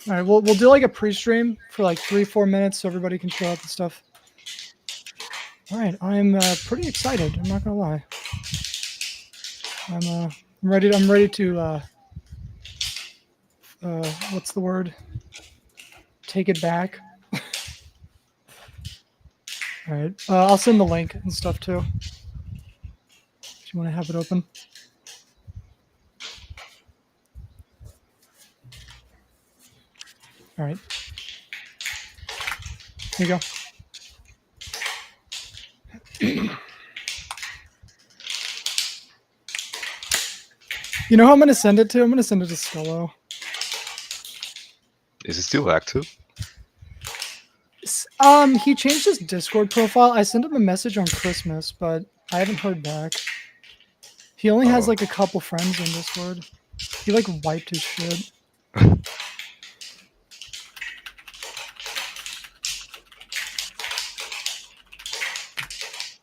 All right, we'll do like a pre-stream for like 3-4 minutes so everybody can show up and stuff. All right, I'm pretty excited. I'm not gonna lie. I'm ready. I'm ready to what's the word? Take it back. All right, I'll send the link and stuff too. If you want to have it open. All right. Here you go. You know who I'm going to send it to? I'm going to send it to Skello. Is it still active? He changed his Discord profile. I sent him a message on Christmas, but I haven't heard back. He only has like a couple friends in Discord. He like wiped his shit.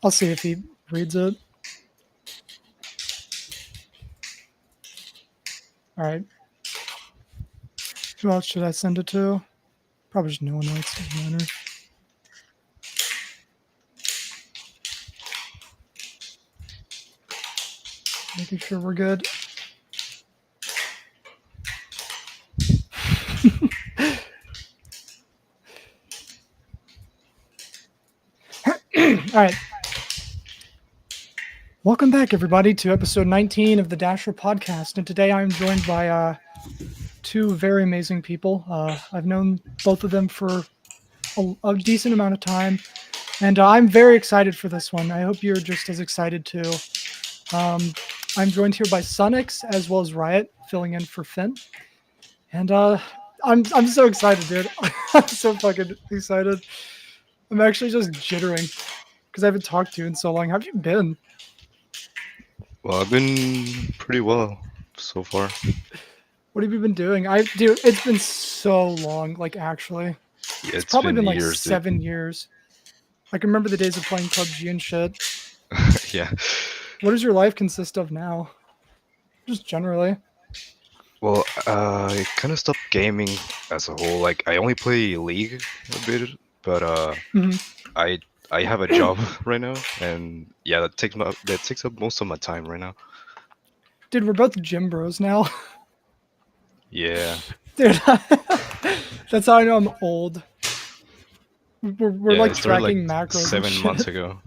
I'll see if he reads it. All right. Who else should I send it to? Probably just no one else. Doesn't matter. Making sure we're good. All right. Welcome back, everybody, to episode 19 of the Dasher podcast. And today I'm joined by two very amazing people. I've known both of them for a decent amount of time, and I'm very excited for this one. I hope you're just as excited too. I'm joined here by Sunix as well as Riot, filling in for Finn. And I'm so excited, dude. I'm so fucking excited. I'm actually just jittering because I haven't talked to you in so long. How have you been? Well, I've been pretty well so far. What have you been doing? Dude, it's been so long, like actually. Yeah, It's probably been like years, 7 years. I can remember the days of playing PUBG and shit. Yeah. What does your life consist of now? Just generally. Well, I kind of stopped gaming as a whole. Like, I only play League a bit, but I have a job right now, and yeah, that takes up most of my time right now. Dude, we're both gym bros now. Yeah. Dude, that's how I know I'm old. We're like tracking macros 7 months ago.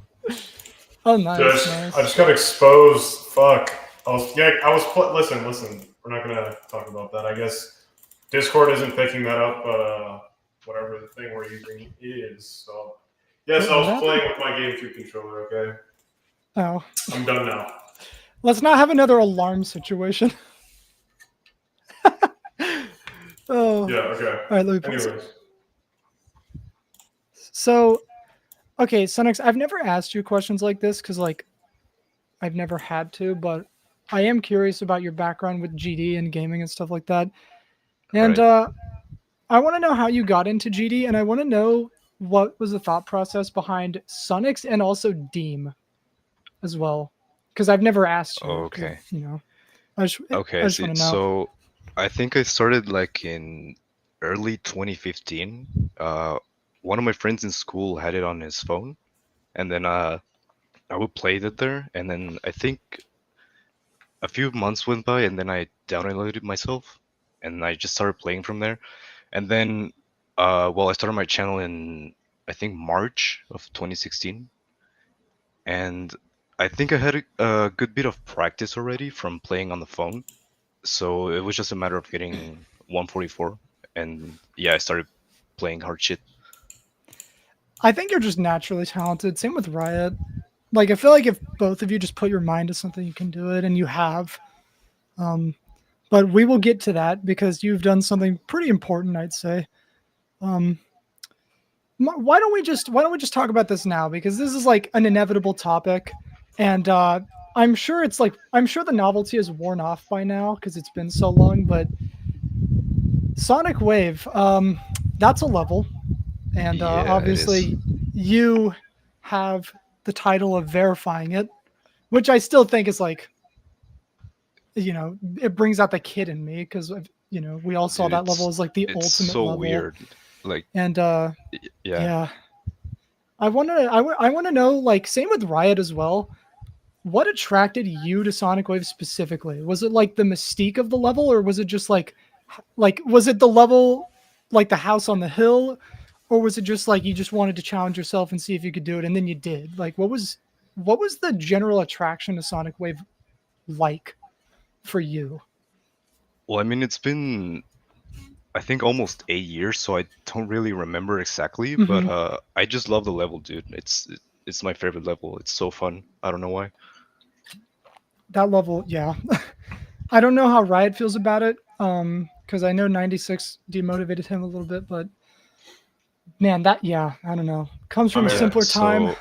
Oh, nice, Dude, nice. I just got exposed. Fuck. Listen. We're not gonna talk about that. I guess Discord isn't picking that up, but whatever the thing we're using is. So yes, I was playing with my GameCube controller. Okay. Oh. I'm done now. Let's not have another alarm situation. Oh. Yeah. Okay. All right. Let me pause. Anyways. So, okay, Sunix, I've never asked you questions like this because, like, I've never had to, but I am curious about your background with GD and gaming and stuff like that. And I want to know how you got into GD, and I want to know what was the thought process behind Sunix and also Deem as well, because I've never asked you. Okay. You know, I just want to know. So I think I started like in early 2015. One of my friends in school had it on his phone, and then I would play it there, and then I think a few months went by, and then I downloaded it myself, and I just started playing from there. And then, I started my channel in, I think, March of 2016, and I think I had a good bit of practice already from playing on the phone, so it was just a matter of getting 144, and yeah, I started playing hard shit. I think you're just naturally talented. Same with Riot. Like, I feel like if both of you just put your mind to something, you can do it, and you have. But we will get to that because you've done something pretty important, I'd say. Why don't we just talk about this now? Because this is like an inevitable topic, and I'm sure the novelty is worn off by now because it's been so long. But Sonic Wave, that's a level, and obviously you have the title of verifying it, which I still think is like, you know, it brings out the kid in me because we all saw Dude, that level as like the it's ultimate so level. weird. Like, And yeah. I want to know, like, same with Riot as well. What attracted you to Sonic Wave specifically? Was it like the mystique of the level, or was it just like was it the level, like the house on the hill, or was it just like you just wanted to challenge yourself and see if you could do it, and then you did? Like, what was the general attraction to Sonic Wave like for you? Well, I mean, it's been, I think, almost 8 years, so I don't really remember exactly. But Mhm. I just love the level, dude. It's my favorite level. It's so fun. I don't know why. That level, yeah. I don't know how Riot feels about it, because I know 96 demotivated him a little bit, but man, I don't know. Comes from a Yeah, simpler time. So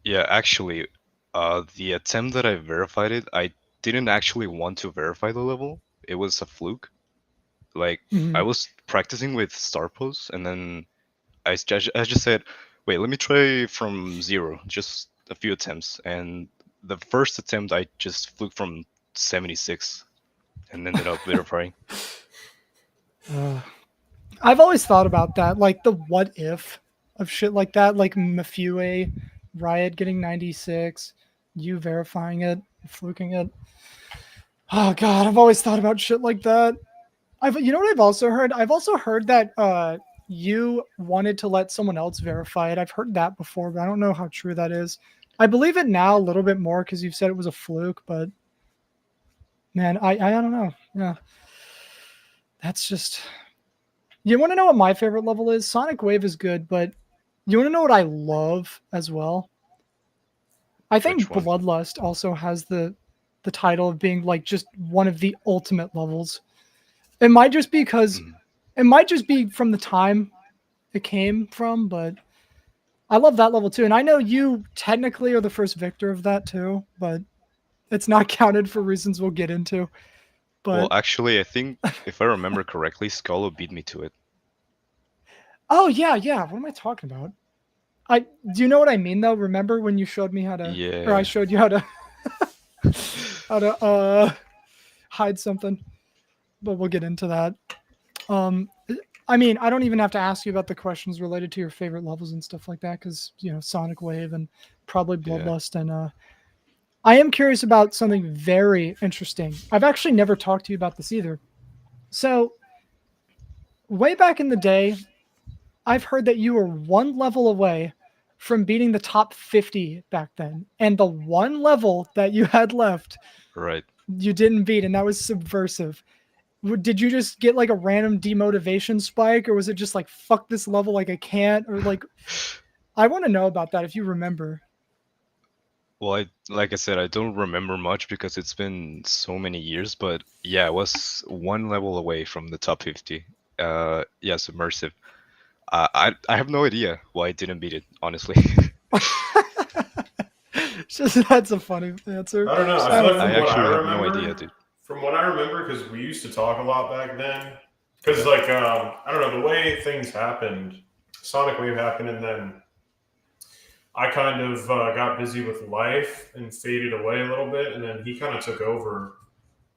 yeah, actually, the attempt that I verified it, I didn't actually want to verify the level. It was a fluke. Like, I Mhm. was practicing with star pose, and then I just said, wait, let me try from zero, just a few attempts. And the first attempt, I just flew from 76 and ended up verifying. Uh, I've always thought about that, like the what if of shit like that, like Mafue, Riot getting 96, you verifying it, fluking it. Oh god, I've always thought about shit like that. You know what I've also heard? I've also heard that you wanted to let someone else verify it. I've heard that before, but I don't know how true that is. I believe it now a little bit more because you've said it was a fluke, but man, I don't know. Yeah. That's just, you want to know what my favorite level is? Sonic Wave is good, but you want to know what I love as well? I Which think one? Bloodlust also has the title of being like just one of the ultimate levels. It might just be because Mm. it might just be from the time it came from, but I love that level too. And I know you technically are the first victor of that too, but it's not counted for reasons we'll get into. Well, But actually, I think if I remember correctly, Scolo beat me to it. oh yeah, yeah. What am I talking about? I do you know what I mean though? Remember when you showed me how to, or I Yeah. showed you how to how to hide something? But we'll get into that. Um, I mean, I don't even have to ask you about the questions related to your favorite levels and stuff like that, because Sonic Wave and probably Yeah. Bloodlust. And I am curious about something very interesting. I've actually never talked to you about this either. So way back in the day, I've heard that you were one level away from beating the top 50 back then, and the one level that you had left Right. you didn't beat, and that was Subversive. Did you just get like a random demotivation spike, or was it just like fuck this level, like I can't, or like I want to know about that if you remember. Well, like I said, I don't remember much because it's been so many years, but yeah, I was one level away from the top 50. Yeah, Submersive. I have no idea why I didn't beat it, honestly. That's a funny answer. I don't know. I I feel don't like I from know. what I actually have no idea, remember, dude. because we used to talk a lot back then. Because like I don't know the way things happened. Sonic Wave happened, and then I kind of got busy with life and faded away a little bit, and then he kind of took over.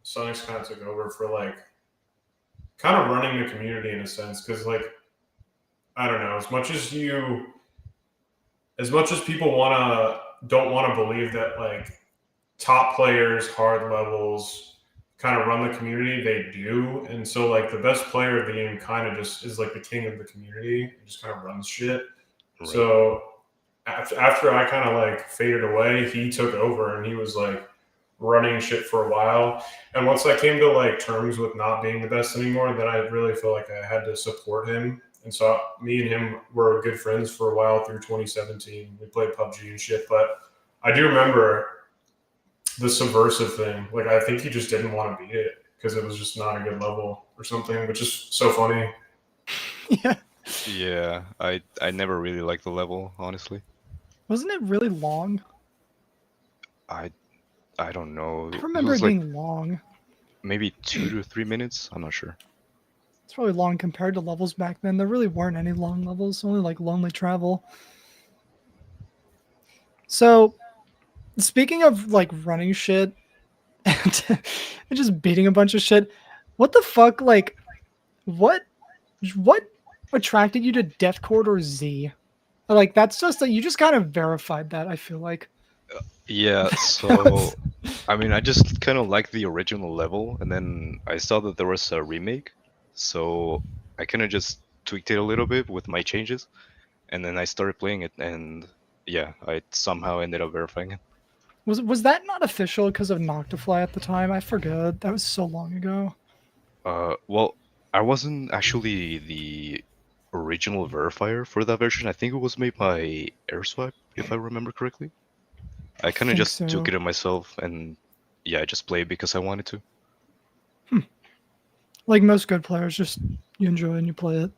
Sunix kind of took over for like kind of running the community in a sense, because like I don't know, as much as people don't want to believe that like top players, hard levels, kind of run the community, they do. And so like the best player of the game kind of just is like the king of the community and just kind of runs shit. Right. So after I kind of like faded away, he took over and he was like running shit for a while. And once I came to like terms with not being the best anymore, then I really felt like I had to support him. And so me and him were good friends for a while through 2017. We played PUBG and shit. But I do remember the subversive thing. Like I think he just didn't want to beat it because it was just not a good level or something, which is so funny. Yeah. Yeah, I never really liked the level, honestly. Wasn't it really long? I I don't know. I It remember was it like being long. maybe 2 to 3 minutes. I'm not sure. It's probably long compared to levels back then. There really weren't any long levels, only like Lonely Travel. So, speaking of like running shit and just beating a bunch of shit, What the fuck? Like, what attracted you to Deathcord or Z? Like, that's just that you just kind of verified that. I feel like. Yeah, That so was- I mean, I just kind of liked the original level, and then I saw that there was a remake, so I kind of just tweaked it a little bit with my changes, and then I started playing it, and yeah, I somehow ended up verifying it. was that not official because of Noctifly at the time? I forget. That was so long ago. Well, I wasn't actually the original verifier for that version. I think it was made by AirSwipe, if I remember correctly. I I kind of think just took so. it on myself, and yeah, I just played because I wanted to. Like most good players, just you enjoy and you play it.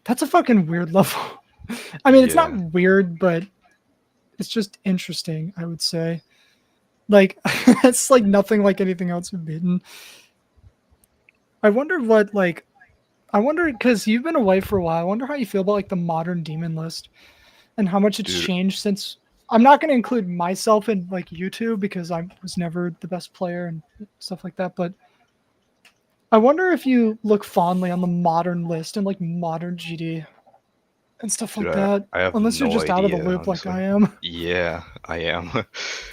That's a fucking weird level. I mean, it's not Yeah, weird, but it's just interesting, I would say. Like, it's like nothing like anything else we've beaten. I wonder what, like, I wonder, because you've been away for a while, I wonder how you feel about, like, the modern demon list and how much it's dude. changed since. I'm not going to include myself in, like, YouTube because I was never the best player and stuff like that, but I wonder if you look fondly on the modern list and, like, modern GD and stuff Dude, like that, I have unless you're no just out of the idea, loop like honestly. I am. Yeah, I am.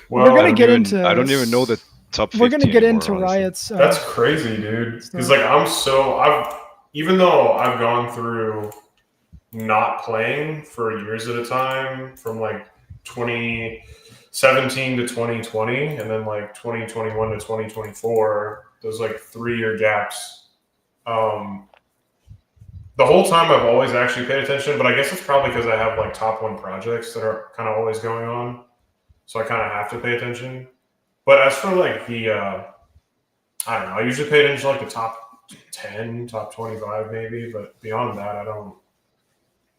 We're Well, gonna get I into don't even know the top we're gonna 50 get anymore, into honestly. Riot's that's crazy, dude. Because stuff. like I've even though I've gone through not playing for years at a time from like 2017 to 2020 and then like 2021 to 2024, those like 3 year gaps. The whole time I've always actually paid attention, but I guess it's probably because I have like top one projects that are kind of always going on. So I kind of have to pay attention. But as for like I don't know, I usually pay attention to like the top 10, top 25 maybe, but beyond that, I don't.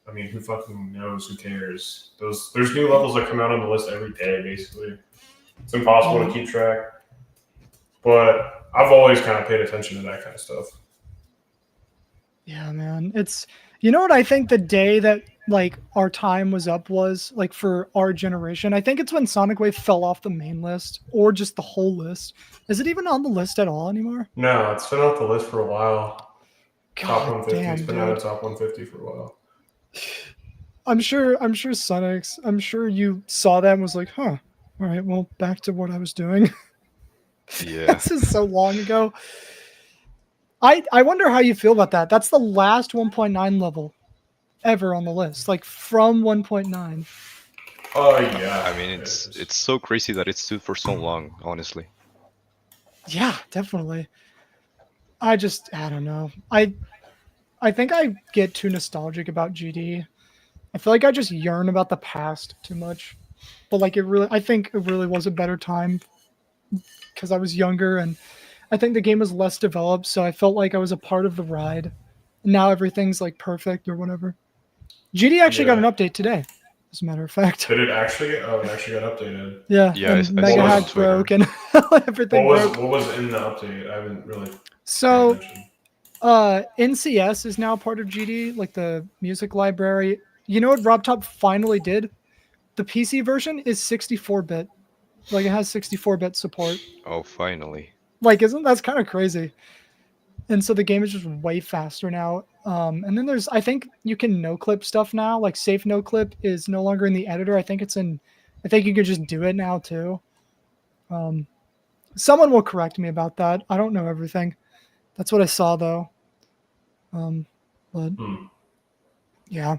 I mean, who fucking knows? Who cares? There's new levels that come out on the list every day. Basically, it's impossible to keep track. But I've always kind of paid attention to that kind of stuff. Yeah, man. It's you know what I think the day that like our time was up was like for our generation. I think it's when Sonic Wave fell off the main list or just the whole list. Is it even on the list at all anymore? No, it's been off the list for a while. Top God 150. It's damn, been out dude. of top 150 for a while. I'm sure Sunix, I'm sure you saw that and was like, huh. All right, well, back to what I was doing. Yeah. This is so long ago. I wonder how you feel about that. That's the last 1.9 level ever on the list, like from 1.9. Oh yeah. I mean, it's so crazy that it stood for so long, honestly. Yeah, definitely. I don't know. I think I get too nostalgic about GD. I feel like I just yearn about the past too much. But like I think it really was a better time because I was younger and I think the game was less developed, so I felt like I was a part of the ride. And now everything's like perfect or whatever. GD actually got an Yeah. update today, as a matter of fact. Did it actually? Oh, it actually got updated. Yeah, Yeah, and I Mega saw it on Hack Twitter. broke and everything broke. What was in the update? I haven't really paid So attention. NCS is now part of GD, like the music library. You know what RobTop finally did? The PC version is 64-bit. Like it has 64-bit support. Oh, finally. Like isn't that's kind of crazy? And so the game is just way faster now. And then there's I think you can no clip stuff now. Like safe no clip is no longer in the editor. I think you can just do it now too. Someone will correct me about that. I don't know everything. That's what I saw though. But yeah.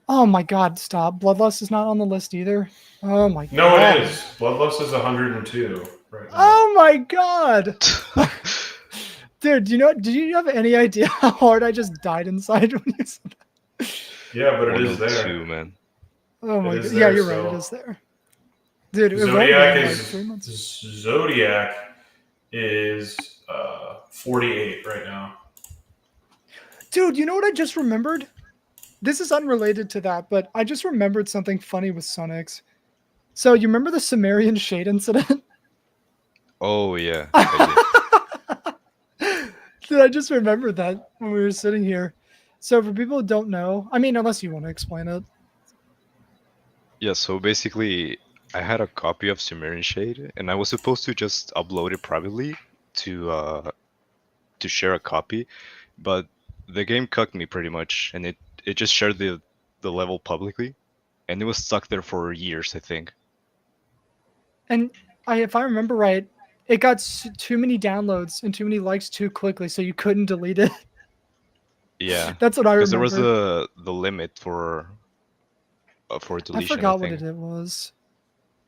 Oh my god, stop. Bloodlust is not on the list either. Oh my god. No, it is. Bloodlust is 102 right now. Oh my god. Dude, did you have any idea how hard I just died inside when you said that? Yeah, but it is 102, there. man. Oh my It is god. Yeah, there you're right. still. It is there. Dude, it won't be Zodiac in like is 3 months. Zodiac is 48 right now. Dude, you know what I just remembered? This is unrelated to that, but I just remembered something funny with Sunix. So you remember the Sumerian shade incident? Oh, yeah, I Dude, I just remembered that when we were sitting here. So for people who don't know, I mean, unless you want to explain it. did. Yeah, so basically, I had a copy of Sumerian Shade, and I was supposed to just upload it privately to to share a copy, but the game cucked me pretty much, and it just shared the level publicly, and it was stuck there for years, I think. And if I remember right, it got too many downloads and too many likes too quickly, so you couldn't delete it. Yeah, That's what I because remember. there was the limit for deletion. I forgot I what think. it was.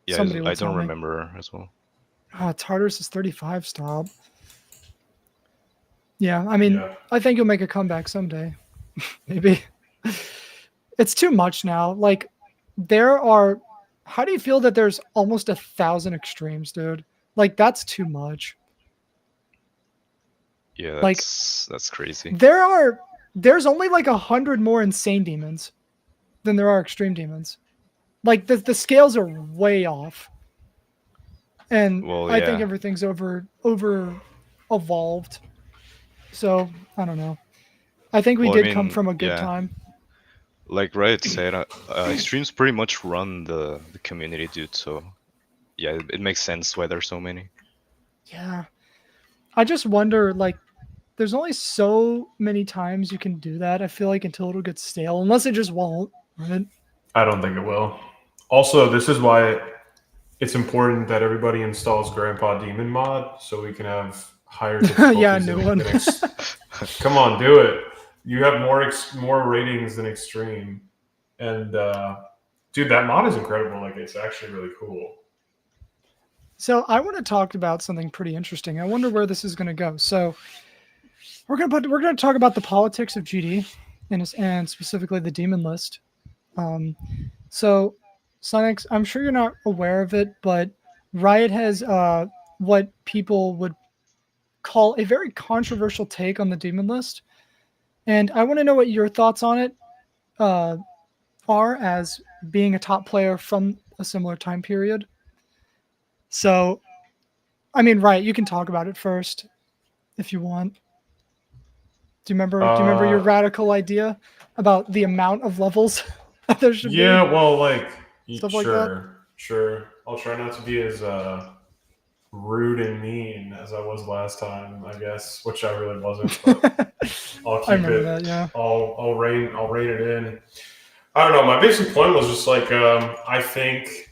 Yeah, Somebody will I tell don't me. remember as well. Tartarus is 35. Stop. Yeah, I mean, Yeah. I think you'll make a comeback someday. Maybe. It's too much now. Like, there are. How do you feel that there's almost 1,000 extremes, dude? Like, that's too much. Yeah, Like, that's crazy. there's only like 100 more insane demons than there are extreme demons. Like, the scales are way off. And Well, I think yeah. everything's over evolved. So I don't know. I think we Well, I did come mean, from a good yeah. time. Like Riot said, extremes pretty much run the community, dude. So yeah, it makes sense why there's so many. Yeah. I just wonder, like, there's only so many times you can do that, I feel like, until it'll get stale, unless it just won't, right? I don't think it will. Also, this is why it's important that everybody installs Grandpa Demon mod so we can have higher difficulties. Yeah, a new one. Come on, do it. You have more ratings than extreme, and dude, that mod is incredible. Like, it's actually really cool. So I want to talk about something pretty interesting. I wonder where this is going to go. So we're gonna talk about the politics of GD and specifically the demon list. So Sunix, I'm sure you're not aware of it, but Riot has what people would call a very controversial take on the demon list, and I want to know what your thoughts on it are as being a top player from a similar time period. So, I mean, Riot, you can talk about it first if you want. Do you remember your radical idea about the amount of levels there should be? Yeah, well, like, Stuff like that? sure. I'll try not to be as rude and mean as I was last time, I guess, which I really wasn't. But I'll keep I remember it. that, yeah. I'll rein it in. I don't know. My basic point was just like I think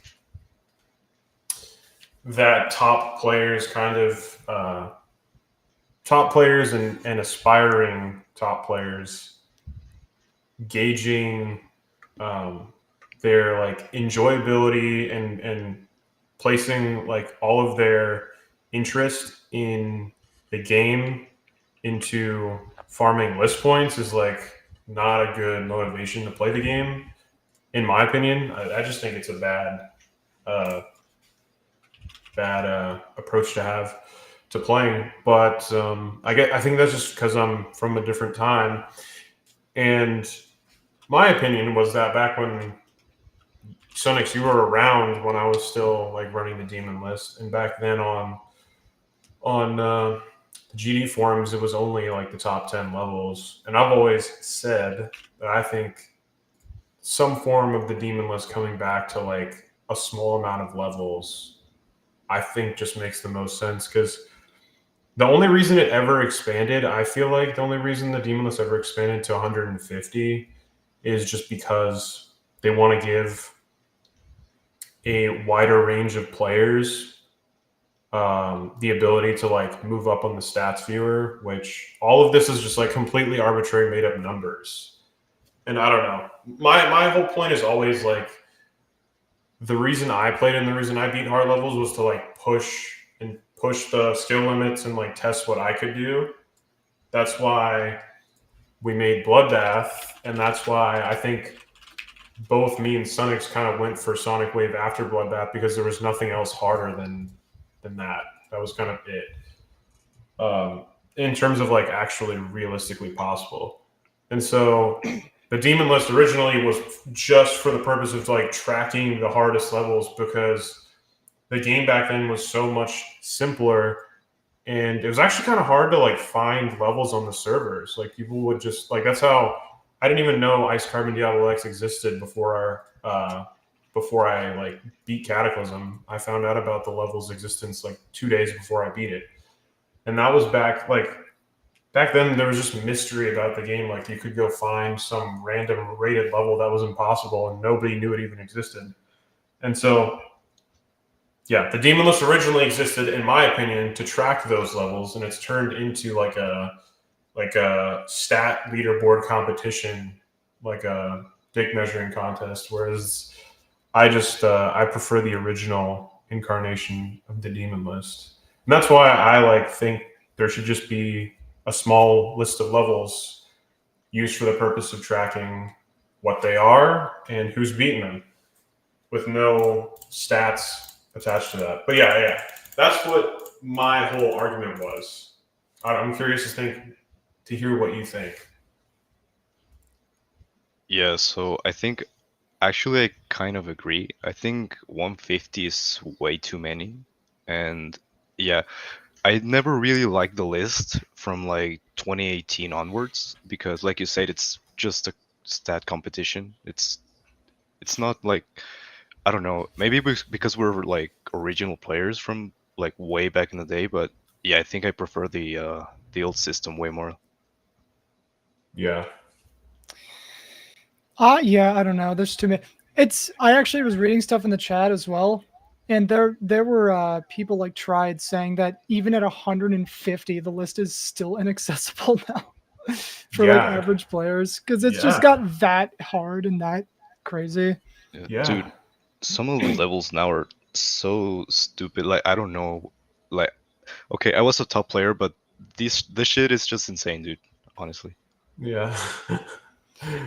that top players and aspiring top players gauging their like enjoyability and placing like all of their interest in the game into farming list points is like not a good motivation to play the game, in my opinion. I just think it's a uh, bad approach to have to playing. But I think that's just because I'm from a different time. And my opinion was that back when Sunix, you were around when I was still like running the demon list, and back then on the GD forums, it was only like the top 10 levels. And I've always said that I think some form of the demon list coming back to like a small amount of levels, I think just makes the most sense, because the only reason it ever expanded, I feel like the only reason the demon list ever expanded to 150 is just because they want to give a wider range of players the ability to like move up on the stats viewer, which all of this is just like completely arbitrary made up numbers. And I don't know. My whole point is always like the reason I played and the reason I beat hard levels was to like push the skill limits and like test what I could do. That's why we made Bloodbath, and that's why I think both me and Sunix kind of went for Sonic Wave after Bloodbath, because there was nothing else harder than that. That was kind of it. In terms of like actually realistically possible. And so the demon list originally was just for the purpose of like tracking the hardest levels, because the game back then was so much simpler, and it was actually kind of hard to like find levels on the servers. Like people would just like, that's how I didn't even know Ice Carbon Diablo X existed before I like beat Cataclysm. I found out about the level's existence like 2 days before I beat it. And that was back like back then there was just mystery about the game. Like you could go find some random rated level that was impossible and nobody knew it even existed. And so, yeah, the demon list originally existed, in my opinion, to track those levels, and it's turned into like a stat leaderboard competition, like a dick measuring contest. Whereas I prefer the original incarnation of the demon list, and that's why I think there should just be a small list of levels used for the purpose of tracking what they are and who's beaten them, with no stats attached to that. But yeah, that's what my whole argument was. I'm curious to hear what you think. Yeah, so I think actually I kind of agree. I think 150 is way too many. And yeah, I never really liked the list from like 2018 onwards because like you said, it's just a stat competition. It's not like, I don't know, maybe because we're like original players from like way back in the day, but yeah, I think I prefer the old system way more. Yeah. Yeah, I don't know. There's too many. I actually was reading stuff in the chat as well, and there were people like tried saying that even at 150, the list is still inaccessible now for like Yeah. average players because it's just Yeah. got that hard and that crazy. Yeah. Dude, some of the levels now are so stupid. Like I don't know, like okay, I was a top player, but this shit is just insane, dude. Honestly. Yeah.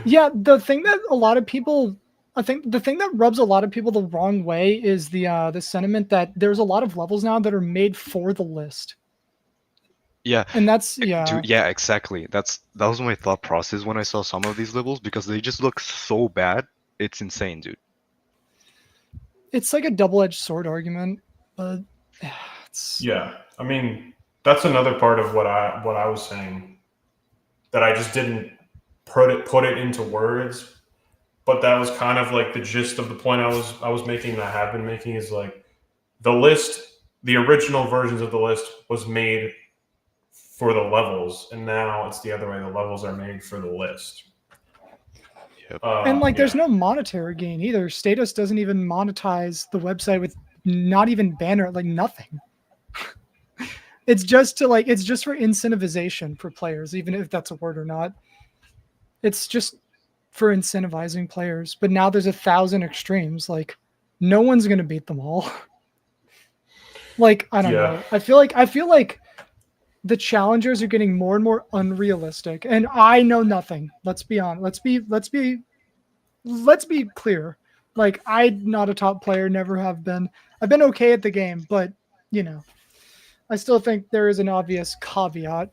Yeah, the thing that a lot of people, I think the thing that rubs a lot of people the wrong way is the sentiment that there's a lot of levels now that are made for the list. Yeah, And that's dude, yeah, exactly. That was my thought process when I saw some of these levels because they just look so bad. It's insane, dude. it's like a double-edged sword argument, but it's Yeah. I mean, that's another part of what I was saying, that I just didn't put it into words, but that was kind of like the gist of the point I was making, and I have been making, is like the list, the original versions of the list was made for the levels, and now it's the other way. The levels are made for the list. Yep. and like there's Yeah. no monetary gain either. Status doesn't even monetize the website with not even banner, like nothing. It's just for incentivization for players, even if that's a word or not. It's just for incentivizing players. But now there's 1,000 extremes. Like no one's gonna beat them all. Like I don't Yeah. know. I feel like the challengers are getting more and more unrealistic. And I know nothing. Let's be honest. Let's be clear. Like I'm not a top player, never have been. I've been okay at the game, but you know, I still think there is an obvious caveat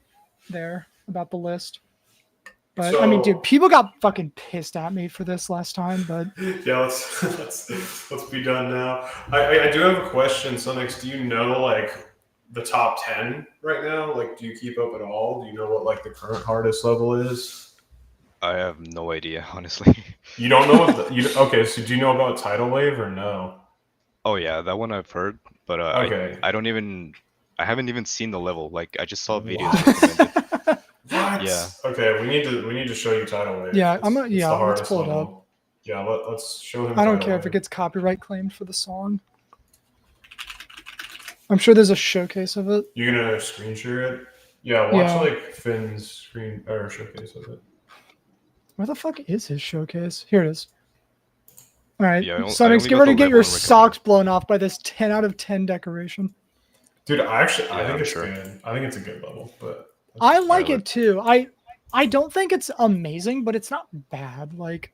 there about the list. But I mean, dude, people got fucking pissed at me for this last time. But yeah, let's be done now. I do have a question, Sunix. Do you know like the top 10 right now? Like, do you keep up at all? Do you know what like the current hardest level is? I have no idea, honestly. You don't know what okay, so do you know about Tidal Wave or no? Oh yeah, that one I've heard, but Okay. I haven't even seen the level. Like I just saw videos What? recommended. What? Yeah. Okay, we need to show you Tidal Wave. yeah, It's the let's hardest pull it up. level. Yeah, let's show him. I don't Tidal care if it Wave. gets copyright claimed for the song. I'm sure there's a showcase of it. You're gonna screen share it? Yeah, watch Yeah. like Finn's screen or showcase of it. Where the fuck is his showcase? Here it is. All right, Yeah, I Sonix, only get got ready the to get level your and recommend. socks blown off by this 10 out of 10 decoration. Dude, I think I'm it's sure. good. I think it's a good level, but I like Yeah, it too. I don't think it's amazing, but it's not bad. Like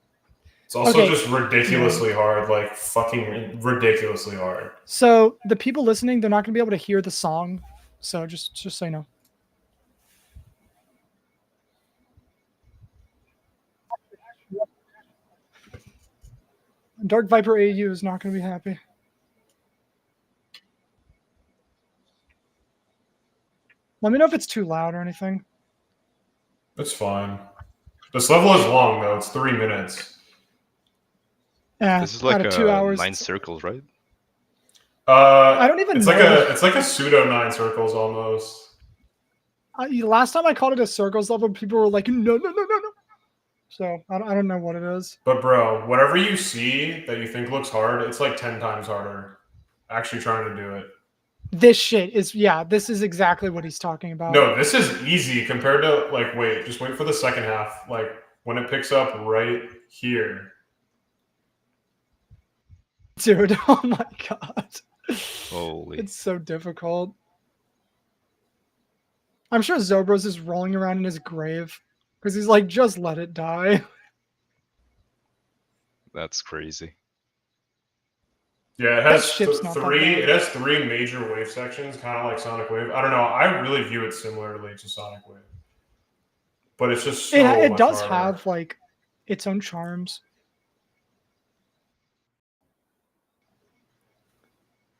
it's also okay, just ridiculously hard, like fucking ridiculously hard. so the people listening, they're not going to be able to hear the song. So just so you know. Dark Viper AU is not going to be happy. Let me know if it's too loud or anything. It's fine. This level is long though. It's 3 minutes. Yeah, This is like out of 2 hours. 9 circles, right? I don't even It's know. like a pseudo 9 circles almost. last time I called it a circles level, people were like, no. So I don't know what it is. But bro, whatever you see that you think looks hard, it's like 10 times harder. Actually trying to do it. This shit is, yeah, this is exactly what he's talking about. No, this is easy compared to like, just wait for the second half. Like when it picks up right here. Dude, oh my god. Holy. It's so difficult. I'm sure Zobros is rolling around in his grave because he's like, just let it die. That's crazy. Yeah, it has ship's not that three. bad. It has three major wave sections, kind of like Sonic Wave. I don't know. I really view it similarly to Sonic Wave, but it's just so It much does harder. have like its own charms.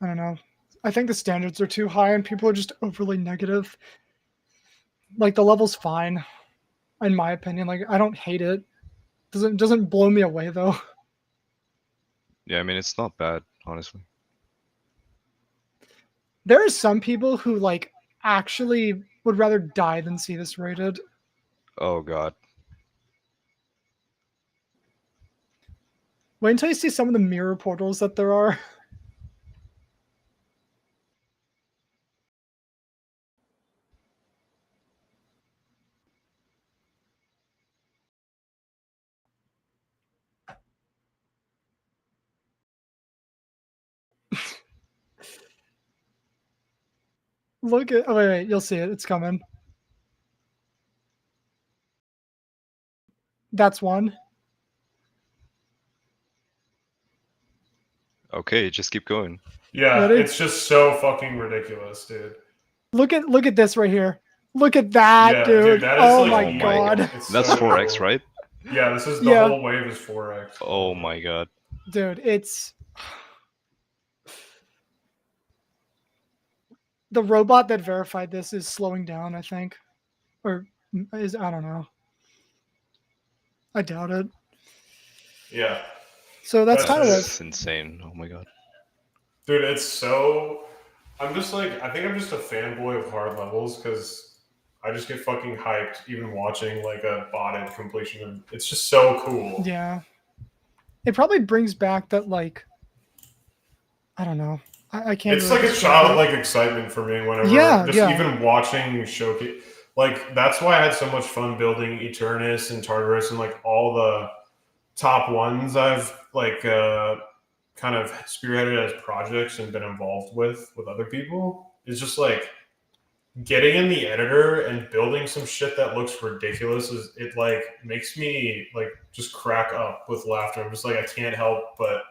I don't know. I think the standards are too high and people are just overly negative. Like the level's fine, in my opinion. Like I don't hate it. Doesn't blow me away though. Yeah, I mean it's not bad, honestly. There are some people who like actually would rather die than see this rated. Oh god. Wait until you see some of the mirror portals that there are. Look at, oh wait, you'll see it. It's coming. That's one. Okay, just keep going. Yeah, Ready? it's just so fucking ridiculous, dude. Look at this right here. Look at that, Yeah, dude. that is Oh like my evil. god. It's That's so 4x, cool. right? Yeah, this is the Yeah. whole wave is 4x. Oh my god. Dude, it's the robot that verified this is slowing down, I think. Or is, I don't know. I doubt it. Yeah. So that's That's Tidal it. Wave. It's insane. Oh my god. Dude, it's so. I'm just like, I think I'm just a fanboy of hard levels because I just get fucking hyped even watching like a botted completion. It's just so cool. Yeah. It probably brings back that, like, I don't know. I can't. It's really like a describe it. childlike excitement for me whenever even watching showcase. Like that's why I had so much fun building Eternus and Tartarus and like all the top ones I've like kind of spearheaded as projects and been involved with other people. Is just like getting in the editor and building some shit that looks ridiculous. It like makes me like just crack up with laughter. I'm just like I can't help but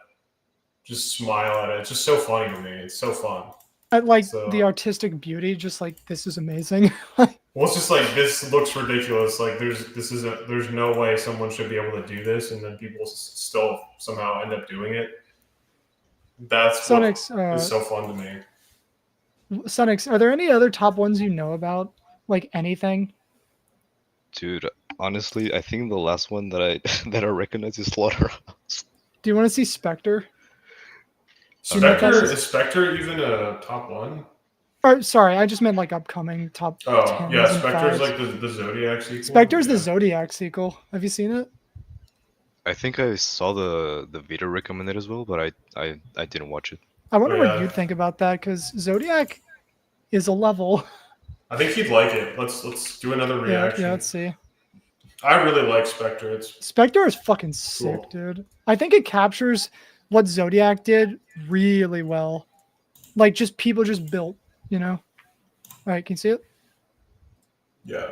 just smile at it. It's just so funny to me. It's so fun. I like So- the artistic beauty, just like this is amazing. Well, it's just like this looks ridiculous. Like there's no way someone should be able to do this, and then people still somehow end up doing it. That's Sonix, what is so fun to me. Sunix, are there any other top ones you know about? Like anything? Dude, honestly, I think the last one that I that I recognize is Slaughterhouse. Do you want to see Spectre? You know what that Spectre is Spectre even a top one? Or sorry, I just meant like upcoming top. Oh 10s yeah, and Spectre's 5s. like the Zodiac sequel. Spectre's yeah. the Zodiac sequel. Have you seen it? I think I saw the video recommended as well, but I didn't watch it. I wonder Oh, what yeah. you'd think about that, because Zodiac is a level. I think he'd like it. Let's do another reaction. Yeah, let's see. I really like Spectre. It's Spectre is fucking sick, Cool. dude. I think it captures what Zodiac did really well. Like just people just built, you know? All right, can you see it? yeah.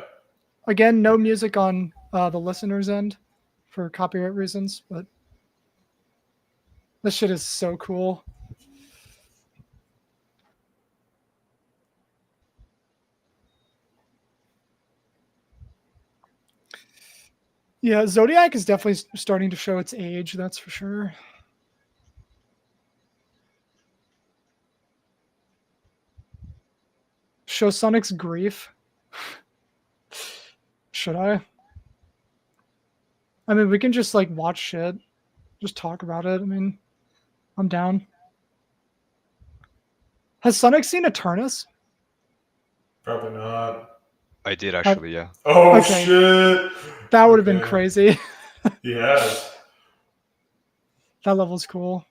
Again, no music on the listener's end for copyright reasons, but this shit is so cool. Yeah, Zodiac is definitely starting to show its age, that's for sure. Show Sonic's grief. Should I? I mean, we can just like watch shit. Just talk about it. I mean, I'm down. Has Sunix seen Eternus? Probably not. I did actually, yeah. Oh Okay. shit! That would have been Okay. crazy. He has. That level's cool.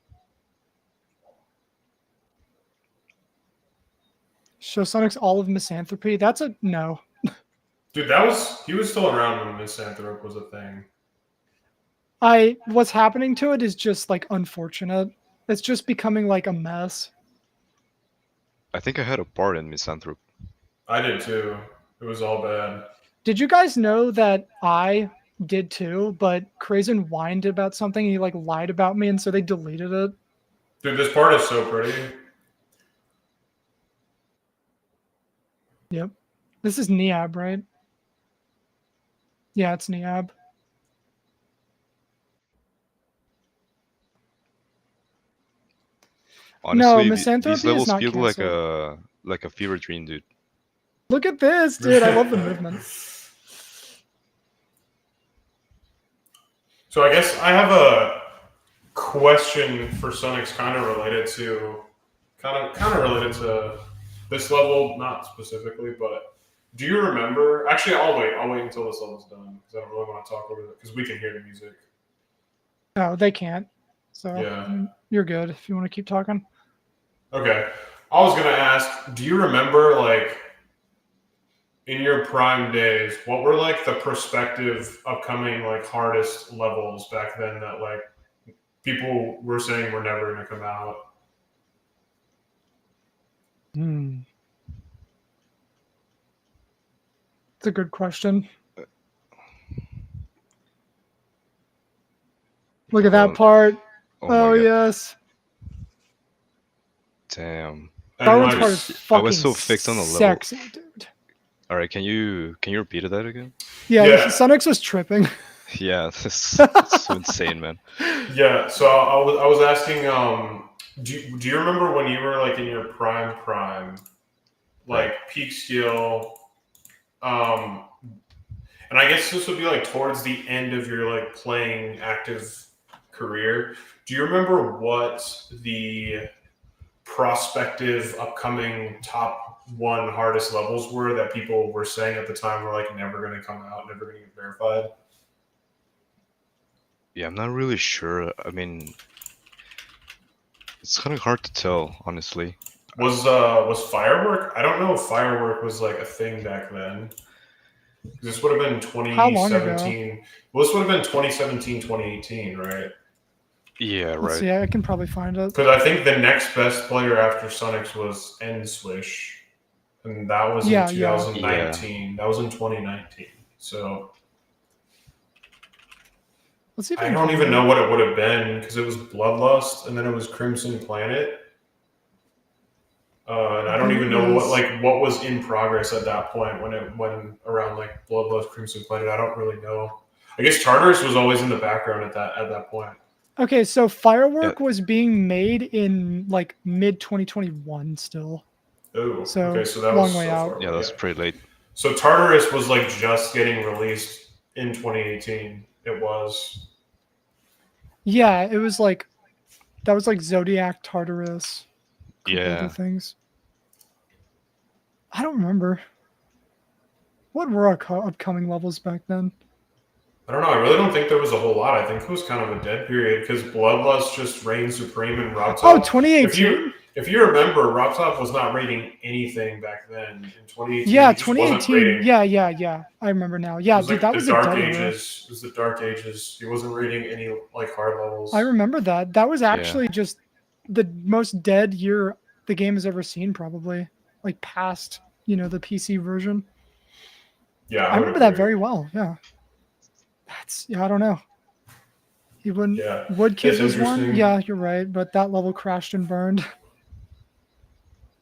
Show Sonix all of Misanthropy. That's a no. Dude, he was still around when Misanthrope was a thing. What's happening to it is just like unfortunate. It's just becoming like a mess. I think I had a part in Misanthrope. I did too. It was all bad. Did you guys know that I did too, but Krazen whined about something, he like lied about me, and so they deleted it? Dude, this part is so pretty. Yep. This is Niab, right? Yeah, it's Niab. Honestly, these Misanthropy is levels not feel canceled. like a fever dream, dude. Look at this, dude. I love the movement. So I guess I have a question for Sunix, kind of related to this level, not specifically, but do you remember? Actually, I'll wait until this level's done because I don't really want to talk over it because we can hear the music. No, they can't. So Yeah. you're good if you want to keep talking. Okay. I was gonna ask, do you remember like in your prime days, what were like the prospective upcoming like hardest levels back then that like people were saying were never gonna come out? It's a good question. Look at that part. Oh yes. Damn. That one's part is fucking I was so fixed on the level. sexy, dude. All right, can you repeat that again? Yeah. Sunix was tripping. Yeah, it's so insane, man. Yeah, so I was asking, do you remember when you were like in your prime, like peak skill, and I guess this would be like towards the end of your like playing active career. Do you remember what the prospective upcoming top one hardest levels were that people were saying at the time were like never going to come out, never going to get verified? Yeah, I'm not really sure. I mean, it's kind of hard to tell, honestly. Was Firework? I don't know if Firework was like a thing back then. This would have been 2017. Well, this would have been 2017, 2018, right? Yeah, right. Let's see, I can probably find it. Because I think the next best player after Sunix was N-Swish, and that was in 2019. Yeah. That was in 2019. So let's see if I don't even know what it would have been because it was Bloodlust and then it was Crimson Planet. And I don't even know what was in progress at that point when around like Bloodlust, Crimson Planet. I don't really know. I guess Tartarus was always in the background at that point. Okay, so Firework was being made in like mid 2021 still. Oh, so okay, so that long was way so out. Far, yeah, that's pretty late. So Tartarus was like just getting released in 2018. It was. Yeah, it was like that was like Zodiac, Tartarus, other things. I don't remember. What were our upcoming levels back then? I don't know. I really don't think there was a whole lot. I think it was kind of a dead period because Bloodlust just reigned supreme and RobTop. Oh, 2018? If you remember, RobTop was not rating anything back then in 2018. Yeah, 2018. Yeah. I remember now. Yeah, dude, that was a Dark Ages. It was the Dark Ages. He wasn't rating any like hard levels. I remember that. That was actually just the most dead year the game has ever seen, probably. Like past, the PC version. Yeah, I remember that very well. Yeah. I don't know. Woodkid was one. Yeah, you're right. But that level crashed and burned.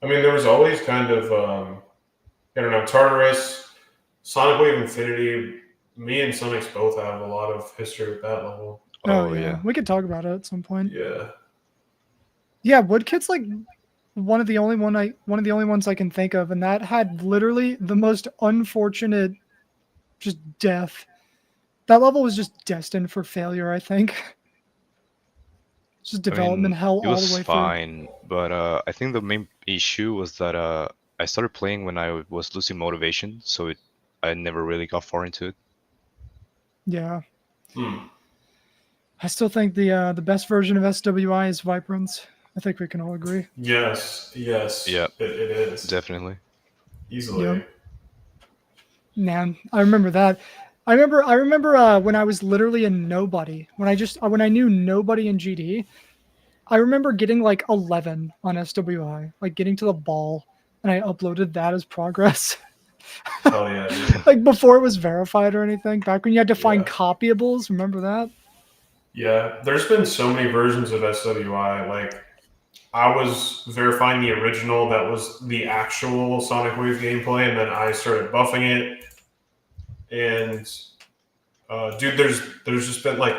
I mean, there was always kind of, I don't know, Tartarus, Sonic Wave Infinity. Me and Sunix both have a lot of history with that level. Oh yeah. We could talk about it at some point. Yeah. Yeah, Woodkid's like one of the only ones I can think of, and that had literally the most unfortunate just death. That level was just destined for failure, I think. Just development hell all the way through. It was fine, but I think the main issue was that I started playing when I was losing motivation, so I never really got far into it. Yeah. Hmm. I still think the best version of SWI is Vibrance. I think we can all agree. Yes, Yeah, it is definitely. easily. Yep. Man, I remember that. I remember when I was literally a nobody. When I knew nobody in GD, I remember getting like 11 on SWI, like getting to the ball, and I uploaded that as progress. Hell yeah, dude. Like before it was verified or anything. Back when you had to find Yeah. copyables, remember that? Yeah, there's been so many versions of SWI. Like, I was verifying the original that was the actual Sonic Wave gameplay, and then I started buffing it. And dude, there's just been like,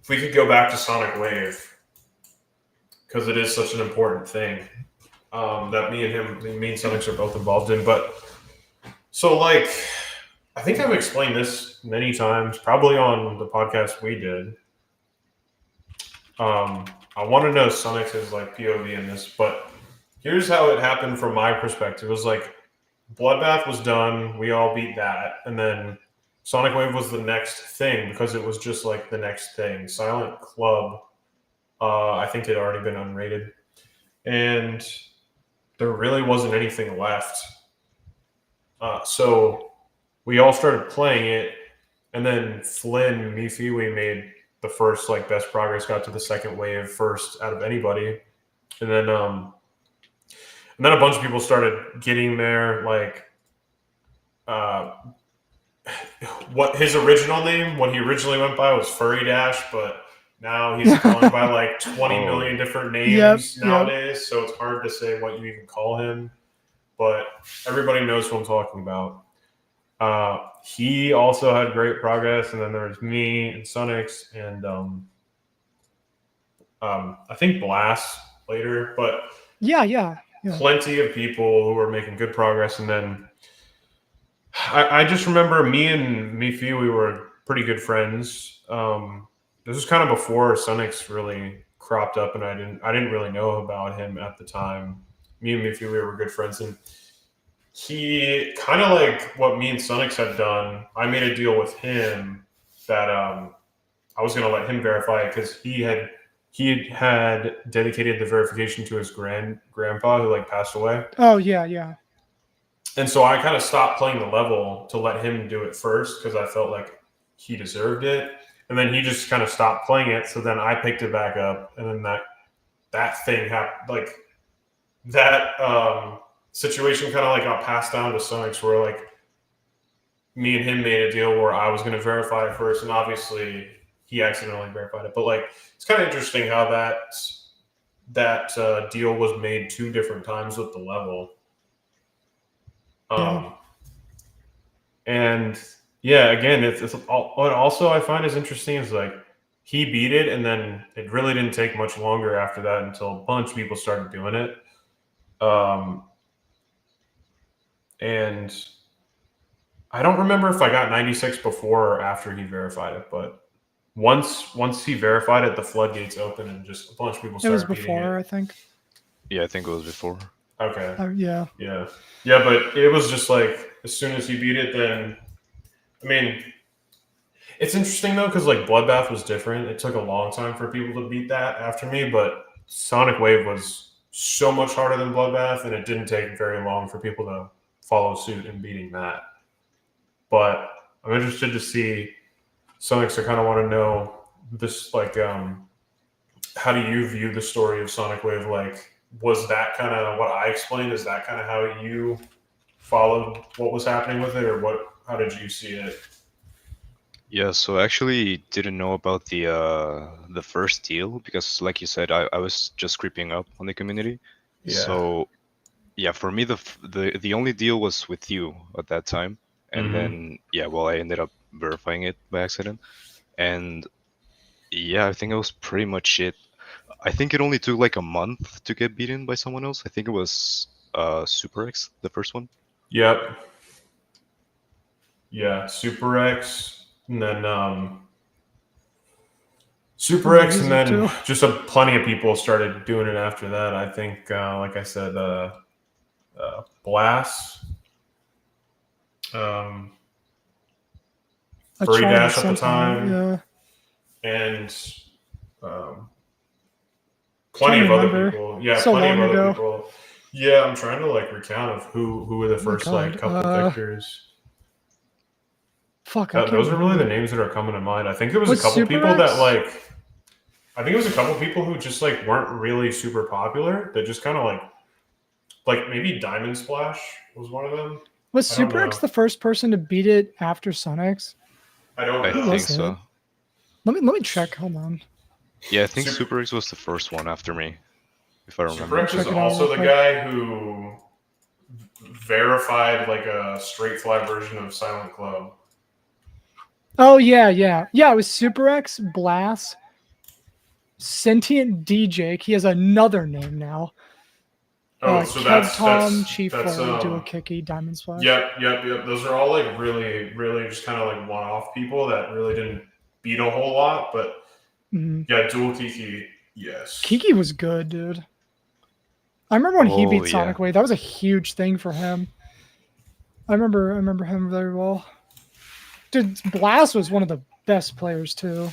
if we could go back to Sonic Wave, because it is such an important thing that me and Sunix are both involved in. But so like, I think I've explained this many times, probably on the podcast we did. I want to know Sunix's like POV in this, but here's how it happened from my perspective. It was like Bloodbath was done, we all beat that, and then Sonic Wave was the next thing because it was just like the next thing. Silent Club, I think it had already been unrated, and there really wasn't anything left. So we all started playing it, and then Flynn, Mifiwi made the first like best progress, got to the second wave first out of anybody, and then a bunch of people started getting there. Like, what his original name, what he originally went by was Furry Dash, but now he's going by like 20 million different names nowadays. So it's hard to say what you even call him, but everybody knows who I'm talking about. He also had great progress, and then there's me and Sunix and I think Blast later, but Yeah. plenty of people who were making good progress. And then I just remember me and Mifi, we were pretty good friends. This was kind of before Sunix really cropped up, and I didn't really know about him at the time. Me and Mifi, we were good friends, and he kind of like what me and Sunix had done. I made a deal with him that I was going to let him verify it because he had dedicated the verification to his grandpa who like passed away. Oh yeah. And so I kind of stopped playing the level to let him do it first because I felt like he deserved it. And then he just kind of stopped playing it. So then I picked it back up, and then that thing happened. Like that situation kind of like got passed down to Sonx, where like me and him made a deal where I was going to verify it first, and obviously he accidentally verified it. But like, it's kind of interesting how that deal was made two different times with the level. And yeah, again, it's what also I find is interesting is like he beat it, and then it really didn't take much longer after that until a bunch of people started doing it. And I don't remember if I got 96 before or after he verified it, but once he verified it, the floodgates opened and just a bunch of people It started was beating before, it. I think. Yeah, I think it was before. Okay. Yeah. Yeah, but it was just like as soon as he beat it, then I mean, it's interesting though because like Bloodbath was different. It took a long time for people to beat that after me, but Sonic Wave was so much harder than Bloodbath, and it didn't take very long for people to follow suit in beating that. But I'm interested to see Sonix. I kind of want to know this, like, how do you view the story of Sonic Wave? Like, was that kind of what I explained? Is that kind of how you followed what was happening with it, or what? How did you see it? Yeah, so I actually didn't know about the first deal because, like you said, I was just creeping up on the community. Yeah. So yeah, for me the only deal was with you at that time, and then yeah, well, I ended up verifying it by accident, and yeah, I think that was pretty much it. I think it only took like a month to get beaten by someone else. I think it was Super X, the first one. Yep. Yeah, Super X, and then Super X, and then just plenty of people started doing it after that. I think, like I said, Blast. a Furry charm Dash at the sent him. time. Yeah. And Trying plenty to of other remember. people. Yeah, So plenty of long other ago. people. Yeah, I'm trying to like recount of who were the Oh my first like God. couple victors. Fuck, I can't Those are really the remember. names that are coming to mind. I think it was a Was couple Super people that X? like. I think it was a couple people who just like weren't really super popular. That just kind of like maybe Diamond Splash was one of them. Was I don't Super X know. the first person to beat it after Sonix? I don't I Who know. think was so. it? Let me check. Hold on. Yeah, I think Super- Super X was the first one after me, if I Super remember. X is Check it out also real the quick. guy who verified like a straight fly version of Silent Club. Oh yeah. It was Super X, Blast, Sentient DJ. He has another name now. Oh, so Kev Tom, Chief that's Flurry, Duo Kicky, Diamond Splash. Yep. Those are all like really, really just kind of like one-off people that really didn't beat a whole lot, but yeah, Dual Kiki, yes. Kiki was good, dude. I remember when he Oh, beat yeah. Sonic Wave. That was a huge thing for him. I remember him very well. Dude, Blast was one of the best players too.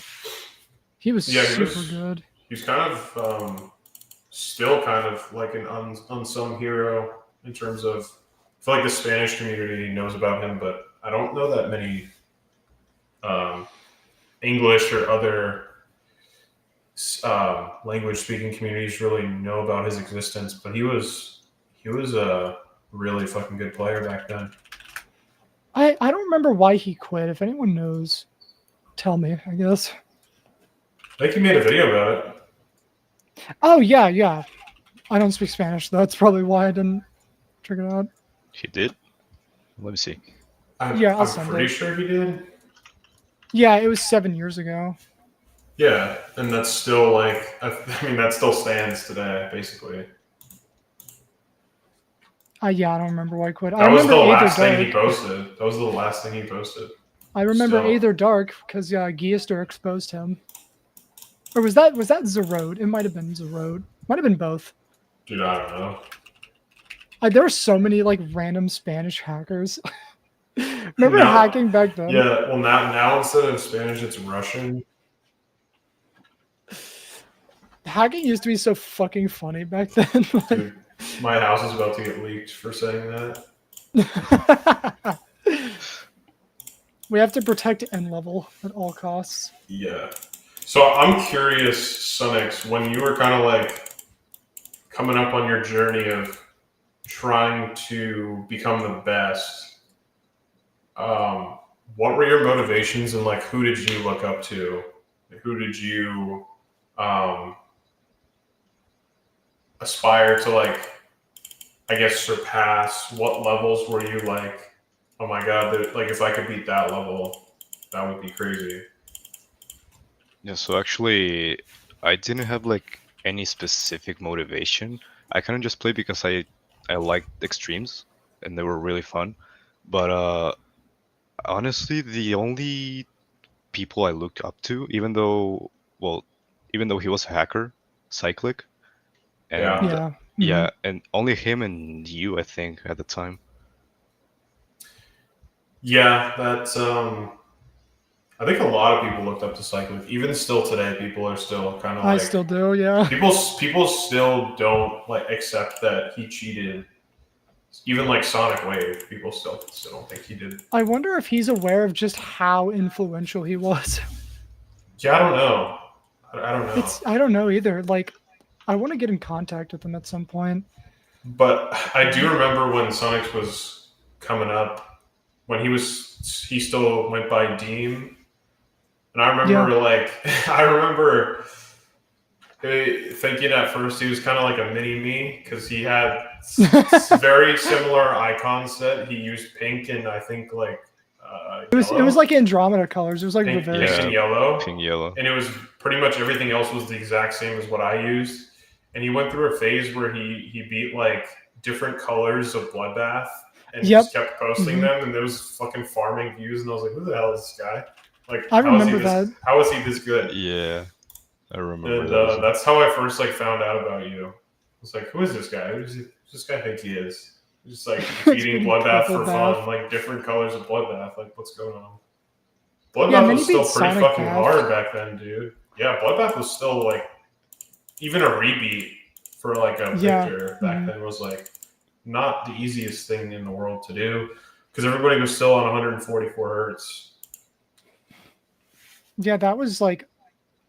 He was super good. He's kind of still kind of like an unsung hero in terms of. I feel like the Spanish community knows about him, but I don't know that many English or other language speaking communities really know about his existence. But he was a really fucking good player back then. I don't remember why he quit. If anyone knows, tell me, I guess. I think he made a video about it. Oh yeah. I don't speak Spanish. That's probably why I didn't check it out. He did? Let me see. I'm send pretty it. sure he did. Yeah, it was 7 years ago. Yeah, and that's still like, I mean, that still stands today, basically. Yeah, I don't remember why I quit. That was the last Dark. thing he posted. That was the last thing he posted. I remember Still. Aether Dark because Geoster exposed him. Or was that Zerode? It might have been Zerode. Might have been both. Dude, I don't know. There were so many like random Spanish hackers. Remember hacking back then? Yeah, well now instead of Spanish, it's Russian. Hacking used to be so fucking funny back then. Dude, my house is about to get leaked for saying that. We have to protect N level at all costs. Yeah. So I'm curious, Sunix, when you were kind of like coming up on your journey of trying to become the best, what were your motivations and like who did you look up to? Who did you aspire to like, I guess, surpass? What levels were you like, oh my god, like if I could beat that level, that would be crazy. Yeah, so actually, I didn't have like any specific motivation. I kind of just played because I liked extremes and they were really fun. But honestly, the only people I looked up to, even though he was a hacker, Cyclic, and Yeah. and only him and you, I think, at the time. Yeah, that's I think a lot of people looked up to Cyclic. Even still today, people are still kind of like, I still do, yeah. People still don't like accept that he cheated. Even like Sonic Wave, people still don't think he did. I wonder if he's aware of just how influential he was. Yeah, I don't know. I don't know. I don't know either. Like, I want to get in contact with him at some point. But I do remember when Sonix was coming up, when he still went by Deem. And I remember I remember thinking at first he was kind of like a mini me because he had very similar icon set. He used pink and I think like it was like Andromeda colors. It was like pink reverse. and yellow. Pink yellow. And it was pretty much everything else was the exact same as what I used. And he went through a phase where he beat like different colors of Bloodbath and just kept posting them, and there was fucking farming views, and I was like, who the hell is this guy? Like, I remember that. How is he this good? Yeah, I remember And that. that's how I first like found out about you. I was like, who is this guy? Who does this guy think he is? Just like beating Bloodbath for fun, like different colors of Bloodbath. Like, what's going on? Bloodbath and then was he beat still pretty Sonic fucking Bath. hard back then, dude. Yeah, Bloodbath was still like even a rebeat for like a victor back then was like not the easiest thing in the world to do because everybody was still on 144 hertz. Yeah, that was like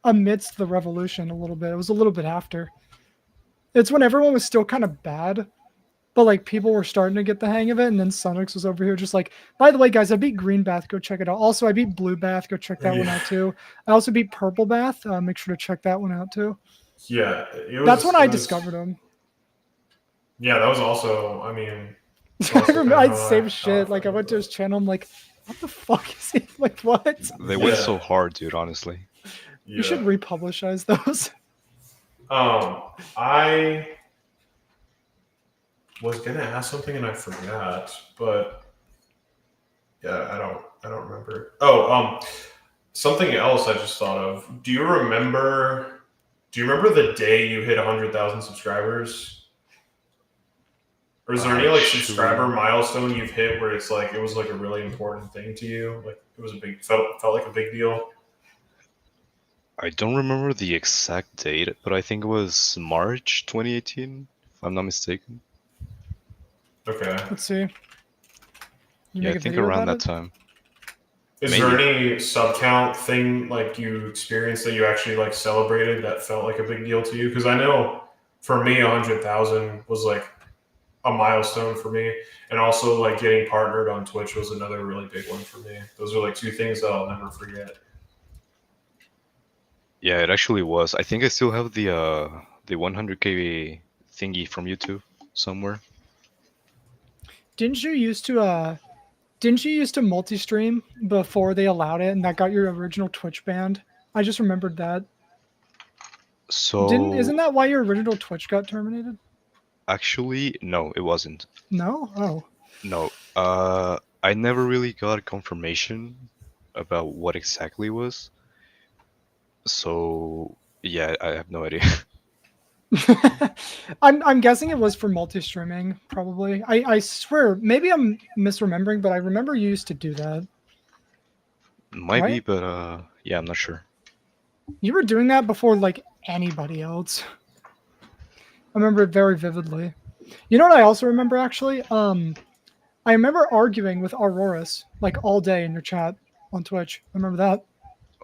amidst the revolution a little bit. It was a little bit after. It's when everyone was still kind of bad, but like people were starting to get the hang of it, and then Sunix was over here just like, by the way, guys, I beat Green Bath. Go check it out. Also, I beat Blue Bath. Go check that one out too. I also beat Purple Bath. Make sure to check that one out too. Yeah, that's when I discovered him. Yeah, that was also. I mean, I remember I'd save shit. Like I went to his channel. I'm like, what the fuck is he? Like what? They went so hard, dude. Honestly. You should republishize those. I was gonna ask something and I forgot, but yeah, I don't remember. Oh, something else I just thought of. Do you remember the day you hit 100,000 subscribers? Or is there any like subscriber milestone you've hit where it's like it was like a really important thing to you? Like it was felt like a big deal? I don't remember the exact date, but I think it was March 2018, if I'm not mistaken. Okay. Let's see. Yeah, I think around that time. Is there any sub count thing like you experienced that you actually like celebrated that felt like a big deal to you? Because I know for me, 100,000 was like a milestone for me, and also like getting partnered on Twitch was another really big one for me. Those are like two things that I'll never forget. Yeah, it actually was. I think I still have the 100K thingy from YouTube somewhere. Didn't you used to multi-stream before they allowed it, and that got your original Twitch banned? I just remembered that. So isn't that why your original Twitch got terminated? Actually, no, it wasn't. No? Oh. No. I never really got confirmation about what exactly it was. So yeah, I have no idea. I'm guessing it was for multi-streaming, probably. I swear, maybe I'm misremembering, but I remember you used to do that. Might be, but yeah, I'm not sure. You were doing that before like anybody else. I remember it very vividly. You know what I also remember actually? I remember arguing with Auroras like all day in your chat on Twitch. I remember that.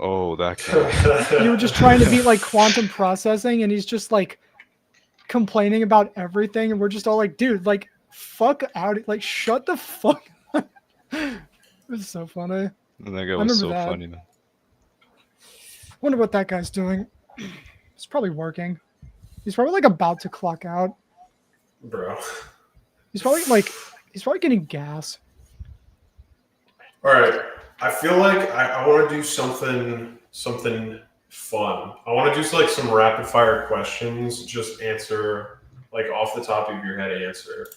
Oh, that guy. You were just trying to beat like quantum processing, and he's just like complaining about everything, and we're just all like, dude, like fuck out, like shut the fuck up. It was so funny. And that guy was so funny, man. Wonder what that guy's doing. He's probably working. He's probably like about to clock out. Bro. He's probably getting gas. All right. I feel like I want to do something fun. I want to do like some rapid fire questions. Just answer like off the top of your head answer.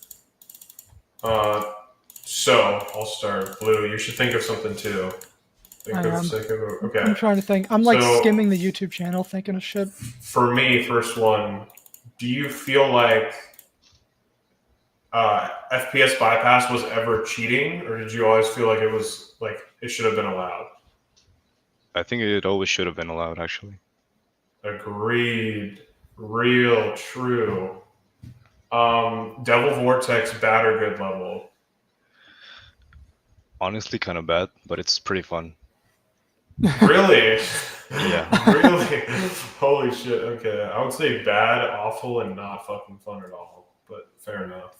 So I'll start. Blue, you should think of something too. Okay. I'm trying to think. I'm like skimming the YouTube channel, thinking of shit. For me, first one. Do you feel like FPS bypass was ever cheating, or did you always feel like it was like it should have been allowed? I think it always should have been allowed, actually. Agreed. Real true. Devil Vortex bad or good level? Honestly, kind of bad, but it's pretty fun. Really? Yeah. Really? Holy shit. Okay. I would say bad, awful, and not fucking fun at all. But fair enough.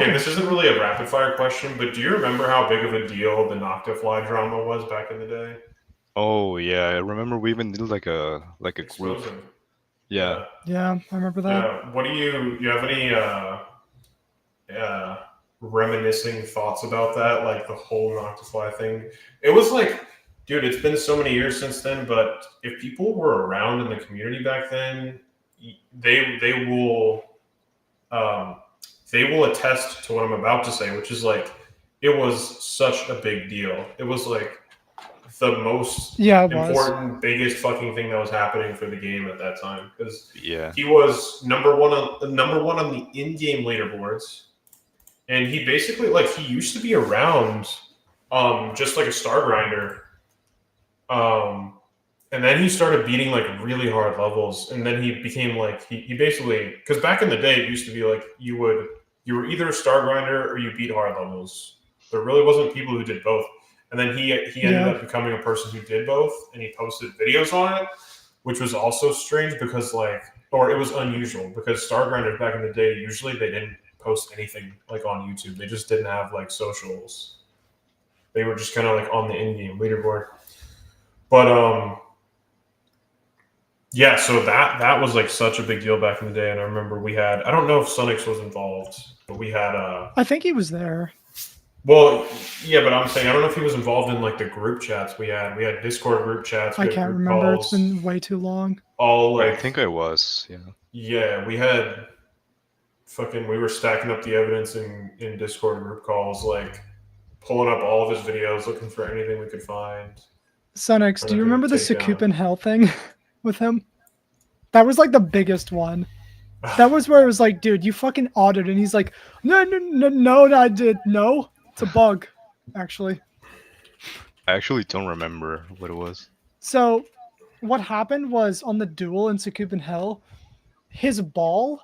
This isn't really a rapid fire question, but do you remember how big of a deal the Noctifly drama was back in the day? Oh yeah, I remember we even did like a group. Yeah. Yeah, I remember that. What do you have any reminiscing thoughts about that? Like the whole Noctifly thing? It was like, dude, it's been so many years since then, but if people were around in the community back then, they will attest to what I'm about to say, which is like it was such a big deal. It was like the most important, biggest fucking thing that was happening for the game at that time, because he was number one on the in-game leaderboards. and he basically like he used to be around, just like a star grinder, and then he started beating like really hard levels, and then he became like he basically, because back in the day it used to be like you were either a star grinder or you beat hard levels. There really wasn't people who did both, and then he ended up becoming a person who did both, and he posted videos on it, which was also strange because like, or it was unusual because star grinders back in the day usually they didn't post anything like on YouTube. They just didn't have like socials. They were just kind of like on the in-game leaderboard. But yeah, so that was like such a big deal back in the day, and I remember we had, I don't know if Sunix was involved, but we had I think he was there. Well, yeah, but I'm saying I don't know if he was involved in like the group chats we had. We had Discord group chats. I can't remember. It's been way too long. All like, I think I was. Yeah. Yeah, we had we were stacking up the evidence in Discord group calls, like pulling up all of his videos, looking for anything we could find. Sunix, do you remember the Sakupin Hell thing with him? That was like the biggest one. That was where it was like, dude, you fucking autoed, and he's like, no, I did. No, it's a bug, actually. I actually don't remember what it was. So what happened was on the duel in Sakupin Hell, his ball,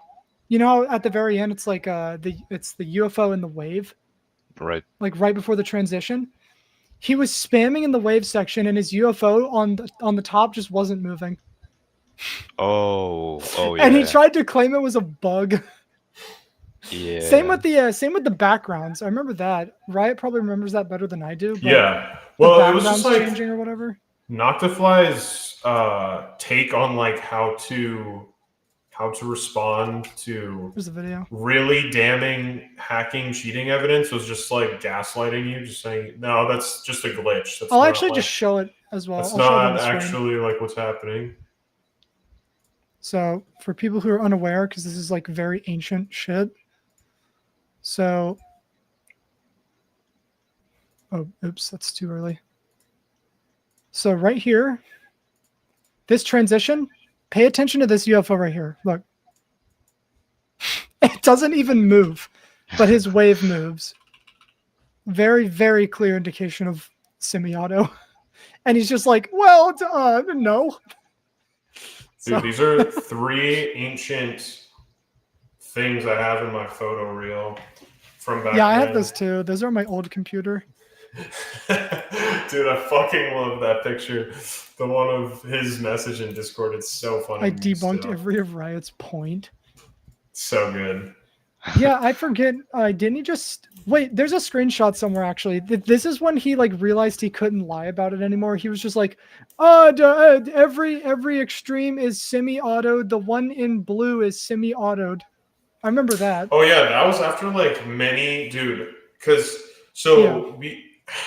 you know, at the very end, it's like it's the UFO and the wave. Right. Like right before the transition. He was spamming in the wave section, and his UFO on the top just wasn't moving. Oh, yeah. And he tried to claim it was a bug. Yeah. Same with the backgrounds. I remember that. Riot probably remembers that better than I do. But yeah. Well, it was just like changing or whatever. Noctifly's take on like how to respond to Here's the video. Really damning hacking cheating evidence was just like gaslighting you, just saying, no, that's just a glitch. That's I'll actually just show it as well. That's I'll not actually like what's happening. So for people who are unaware, because this is like very ancient shit. So, oh, oops, that's too early. So right here, this transition, pay attention to this UFO right here. Look. It doesn't even move, but his wave moves. Very, very clear indication of semi-auto. And he's just like, well, no. Dude, these are 3 ancient things I have in my photo reel from back then. I have those too. Those are on my old computer. Dude, I fucking love that picture. The one of his message in Discord. It's so funny. I debunked every of Riot's point. So good. Yeah, I forget. Didn't he just wait? There's a screenshot somewhere actually. This is when he like realized he couldn't lie about it anymore. He was just like, every extreme is semi-autoed. The one in blue is semi-autoed. I remember that. Oh yeah, that was after like many, dude. Because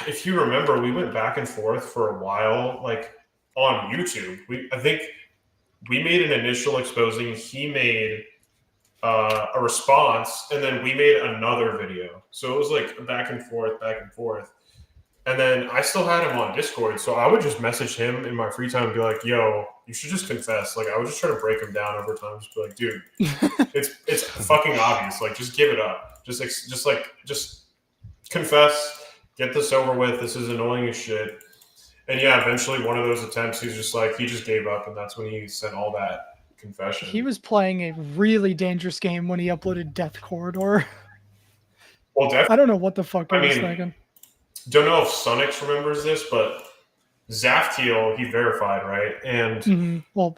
if you remember, we went back and forth for a while, like on YouTube. I think we made an initial exposing. He made a response, and then we made another video. So it was like back and forth. And then I still had him on Discord, so I would just message him in my free time and be like, yo, you should just confess. Like, I would just try to break him down over time. Just be like, dude, it's fucking obvious. Like, just give it up. Just confess. Get this over with. This is annoying as shit. And yeah, eventually one of those attempts, he just gave up, and that's when he sent all that confession. He was playing a really dangerous game when he uploaded Death Corridor. Well, definitely. I don't know what the fuck he was thinking. Don't know if Sunix remembers this, but Zaftiel, he verified, right? And well,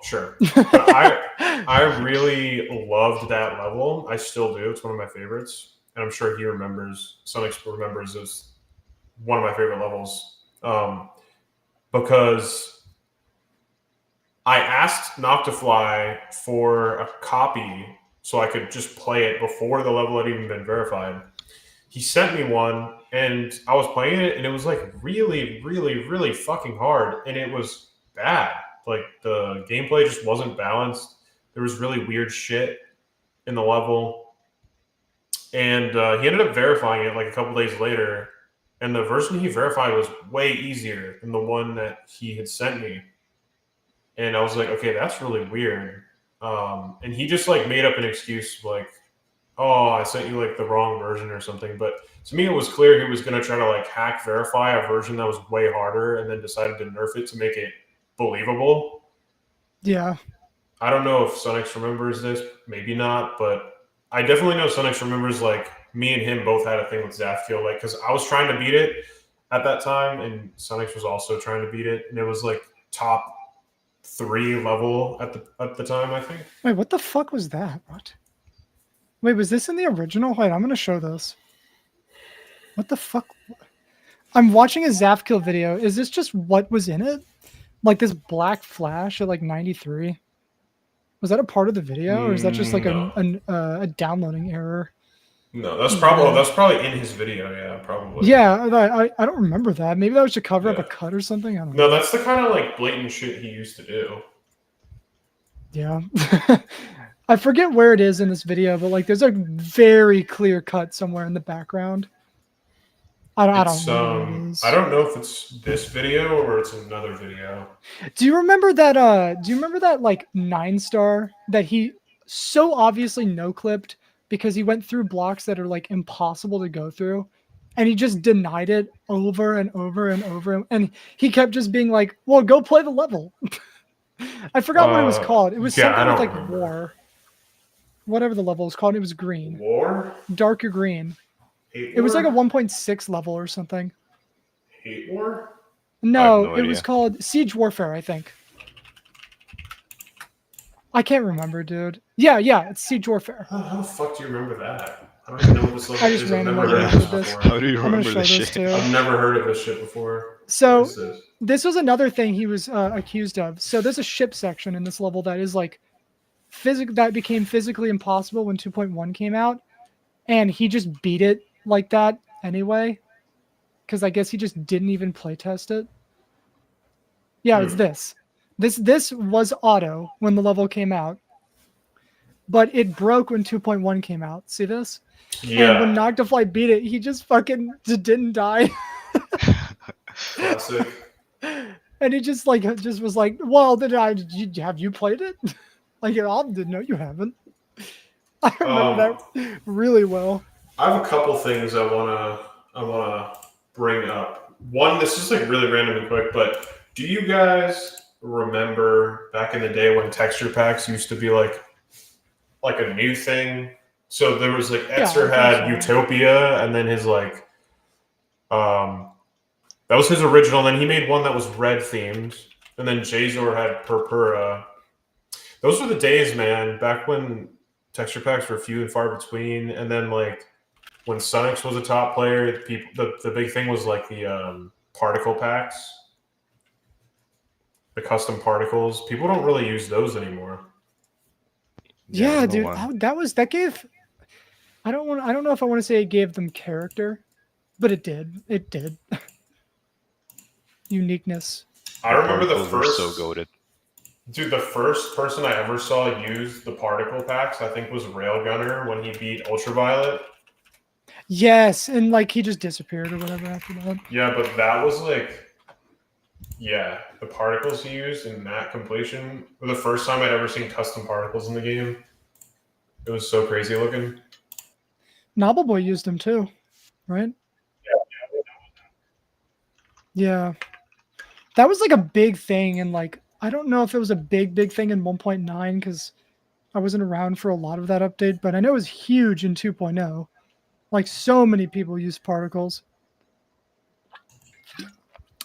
sure. But I really loved that level. I still do. It's one of my favorites, and I'm sure he remembers. Sunix remembers as one of my favorite levels, because I asked Noctifly for a copy so I could just play it before the level had even been verified. He sent me one, and I was playing it, and it was like really, really, really fucking hard, and it was bad. Like the gameplay just wasn't balanced. There was really weird shit in the level, and he ended up verifying it like a couple days later, and the version he verified was way easier than the one that he had sent me. And I was like, okay, that's really weird. And he just like made up an excuse, like, oh, I sent you like the wrong version or something. But to me, it was clear he was going to try to like hack verify a version that was way harder, and then decided to nerf it to make it believable. Yeah. I don't know if Sunix remembers this, maybe not, but I definitely know Sunix remembers like me and him both had a thing with Zafkiel, like because I was trying to beat it at that time, and Sunix was also trying to beat it, and it was like top 3 level at the time, I think. Wait, what the fuck was that? What? Wait, was this in the original? Wait, I'm gonna show this. What the fuck? I'm watching a Zafkiel video. Is this just what was in it? Like this black flash at like 93? Was that a part of the video, or is that just like No. a downloading error? No, that's probably in his video. Yeah, probably. Yeah, I don't remember that. Maybe that was to cover up a cut or something. I don't know. No, that's the kind of like blatant shit he used to do. Yeah. I forget where it is in this video, but like there's a very clear cut somewhere in the background. I don't know where it is. I don't know if it's this video or it's another video. Do you remember that like 9-star that he so obviously no clipped because he went through blocks that are like impossible to go through, and he just denied it over and over and over, and he kept just being like, well, go play the level. I forgot what it was called. It was something with like remember. war. Whatever the level was called, it was green. War? Darker green. Hate It was War? like a 1.6 level or something. Hate War? No, no it was idea. called Siege Warfare, I think. I can't remember, dude. Yeah, it's Siege Warfare. How the fuck do you remember that? I don't even know what this level I just is. I've never randomly heard of remembered this this. before. How do you I'm gonna remember show this this shit? too. I've never heard of this shit before. So What is this was another thing he was accused of. So there's a ship section in this level that is like that became physically impossible when 2.1 came out, and he just beat it like that anyway, because I guess he just didn't even playtest it. Yeah, it's this. This was auto when the level came out, but it broke when 2.1 came out. See this? Yeah. And when Noctifly beat it, he just fucking didn't die. Classic. And he just was like, well, have you played it? Like, I didn't know you haven't. I remember that really well. I have a couple things I wanna bring up. One, this is like really random and quick, but do you guys remember back in the day when texture packs used to be like a new thing? So there was like Etzer had Utopia, and then his like that was his original. And then he made one that was red themed, and then Jazor had Purpura. Those were the days, man. Back when texture packs were few and far between, and then like when Sunix was a top player, the big thing was like the particle packs, the custom particles. People don't really use those anymore. Yeah, dude, that gave. I don't know if I want to say it gave them character, but it did. It did. Uniqueness. I remember the first. So goated. Dude, the first person I ever saw use the particle packs, I think, was Railgunner when he beat Ultraviolet. Yes, and like he just disappeared or whatever after that. Yeah, but that was like, yeah, the particles he used in that completion were the first time I'd ever seen custom particles in the game. It was so crazy looking. Noble Boy used them too, right? Yeah. That was like a big thing, and like I don't know if it was a big thing in 1.9 because I wasn't around for a lot of that update, but I know it was huge in 2.0. Like so many people use particles.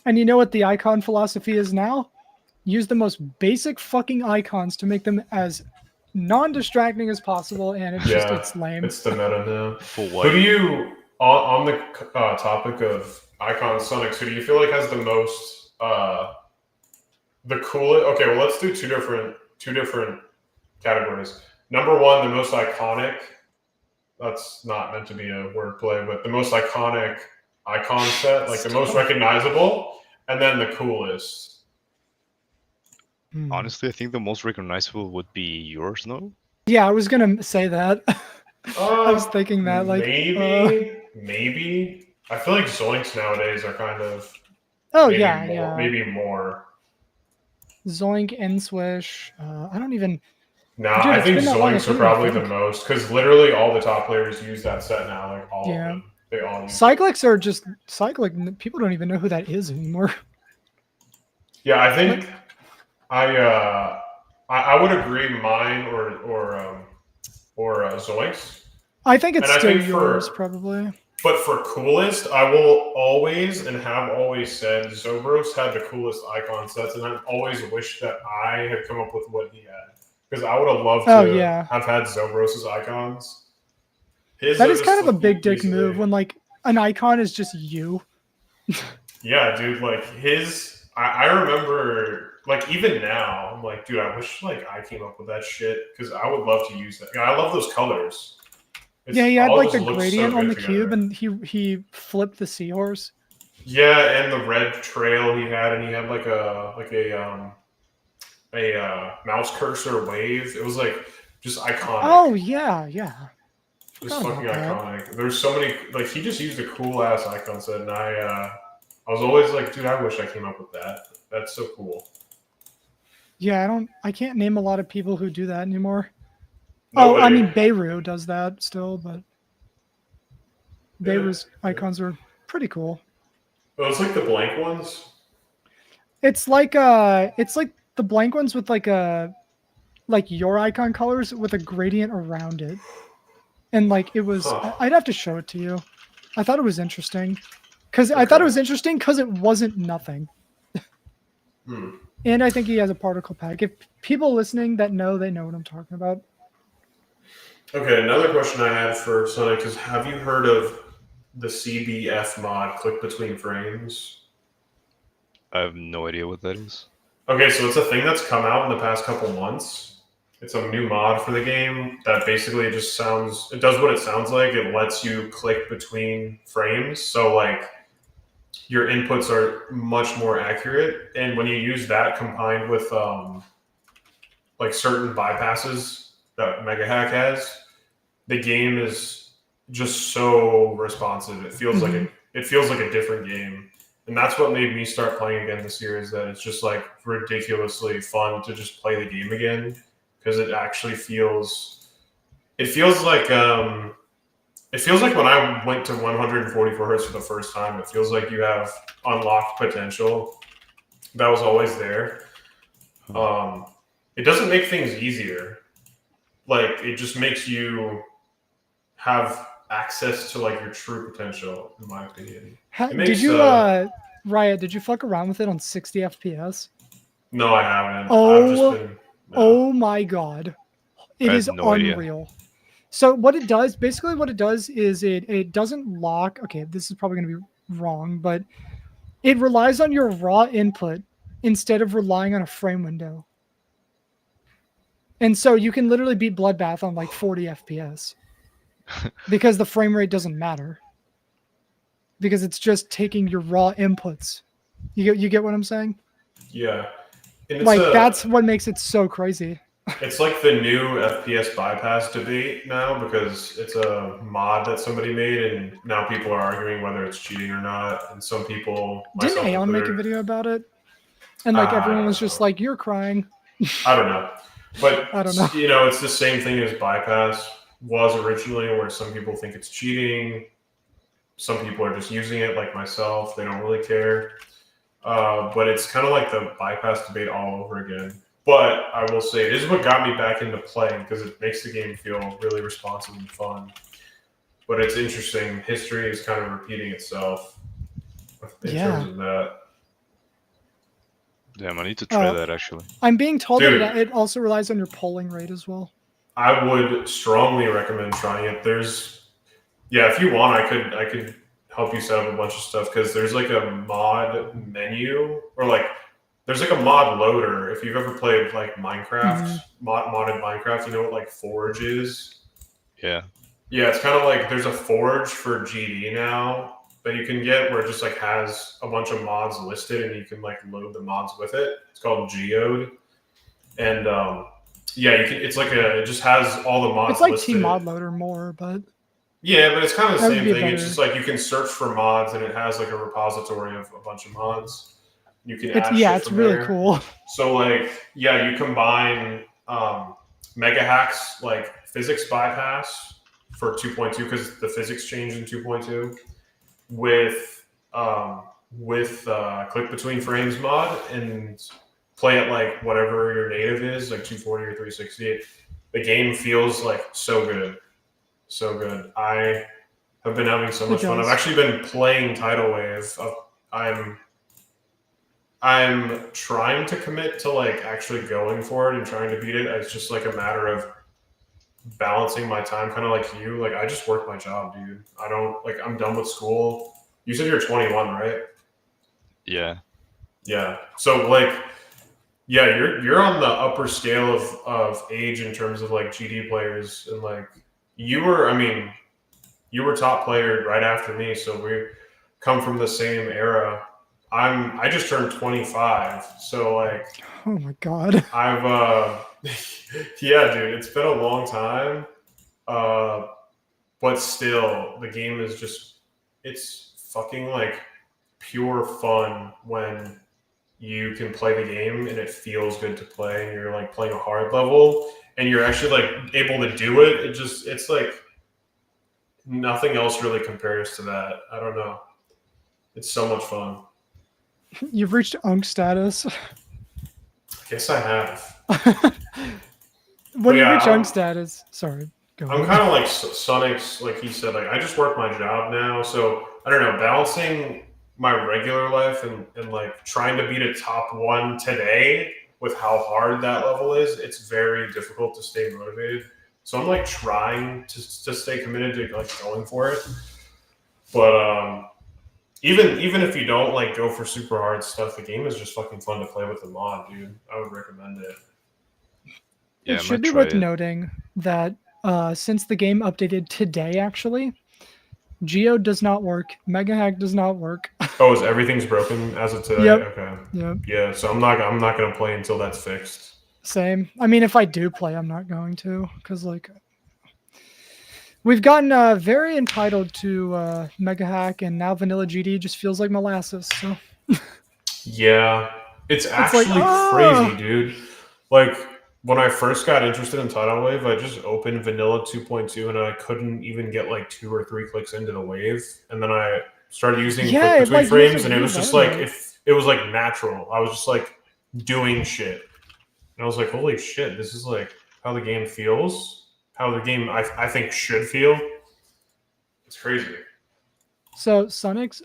And you know what the icon philosophy is now? Use the most basic fucking icons to make them as non-distracting as possible, and it's lame. It's the meta now. Who do you on the topic of icon Sunix? Who do you feel like has the most the coolest? Okay, well let's do two different categories. Number one, the most iconic. That's not meant to be a wordplay, but the most iconic icon set, like the most recognizable, and then the coolest. Honestly, I think the most recognizable would be yours, no? Yeah, I was gonna say that. I was thinking that, like maybe. I feel like Zoinks nowadays are kind of. Maybe more. Zoink, N-Swish. I don't even. Nah, Dude, I it's think been that long, I Zoinks are couldn't even probably the think. most because literally all the top players use that set now. Like all of Yeah. them, they all use it. Cyclics are just cyclic. People don't even know who that is anymore. Yeah, I think Like- I would agree mine or Zoinks. I think it's And I still think yours, for probably. but for coolest, I will always and have always said Zobros had the coolest icon sets, and I've always wished that I had come up with what he had because I would have loved Oh, to yeah. have had Zobros's icons. His That are is just kind of a like big dick easily- move when like an icon is just you. Yeah, dude, like his. I remember, like even now, I'm like, dude, I wish like I came up with that shit because I would love to use that. I love those colors. Yeah, he had all like just the looks gradient so on good the cube, together. and he flipped the seahorse. Yeah, and the red trail he had, and he had like a mouse cursor wave. It was like just iconic. Oh yeah, yeah. Just Forgot fucking about that. iconic. There's so many like he just used a cool ass icon set, and I was always like, dude, I wish I came up with that. That's so cool. Yeah, I can't name a lot of people who do that anymore. Oh, I Nobody. mean Beirut does that still, but Beirut's icons are pretty cool. Oh, it's like the blank ones. It's like the blank ones with like your icon colors with a gradient around it. And like it was Huh. I'd have to show it to you. I thought it was interesting. I thought it Okay. was interesting because it wasn't nothing. Hmm. And I think he has a particle pack. If people listening that know, they know what I'm talking about. Okay, another question I had for Sunix is: have you heard of the CBF mod, Click Between Frames? I have no idea what that is. Okay, so it's a thing that's come out in the past couple months. It's a new mod for the game that basically it does what it sounds like. It lets you click between frames. So like your inputs are much more accurate. And when you use that combined with like certain bypasses that Mega Hack has, the game is just so responsive. It feels like it feels like a different game. And that's what made me start playing again this year is that it's just like ridiculously fun to just play the game again because it actually feels it feels like when I went to 144 hertz for the first time, it feels like you have unlocked potential that was always there. It doesn't make things easier. Like it just makes you have access to like your true potential, in my opinion. Did you Riot, did you fuck around with it on 60 FPS? No, I haven't. Oh, I've just been. No. Oh my god. It I is had no idea. unreal. So what it does, basically what it does is it doesn't lock. Okay, this is probably going to be wrong, but it relies on your raw input instead of relying on a frame window. And so you can literally beat Bloodbath on like 40 FPS because the frame rate doesn't matter. Because it's just taking your raw inputs. You get what I'm saying? Yeah. And Like that's what makes it so crazy. It's like the new FPS bypass debate now because it's a mod that somebody made, and now people are arguing whether it's cheating or not. And some people, Didn't Aeon make a video about it? And like everyone was just like, "You're crying." I don't know, but I don't know. You know, it's the same thing as bypass was originally, where some people think it's cheating. Some people are just using it, like myself. They don't really care. But it's kind of like the bypass debate all over again. But I will say, it is what got me back into playing because it makes the game feel really responsive and fun. But it's interesting. History is kind of repeating itself in terms of that. Damn, I need to try that actually. I'm being told Dude, that it also relies on your polling rate as well. I would strongly recommend trying it. If you want, I could help you set up a bunch of stuff because there's like a mod menu or like there's like a mod loader. If you've ever played like Minecraft, modded Minecraft, you know what like Forge is? Yeah. Yeah, it's kind of like there's a Forge for GD now that you can get where it just like has a bunch of mods listed and you can like load the mods with it. It's called Geode. And yeah, you can. It's like it just has all the mods. It's like listed. Team Mod Loader more, but yeah, but it's kind of the same thing. better. It's just like you can search for mods, and it has like a repository of a bunch of mods. You can add shit it's from really there. cool. So like, yeah, you combine mega hacks like physics bypass for 2.2 because the physics changed in 2.2 with click between frames mod and play it like whatever your native is, like 240 or 360. The game feels like so good, so good. I have been having so much fun. I've actually been playing Tidal Wave. I'm trying to commit to like actually going for it and trying to beat it. It's just like a matter of balancing my time, kind of like you. Like I just work my job, dude. I don't like. I'm done with school. You said you're 21, right? Yeah. Yeah. So like, yeah, you're on the upper scale of age in terms of like GD players, and like you were. I mean, you were top player right after me, so we come from the same era. I just turned 25, so like, oh my god, I've yeah, dude, it's been a long time, but still, the game is it's fucking like pure fun when you can play the game and it feels good to play, and you're like playing a hard level and you're actually like able to do it. It's like nothing else really compares to that. I don't know. It's so much fun. you've reached Unc status. I guess I have. When you reach Unc status, sorry. I'm kind of like Sunix, like he said. Like I just work my job now, so I don't know. Balancing my regular life and like trying to beat a top one today with how hard that level is, it's very difficult to stay motivated. So I'm like trying to stay committed to like going for it. But even if you don't like go for super hard stuff, the game is just fucking fun to play with the mod, dude. I would recommend it. Yeah, it should be worth noting that since the game updated today, actually, Geo does not work. Mega Hack does not work. Oh, is everything's broken as of today? Yep. Okay. Yep. Yeah, so I'm not gonna play until that's fixed. Same. I mean, if I do play, I'm not going to, because like we've gotten very entitled to Mega Hack, and now Vanilla GD just feels like molasses. So yeah, it's actually like, crazy, dude. Like when I first got interested in Tidal Wave, I just opened Vanilla 2.2 and I couldn't even get like 2 or 3 clicks into the wave, and then I started using click between frames, and it was just like it was like natural. I was just like doing shit, and I was like, holy shit, this is like how the game feels, how the game I think should feel. It's crazy. So Sunix,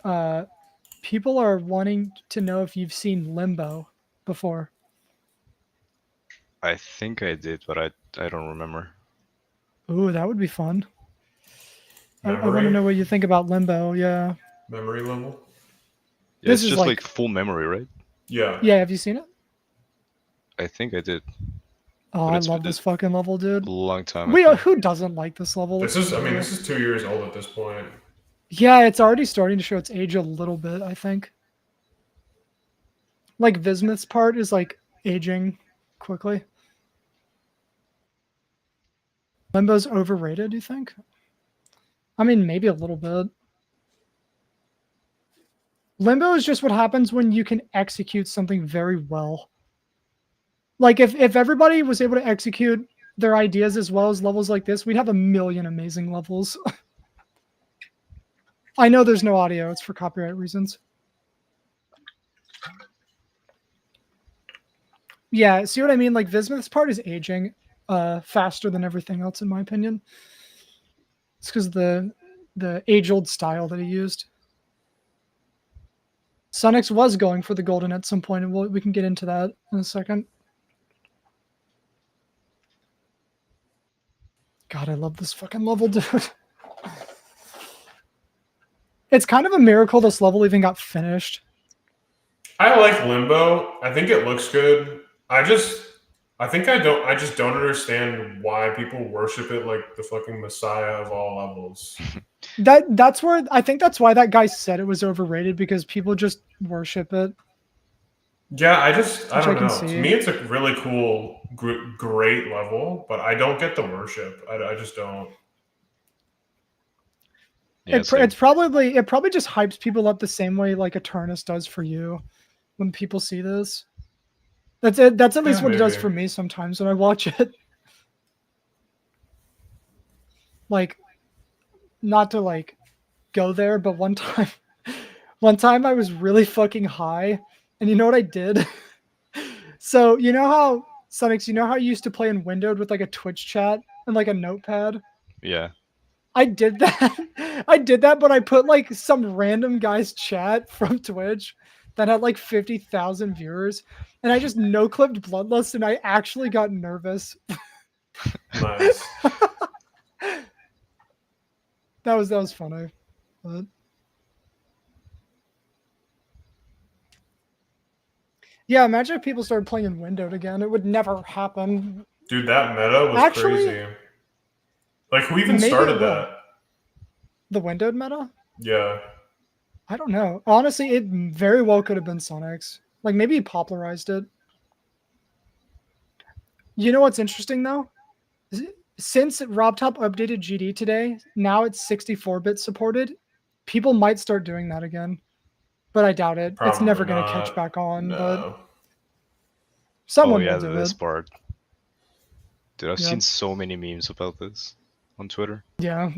people are wanting to know if you've seen Limbo before. I think I did, but I don't remember. Ooh, that would be fun. I want to know what you think about Limbo. Yeah. Memory level. Yeah, this it's just like full memory, right? Yeah. Yeah. Have you seen it? I think I did. Oh, I love this fucking level, dude. A long time. Who doesn't like this level? This is, I mean, this is 2 years old at this point. Yeah, it's already starting to show its age a little bit, I think. Like Vismuth's part is like aging quickly. Limbo's overrated, do you think? I mean, maybe a little bit. Limbo is just what happens when you can execute something very well. Like if everybody was able to execute their ideas as well as levels like this, we'd have a million amazing levels. I know there's no audio. It's for copyright reasons. Yeah, see what I mean? Like Vismuth's part is aging faster than everything else, in my opinion. It's because the age-old style that he used. Sunix was going for the golden at some point, and we can get into that in a second. God, I love this fucking level, dude. It's kind of a miracle this level even got finished. I like Limbo. I think it looks good. I just don't understand why people worship it like the fucking messiah of all levels. That's where I think that's why that guy said it was overrated, because people just worship it. Yeah, I don't know. To me, it's a really cool, great level, but I don't get the worship. I just don't. Yeah, it probably just hypes people up the same way like Eternus does for you when people see this. That's at least what it does for me sometimes when I watch it. Like, not to like go there, but one time I was really fucking high, and you know what I did? So you know how Sunix, you know how you used to play in Windowed with like a Twitch chat and like a notepad? Yeah. I did that. I did that, but I put like some random guy's chat from Twitch that had like 50,000 viewers, and I just no clipped Bloodlust, and I actually got nervous. Nice. That was funny. But... yeah, imagine if people started playing in Windowed again. It would never happen. Dude, that meta was Actually, crazy. Like, who even maybe started it will. that? The Windowed meta? Yeah. I don't know. Honestly, it very well could have been Sonix. Like, maybe he popularized it. You know what's interesting, though? Since RobTop updated GD today, now it's 64-bit supported. People might start doing that again, but I doubt it. Probably it's never going to not. catch back on, No. but someone Oh yeah, will do this it. part. Dude, I've Yep. seen so many memes about this on Twitter. Yeah.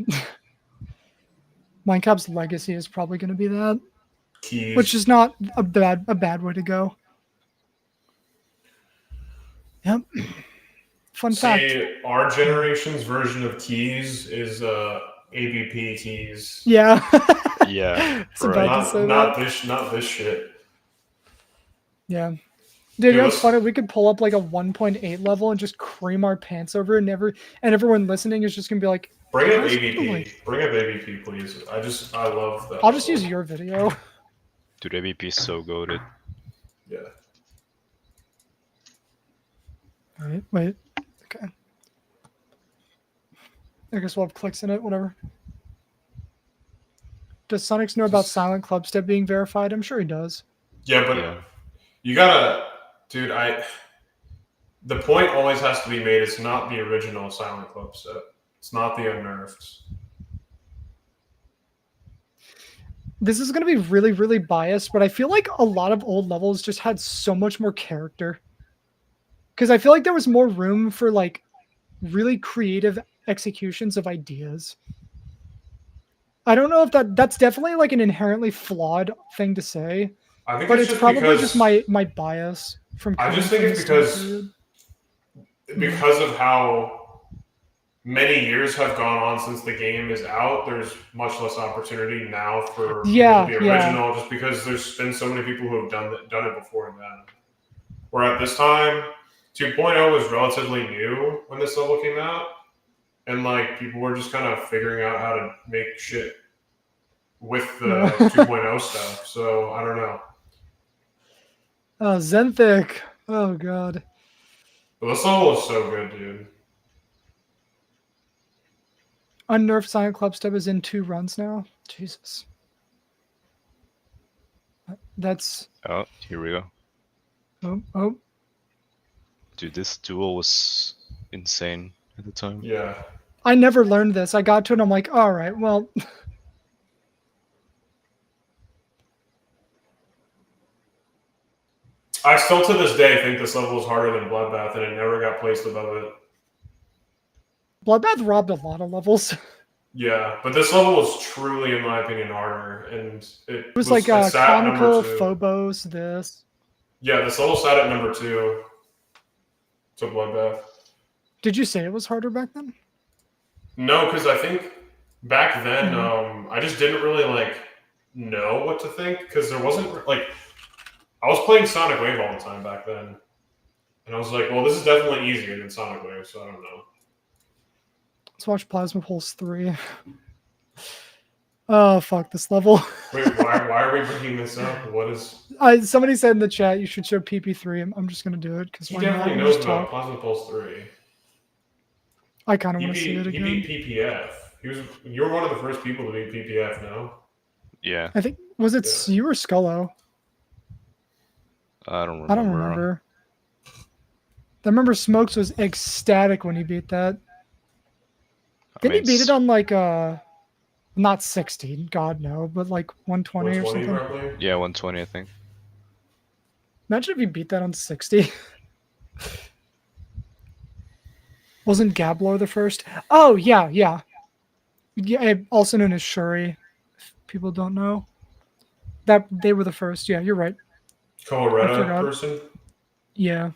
Minecraft's legacy is probably going to be that, Keys. which is not a bad way to go. Yep. Fun fact. See, our generation's version of keys is ABP keys. Yeah. Yeah, It's about right. to say Not that. not this shit. Yeah. Dude, Dude, you know what's let's- funny? We could pull up like a 1.8 level and just cream our pants over, and everyone listening is just gonna be like, Bring up "Guys, ABP. like-" Bring up ABP, please. I love that. I'll just level. use your video. Dude, ABP is so goated. Yeah. Wait. Okay. I guess we'll have clicks in it, whatever. Does Sonix know about Silent Clubstep being verified? I'm sure he does. Yeah, but Yeah. you gotta, dude. The point always has to be made. It's not the original Silent Clubstep. It's not the Unnerfed. This is going to be really, really biased, but I feel like a lot of old levels just had so much more character. Because I feel like there was more room for like really creative executions of ideas. I don't know if that's definitely like an inherently flawed thing to say, I think but it's it's just probably because just my bias from. I just coming think from it's the same period. because of how many years have gone on since the game is out. There's much less opportunity now for Yeah, the original, just because there's been so many people who have done it before then. Where at this time, 2.0 was relatively new when this level came out, and like people were just kind of figuring out how to make shit with the 2.0 stuff. So I don't know. Zenthic. Oh god. But this level is so good, dude. Unnerfed Silent Clubstep is in 2 runs now. Jesus. That's. Oh, here we go. Oh. Dude, this duel was insane at the time. Yeah. I never learned this. I got to it and I'm like, all right, well. I still to this day think this level is harder than Bloodbath, and it never got placed above it. Bloodbath robbed a lot of levels. Yeah, but this level was truly, in my opinion, harder, and it was like it sat at Chronicle, number 2. Phobos, this. Yeah, this level sat at number 2 to Bloodbath. Did you say it was harder back then? No, because I think back then, Mm-hmm. I just didn't really like know what to think, because there wasn't like I was playing Sonic Wave all the time back then, and I was like, well, this is definitely easier than Sonic Wave, so I don't know. Let's watch Plasma Pulse 3. Oh, fuck this level. Wait, why are we bringing this up? What is... Somebody said in the chat you should show PP3. I'm just going to do it. Because He definitely knows about Plasma Pulse 3. I kind of want to see it again. He beat PPF. You were one of the first people to beat PPF, no? Yeah. I think, was it you or Scullo? I don't remember. I don't remember. I remember Smokes was ecstatic when he beat that. Didn't he beat it on like not 60, God no, but like 120 or something? Probably? Yeah, 120 I think. Imagine if he beat that on 60. Wasn't Gablor the first? Oh yeah. Yeah, also known as Shuri. If people don't know that they were the first. Yeah, you're right. I Colorado forgot. person. Yeah,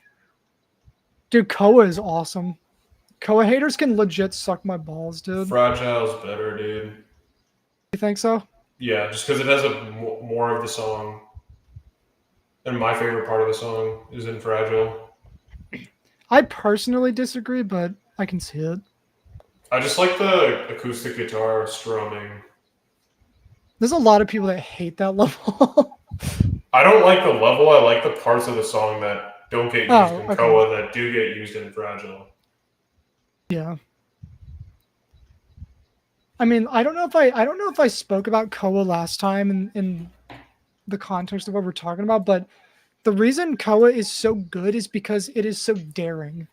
dude, Koa is awesome. Koa haters can legit suck my balls, dude. Fragile's better, dude. You think so? Yeah, just because it has more of the song. And my favorite part of the song is in Fragile. I personally disagree, but I can see it. I just like the acoustic guitar strumming. There's a lot of people that hate that level. I don't like the level. I like the parts of the song that don't get used in okay. Koa that do get used in Fragile. Yeah. I mean, I don't know if I spoke about Koa last time in the context of what we're talking about, but the reason Koa is so good is because it is so daring.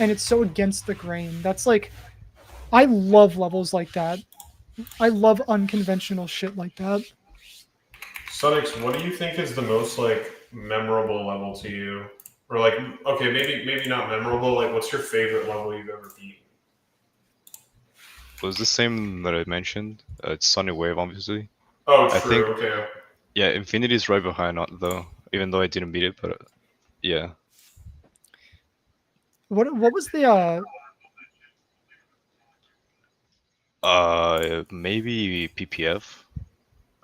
And it's so against the grain. That's like I love levels like that. I love unconventional shit like that. Sunix, what do you think is the most like memorable level to you? Or like, okay, maybe not memorable. Like, what's your favorite level you've ever beaten? It was the same that I mentioned. It's Sunny Wave, obviously. Oh, true. I think, okay. Yeah, Infinity's right behind, though. Even though I didn't beat it, but yeah. What was the Maybe PPF.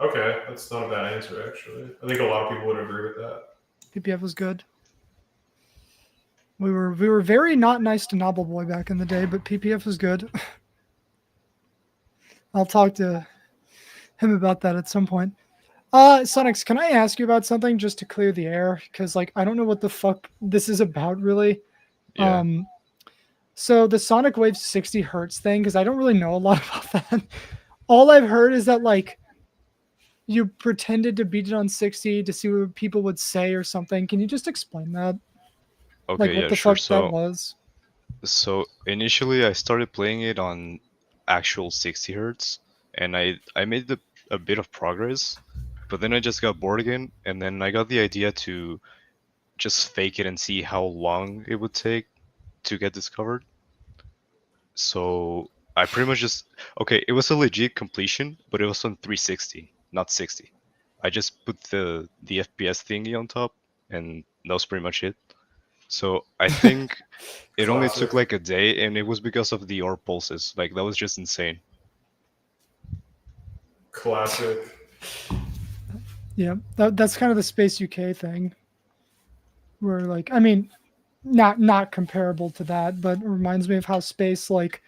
Okay, that's not a bad answer actually. I think a lot of people would agree with that. PPF was good. We were very not nice to Noble Boy back in the day, but PPF was good. I'll talk to him about that at some point. Sonix, can I ask you about something just to clear the air? Because like I don't know what the fuck this is about really. Yeah. So the Sonic Wave 60 hertz thing, because I don't really know a lot about that. All I've heard is that like you pretended to beat it on 60 to see what people would say or something. Can you just explain that? Okay, Like what yeah, the sure. fuck that was? So initially I started playing it on actual 60 hertz, and I made a bit of progress, but then I just got bored again, and then I got the idea to just fake it and see how long it would take to get discovered. So I pretty much it was a legit completion, but it was on 360, not 60. I just put the FPS thingy on top, and that was pretty much it. So I think it only took Classic. like a day, and it was because of the orb pulses. Like that was just insane. Classic. Yeah, that's kind of the SpaceUK thing. Where like I mean, not comparable to that, but it reminds me of how Space like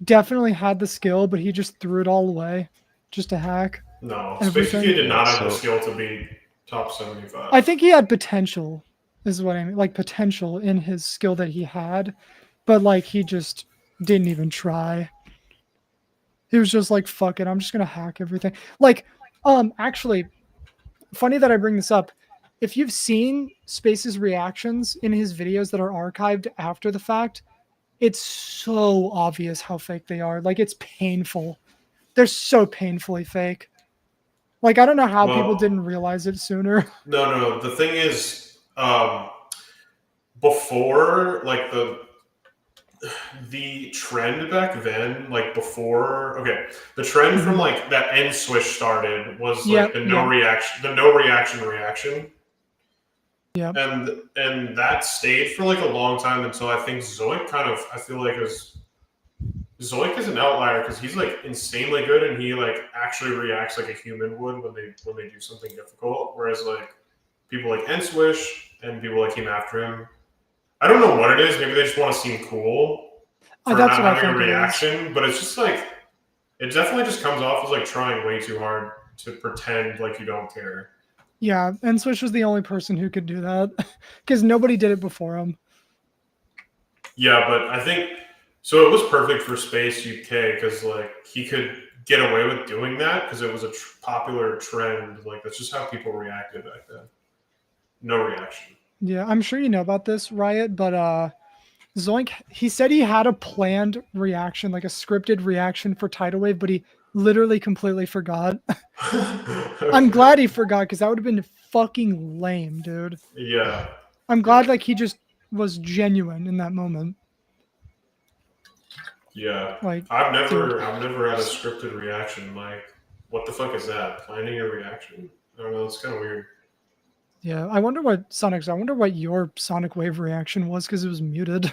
definitely had the skill, but he just threw it all away just to hack. No, Everything. SpaceUK did Yeah, not have the so skill to be top 75. I think he had potential, is what I mean. Like potential in his skill that he had, but like he just didn't even try. He was just like, fuck it, I'm just gonna hack everything. Like, actually, funny that I bring this up. If you've seen Space's reactions in his videos that are archived after the fact, it's so obvious how fake they are. Like it's painful. They're so painfully fake. Like I don't know how people Well, didn't realize it sooner. no. The thing is, before like the trend back then, like before, okay, the trend from like that end switch started was like the no reaction. Yeah. And that stayed for like a long time until I think Zoic kind of, I feel like Zoic is an outlier because he's like insanely good and he like actually reacts like a human would when they do something difficult. Whereas like people like Enswish and people like him after him, I don't know what it is. Maybe they just want to seem cool for That's not what I having a think it is. reaction. But it's just like it definitely just comes off as like trying way too hard to pretend like you don't care. Yeah, and Switch was the only person who could do that because nobody did it before him. Yeah, but I think so. It was perfect for SpaceUK because like he could get away with doing that because it was a popular trend. Like that's just how people reacted back then. No reaction. Yeah, I'm sure you know about this, Riot, but Zoink, he said he had a planned reaction, like a scripted reaction for Tidal Wave, but he literally completely forgot. I'm glad he forgot because that would have been fucking lame, dude. Yeah, Like, I've dude. never had a scripted reaction. Like, what the fuck is that? Planning a reaction? I don't know. It's kind of weird. Yeah, I wonder what Sonix. I wonder what your sonic wave reaction was because it was muted.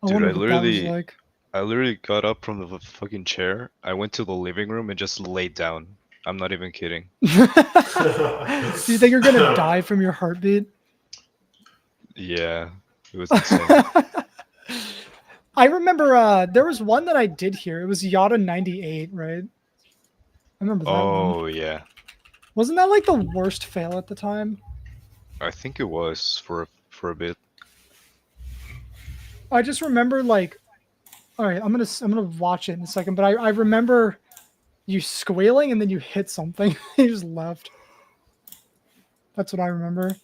I Dude, wonder what that was like. I literally got up from the fucking chair. I went to the living room and just laid down. I'm not even kidding. Do you think you're gonna die from your heartbeat? Yeah, it was insane. I remember there was one that I did hear. It was Yada 98, right? I remember that one. Oh yeah, Wasn't that like the worst fail at the time? I think it was for a bit. I just remember like, all right, I'm gonna watch it in a second, but I remember you squealing and then you hit something. You just left. That's what I remember.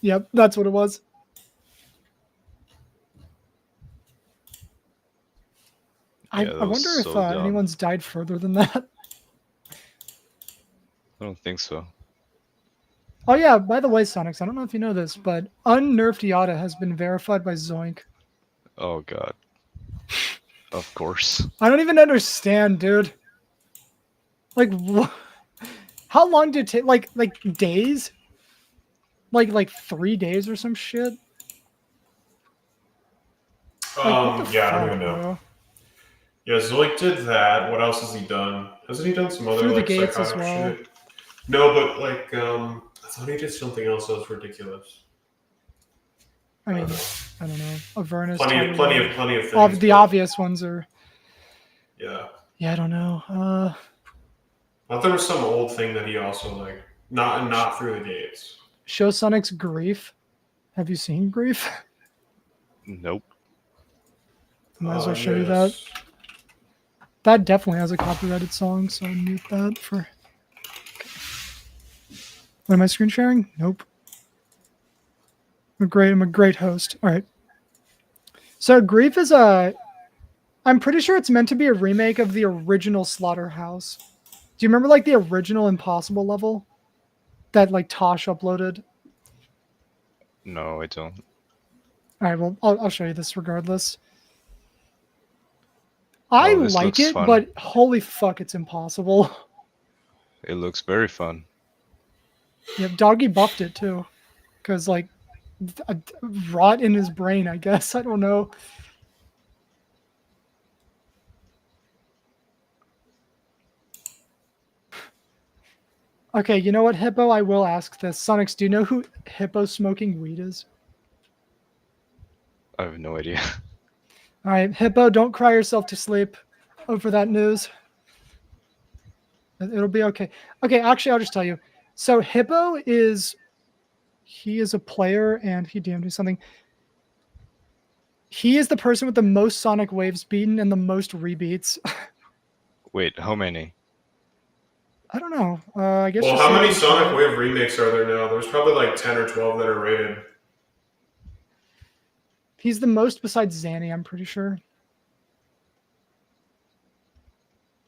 Yep, that's what it was. Yeah, that I was wonder if so dumb. anyone's died further than that. I don't think so. Oh yeah, by the way, Sonix, I don't know if you know this, but Unnerfed Yada has been verified by Zoink. Oh god. Of course. I don't even understand, dude. Like, how long did it take? Like days? Like 3 days or some shit? Like, what the Yeah, I fuck, don't even know. bro? Yeah, Zoink did that. What else has he done? Hasn't he done some other Through the like gates as psychotic well. shit? No, but like I thought he did something else that was ridiculous. I mean, I don't know. Avernus. Plenty of things. The but, obvious ones are. Yeah. Yeah, I don't know. I thought there was some old thing that he also like not through the gates. Show Sonic's Grief. Have you seen Grief? Nope. Might as well show you that. That definitely has a copyrighted song, so I'll mute that for. Okay. What am I screen sharing? Nope. I'm a great host. All right. So Grief is I'm pretty sure it's meant to be a remake of the original Slaughterhouse. Do you remember like the original Impossible level that like Tosh uploaded? No, I don't. All right, well, I'll show you this regardless. I Oh, this like looks it, fun. but holy fuck, it's impossible. It looks very fun. Yep, Doggy buffed it too, because like rot in his brain, I guess. I don't know. Okay, you know what, Hippo? I will ask this. Sonix, do you know who Hippo smoking weed is? I have no idea. All right, Hippo, don't cry yourself to sleep over that news. It'll be okay. Okay, actually, I'll just tell you. So Hippo he is a player, and he DM'd me something. He is the person with the most sonic waves beaten and the most rebeats. Wait, how many? I don't know. I guess. Well, just how see many what Sonic Wave remakes are there now? There's probably like 10 or 12 that are rated. He's the most besides Zanny, I'm pretty sure.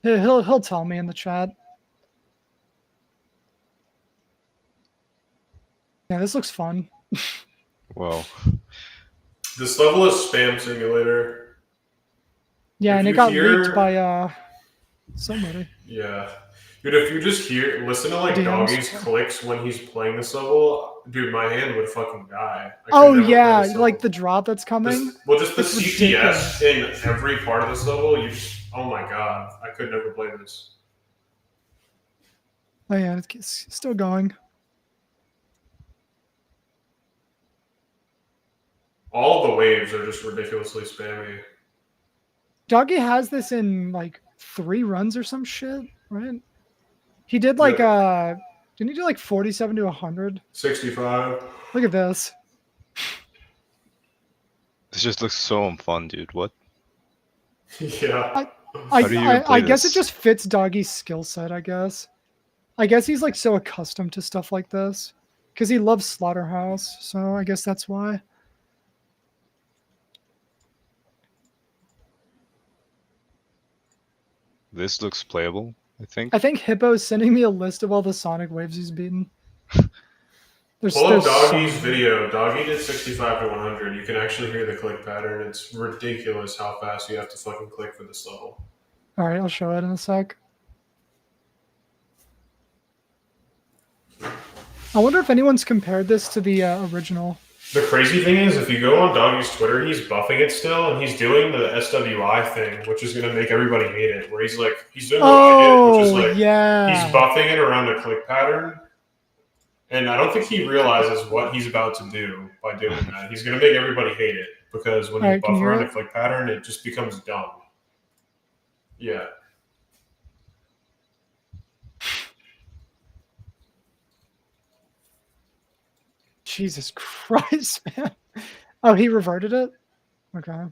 He'll tell me in the chat. Yeah, this looks fun. Well, This level is Spam Simulator. Yeah, If and it you got hear- leaked by somebody. Yeah. Dude, if you just listen to like DMs. Doggy's clicks when he's playing this level, dude, my hand would fucking die. I could Oh never play yeah, this like level. the drop that's coming. Just the It's CPS in every part of this level, oh my god, I could never play this. Oh yeah, it's still going. All the waves are just ridiculously spammy. Doggy has this in like 3 runs or some shit, right? He did like didn't he do like 47 to 100? 65. Look at this. this just looks so unfun, dude. What? Yeah. How do you even play I guess it this? just fits Doggy's skill set, I guess. I guess he's like so accustomed to stuff like this because he loves Slaughterhouse, so I guess that's why. This looks playable, I think. I think Hippo's sending me a list of all the sonic waves he's beaten. Pull up there's so Doggy's many. video. Doggy did 65 to 100. You can actually hear the click pattern. It's ridiculous how fast you have to fucking click for this level. All right, I'll show it in a sec. I wonder if anyone's compared this to the original. The crazy thing is, if you go on Doggy's Twitter, he's buffing it still, and he's doing the SWI thing, which is going to make everybody hate it. Where he's doing what I did, which is he's yeah. buffing it around a click pattern. And I don't think he realizes what he's about to do by doing that. He's going to make everybody hate it because when you buff around a click pattern, it just becomes dumb. Yeah. Jesus Christ, man. Oh, he reverted it? Okay.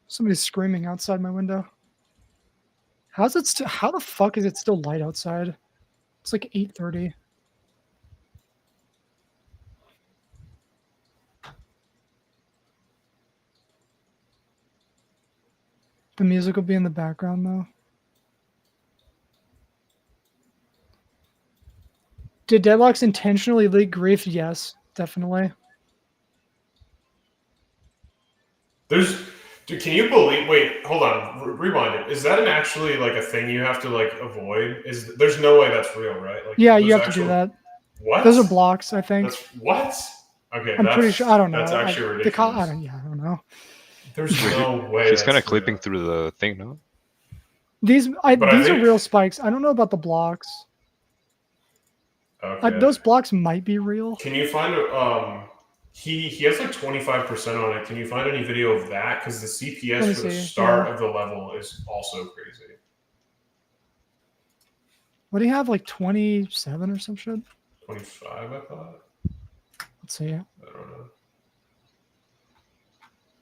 Somebody's screaming outside my window. How the fuck is it still light outside? It's like 8:30. The music will be in the background though. Did Deadlocks intentionally leak grief? Yes, definitely. Dude, can you believe? Wait, hold on. Rewind it. Is that actually a thing you have to avoid? There's no way that's real, right? Yeah, you have to do that. What? Those are blocks, I think. What? Okay, I'm pretty sure. I don't know. That's actually ridiculous. I don't know. There's no way. He's kind of clipping through the thing, no? These are real spikes. I don't know about the blocks. Okay. Those blocks might be real. Can you find he has 25% on it. Can you find any video of that? Because the CPS for the start of the level is also crazy. What do you have, 27 or some shit? 25, I thought. Let's see. I don't know.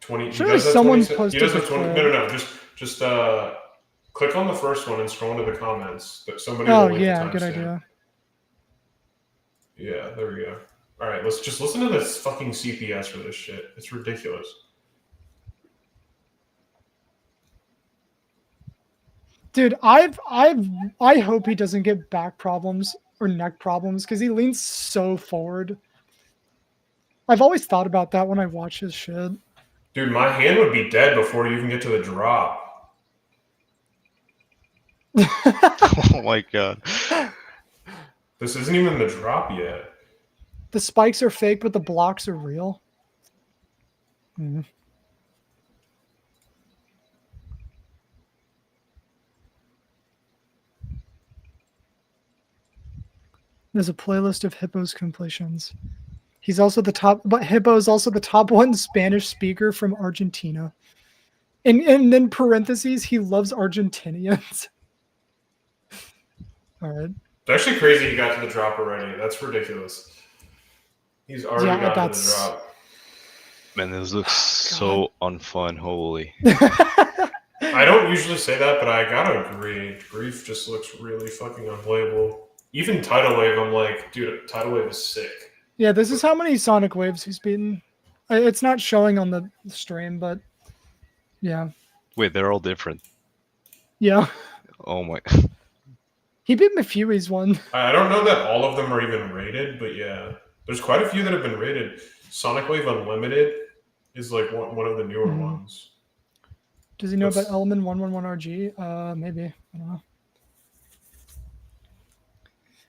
20. Surely someone posted. He does have 20. No. Just click on the first one and scroll into the comments. Somebody. Oh yeah, good idea. Yeah, there we go. All right, let's just listen to this fucking CPS for this shit. It's ridiculous. Dude, I hope he doesn't get back problems or neck problems because he leans so forward. I've always thought about that when I watch his shit. Dude, my hand would be dead before you even get to the drop. Oh my god. This isn't even the drop yet. The spikes are fake, but the blocks are real. There's a playlist of Hippo's completions. He's also the top, but Hippo is also the top one Spanish speaker from Argentina. And then parentheses, he loves Argentinians. All right. It's actually crazy he got to the drop already. That's ridiculous. He's already got to the drop. Man, this looks so unfun. Holy. I don't usually say that, but I gotta agree. Grief just looks really fucking unplayable. Even Tidal Wave, I'm like, dude, Tidal Wave is sick. Yeah, this is how many Sonic Waves he's beaten. It's not showing on the stream, but yeah. Wait, they're all different. Yeah. Oh my. He beat Mafui's one. I don't know that all of them are even rated, but yeah. There's quite a few that have been rated. Sonic Wave Unlimited is one of the newer ones. Does he know about Element 111RG? Maybe. I don't know.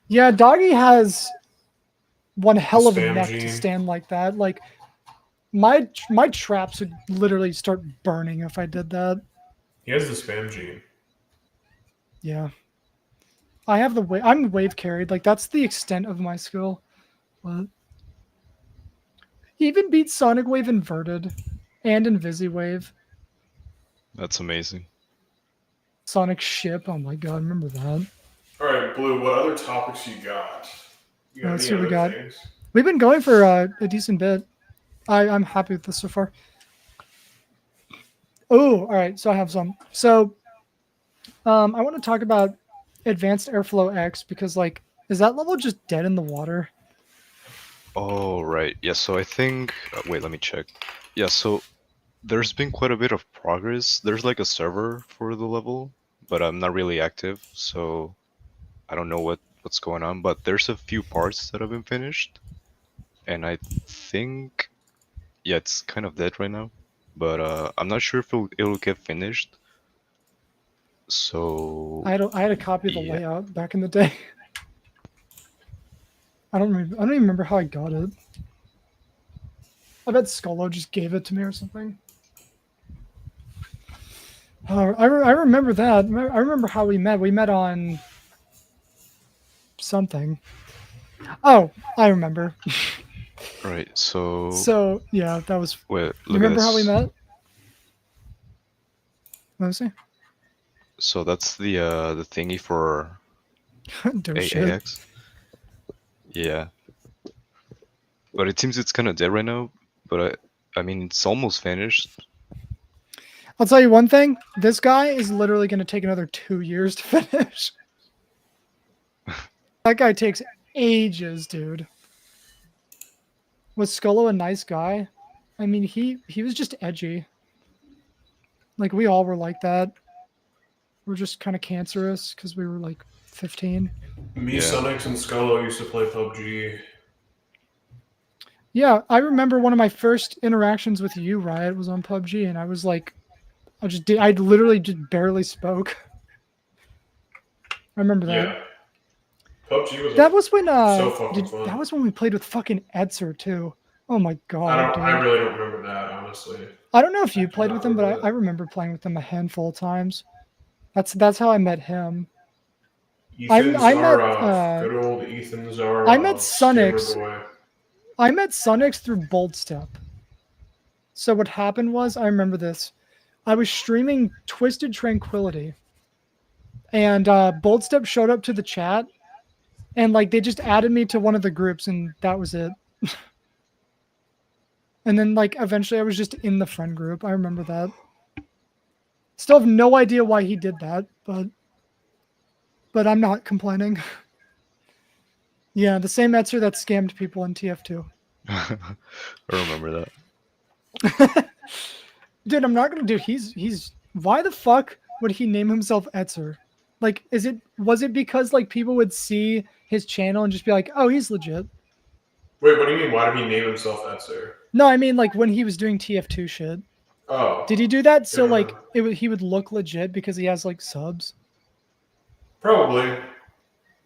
Yeah, Doggy has one hell of a neck to stand like that. My traps would literally start burning if I did that. He has the spam gene. Yeah. I have I'm wave carried. That's the extent of my skill. But he even beats Sonic Wave Inverted and Invisiwave. That's amazing. Sonic Ship. Oh my god, remember that. All right, Blue, what other topics you got? Let's see what we got. We've been going for a decent bit. I'm happy with this so far. Oh, all right. So I have some. So I want to talk about Advanced Airflow X because, is that level just dead in the water? Oh, right. Yeah, so I think... wait, let me check. Yeah, so there's been quite a bit of progress. There's a server for the level, but I'm not really active, so I don't know what's going on. But there's a few parts that have been finished, and I think yeah, it's kind of dead right now. But I'm not sure if it'll get finished. So I had a copy of the yeah. layout back in the day. I don't even remember how I got it. I bet Skolo just gave it to me or something. I remember that. I remember how we met. We met on something. Oh, I remember. Right. So So yeah, that was. wait, You look at remember how we this. met? Let me see. So that's the thingy for Dope shit. AAX. Yeah. But it seems it's kind of dead right now. But I mean, it's almost finished. I'll tell you one thing. This guy is literally going to take another 2 years to finish. That guy takes ages, dude. Was Skolo a nice guy? I mean, he was just edgy. Like, we all were like that. We're just kind of cancerous because we were like 15. Me, Yeah. Sunix, and Skolo used to play PUBG. Yeah, I remember one of my first interactions with you, Riot, was on PUBG, and I was like, I literally just barely spoke. I remember that. Yeah. PUBG was That was when so fucking fun. that was when we played with fucking Etzer too. Oh my god, dude. I really don't remember that, honestly. I don't know if you do played not with him, but remember I that. remember playing with him a handful of times. That's how I met him. Ethan I met Zarov. Good old Ethan Zarov. I met Scammer Sunix. boy. I met Sunix through Boldstep. So what happened was, I remember this. I was streaming Twisted Tranquility, and Boldstep showed up to the chat, and like they just added me to one of the groups, and that was it. And then like eventually I was just in the friend group. I remember that. Still have no idea why he did that, but I'm not complaining. Yeah, the same Etzer that scammed people in TF2. I remember that. Dude, I'm not gonna do. He's. Why the fuck would he name himself Etzer? Like, was it because like people would see his channel and just be like, oh, he's legit? Wait, what do you mean? Why did he name himself Etzer? No, I mean like when he was doing TF2 shit. Oh. Did he do that so Yeah. like he would look legit because he has like subs? Probably.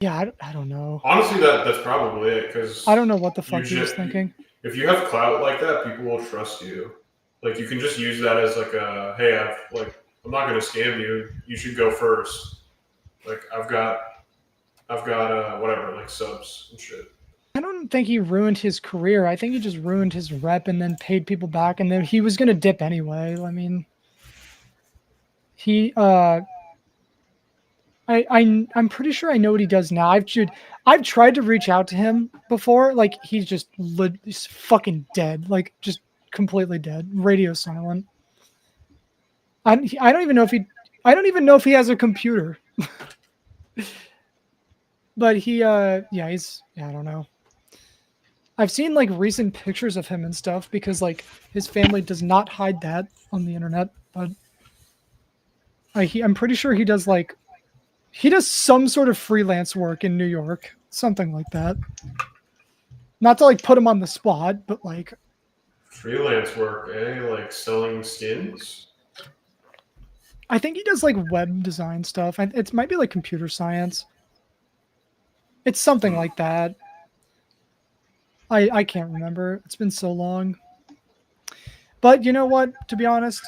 Yeah, I don't know. Honestly, that's probably it. Because I don't know what the fuck he was thinking. If you have clout like that, people will trust you. Like you can just use that as like a hey, I'm not gonna scam you. You should go first. Like I've got whatever like subs and shit. I don't think he ruined his career. I think he just ruined his rep and then paid people back, and then he was gonna dip anyway. I mean, he I'm pretty sure I know what he does now. I've tried to reach out to him before. Like he's fucking dead. Like just completely dead. Radio silent. I don't even know if he has a computer. But I don't know. I've seen like recent pictures of him and stuff because like his family does not hide that on the internet. But I'm pretty sure he does some sort of freelance work in New York, something like that. Not to like put him on the spot, but like freelance work, eh? Like selling skins. I think he does like web design stuff. It might be like computer science. It's something like that. I can't remember. It's been so long. But you know what? To be honest,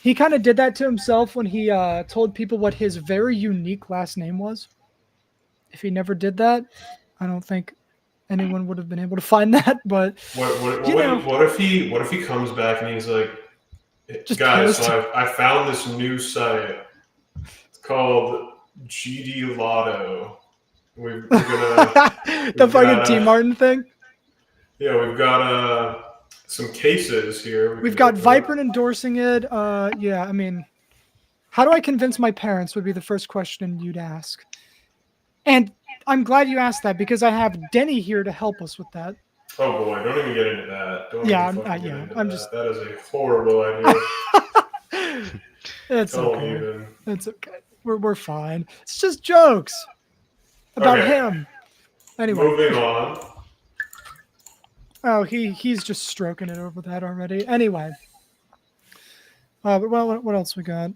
he kind of did that to himself when he told people what his very unique last name was. If he never did that, I don't think anyone would have been able to find that. But what if he comes back and he's like, just guys, pissed. so I found this new site. It's called GD Lotto. We're gonna the fucking T Martin thing. Yeah, we've got some cases here. We've got Viper endorsing it. Yeah, I mean, how do I convince my parents would be the first question you'd ask. And I'm glad you asked that because I have Denny here to help us with that. Oh boy, don't even get into that. That is a horrible idea. It's Don't okay. even. It's okay. We're fine. It's just jokes about Okay. him. Anyway. Moving on. Oh, he's just stroking it over that already. Anyway. Well, what else we got?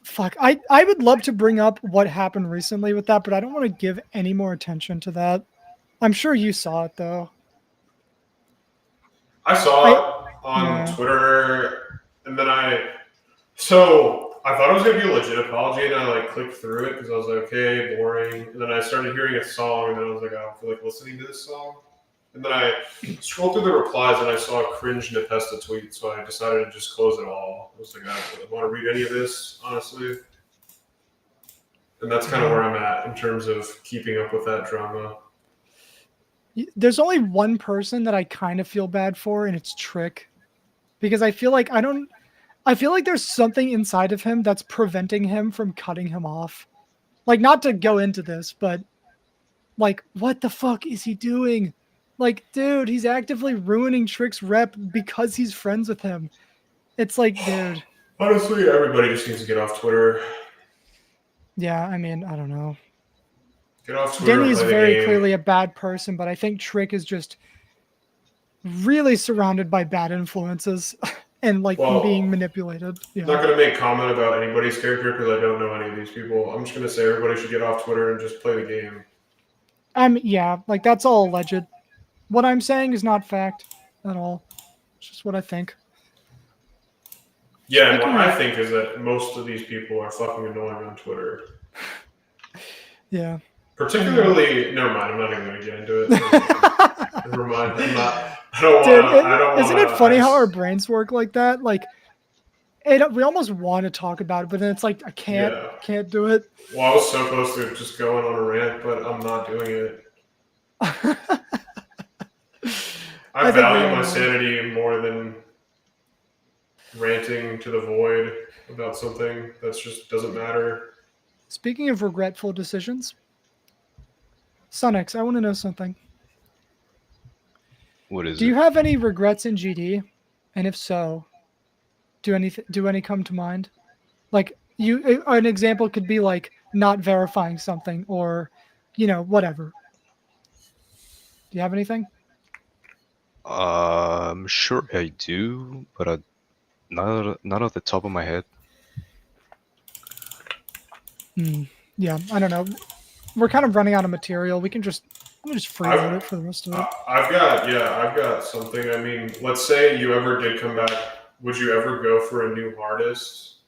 Fuck. I would love to bring up what happened recently with that, but I don't want to give any more attention to that. I'm sure you saw it though. I saw it on Yeah. Twitter, and then So I thought it was gonna be a legit apology, and I like clicked through it because I was like, okay, boring. And then I started hearing a song, and then I was like, I don't feel like listening to this song. And then I scrolled through the replies, and I saw a cringe Nepesta tweet, so I decided to just close it all. I was like, I don't want to read any of this, honestly. And that's kind of where I'm at in terms of keeping up with that drama. There's only one person that I kind of feel bad for, and it's Trick, because I feel like there's something inside of him that's preventing him from cutting him off. Like, not to go into this, but like, what the fuck is he doing? Like, dude, he's actively ruining Trick's rep because he's friends with him. It's like, dude. Honestly, everybody just needs to get off Twitter. Yeah, I mean, I don't know. Get off Twitter and Denny's play the very game. clearly a bad person, but I think Trick is just really surrounded by bad influences and like being manipulated. Yeah. I'm not going to make comment about anybody's character because I don't know any of these people. I'm just going to say everybody should get off Twitter and just play the game. Yeah, like that's all alleged. What I'm saying is not fact at all. It's just what I think. Yeah, and what I think is that most of these people are fucking annoying on Twitter. Yeah. Particularly, never mind. I'm not even going to get into it. Never mind. I'm not. I don't want to. Isn't it funny how our brains work like that? Like, we almost want to talk about it, but then it's like I can't do it. Well, I was so close to just going on a rant, but I'm not doing it. I value my sanity more than ranting to the void about something that just doesn't matter. Speaking of regretful decisions, Sunix, I want to know something. What is it? Do you have any regrets in GD? And if so, do any come to mind? Like an example could be like not verifying something or, whatever. Do you have anything? Sure I do, but not off the top of my head. Yeah, I don't know. We're kind of running out of material. We can just freeload it for the rest of it. I've got something. I mean, let's say you ever did come back. Would you ever go for a new hardest?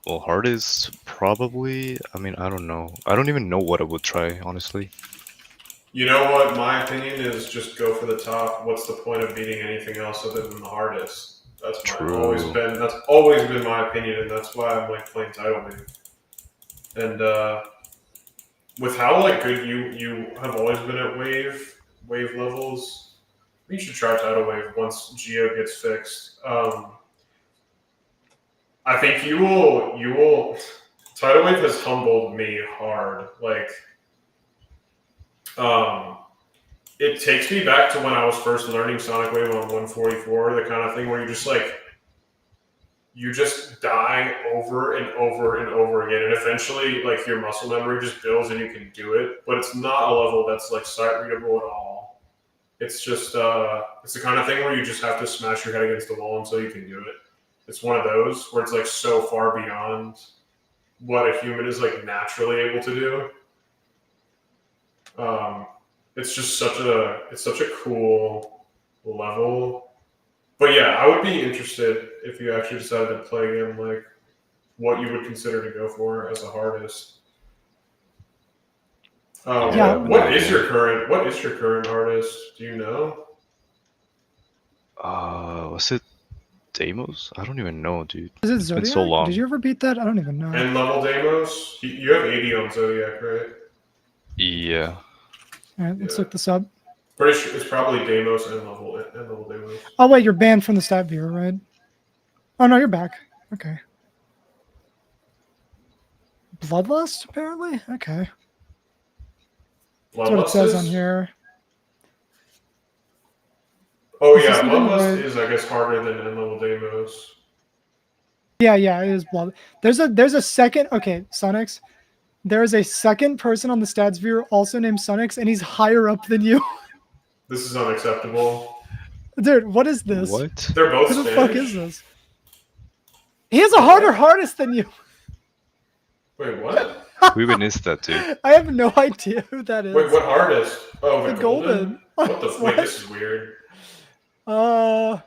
Well, hardest probably. I mean, I don't know. I don't even know what I would try, honestly. You know what? My opinion is just go for the top. What's the point of beating anything else other than the hardest? That's always been my opinion, and that's why I'm like playing Tidal Wave. And with how like good you have always been at wave levels, you should try Tidal Wave once Geo gets fixed. I think you will. Tidal Wave has humbled me hard. Like, it takes me back to when I was first learning Sonic Wave on 144, the kind of thing where you just die over and over and over again, and eventually like your muscle memory just builds and you can do it, but it's not a level that's like sight readable at all. It's just it's the kind of thing where you just have to smash your head against the wall until you can do it. It's one of those where it's like so far beyond what a human is like naturally able to do. It's just such a cool level. But yeah, I would be interested if you actually decided to play again, like what you would consider to go for as a hardest. What is your current hardest? Do you know? Was it Deimos? I don't even know, dude. Is it It's Zodiac? been so long. Did you ever beat that? I don't even know. End level Deimos? You have 80 on Zodiac, right? Yeah. All right, let's look this up. Pretty sure it's probably Deimos and level Deimos. Oh wait, you're banned from the stat viewer, right? Oh no, you're back. Okay. Bloodlust, apparently? Okay. That's what it says on here. Oh Is this yeah, even Bloodlust where- is, I guess, harder than end-level Deimos. Yeah, it is blood. There's a second. Okay, Sunix. There is a second person on the stats viewer also named Sunix, and he's higher up than you. This is unacceptable. Dude, what is this? What? They're both Who the Spanish? fuck is this? He has a Wait, harder what? harness than you. Wait, what? Who even is that dude? I have no idea who that is. Wait, what artist? Oh, the The golden? golden. What the? What? Wait, this is weird. Uh.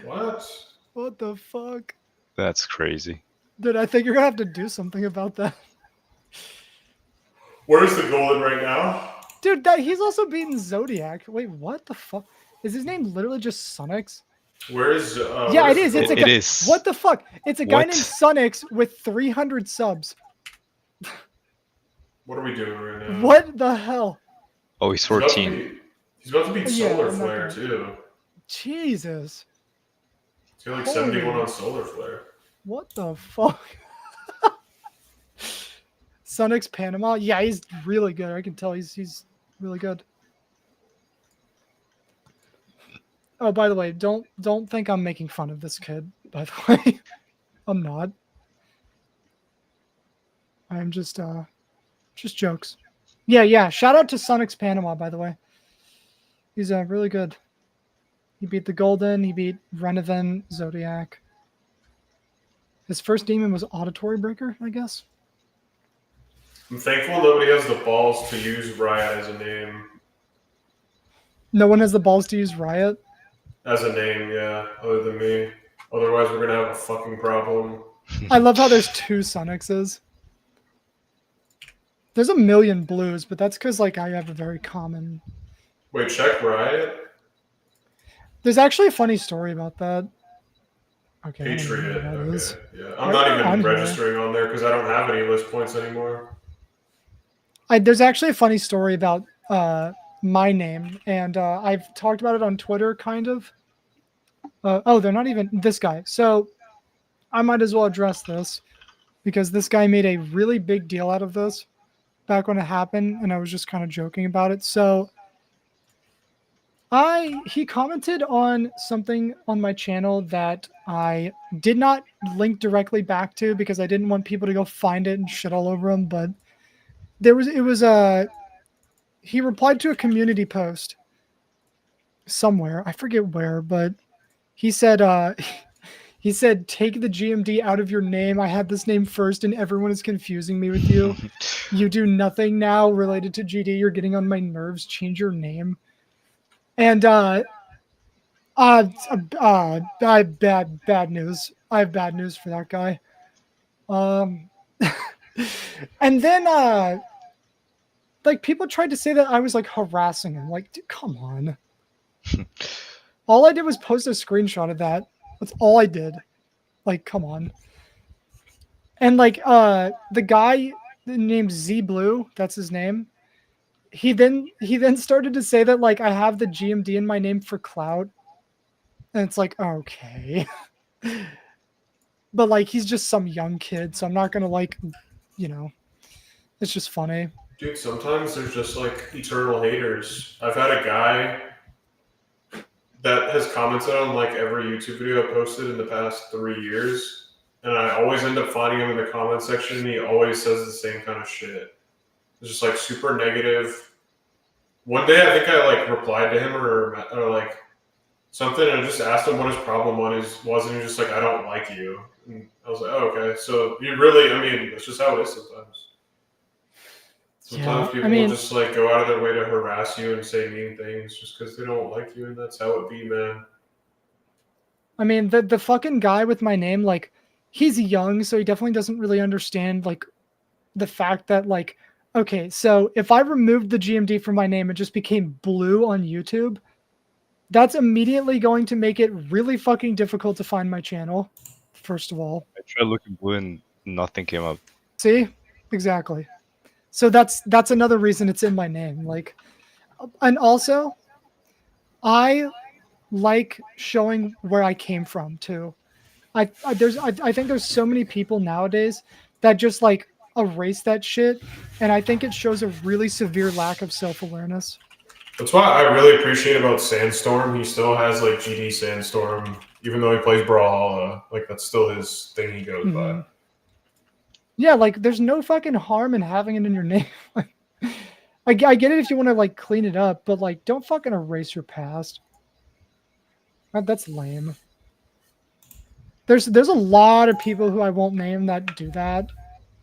What? What the fuck? That's crazy. Dude, I think you're gonna have to do something about that. Where's the golden right now? Dude, he's also beaten Zodiac. Wait, what the fuck? Is his name literally just Sunix? Where is? Yeah, where's it is. the It's a golden? guy. It is. What the fuck? It's a guy What? named Sunix with 300 subs. What are we doing right now? What the hell? Oh, he's He's about to 14. be- He's about to beat Yeah, Solar I'm not Flare gonna- too. Jesus. He's got like Holy- 71 on Solar Flare. What the fuck? Sunix Panama? Yeah, he's really good. I can tell he's really good. Oh, by the way, don't think I'm making fun of this kid, by the way. I'm not. I'm just jokes. Yeah. Shout out to Sunix Panama, by the way. He's really good. He beat the Golden, he beat Renovan, Zodiac. His first demon was Auditory Breaker, I guess. I'm thankful nobody has the balls to use Riot as a name. No one has the balls to use Riot. As a name, yeah, other than me. Otherwise, we're gonna have a fucking problem. I love how there's two Sunixes. There's a million blues, but that's because like I have a very common. Wait, check Riot. There's actually a funny story about that. Okay. I don't know Patriot. what that Okay. is. Yeah, I'm Why not am I on even here? registering on there because I don't have any list points anymore. There's actually a funny story about my name, and I've talked about it on Twitter, kind of. Oh, they're not even this guy. So I might as well address this because this guy made a really big deal out of this back when it happened, and I was just kind of joking about it. So he commented on something on my channel that I did not link directly back to because I didn't want people to go find it and shit all over him, but he replied to a community post somewhere. I forget where, but he said take the GMD out of your name. I had this name first and everyone is confusing me with you. You do nothing now related to GD. You're getting on my nerves. Change your name. And I have bad news. I have bad news for that guy. And then like people tried to say that I was like harassing him. Like, dude, come on. All I did was post a screenshot of that. That's all I did. Like, come on. And like the guy named Z Blue, that's his name. He then started to say that like I have the GMD in my name for clout. And it's like, okay. But like he's just some young kid, so I'm not gonna like, it's just funny. Dude, sometimes there's just like eternal haters. I've had a guy that has commented on like every YouTube video I posted in the past 3 years, and I always end up finding him in the comment section, and he always says the same kind of shit. It's just like super negative. One day I think I like replied to him or like something, and I just asked him what his problem was, and he was just like, I don't like you. And I was like, oh, okay. So you really, I mean, that's just how it is sometimes. Sometimes people just like go out of their way to harass you and say mean things just because they don't like you, and that's how it be, man. I mean, the fucking guy with my name, like, he's young, so he definitely doesn't really understand like the fact that like, okay, so if I removed the GMD from my name and just became Blue on YouTube, that's immediately going to make it really fucking difficult to find my channel. First of all, I tried looking blue and nothing came up. See, exactly. So that's another reason it's in my name. Like, and also, I like showing where I came from too. I think there's so many people nowadays that just like erase that shit, and I think it shows a really severe lack of self-awareness. That's what I really appreciate about Sandstorm. He still has like GD Sandstorm, even though he plays Brawlhalla. Like that's still his thing he goes by. Yeah, like there's no fucking harm in having it in your name. I get it if you want to like clean it up, but like don't fucking erase your past. That's lame. There's a lot of people who I won't name that do that,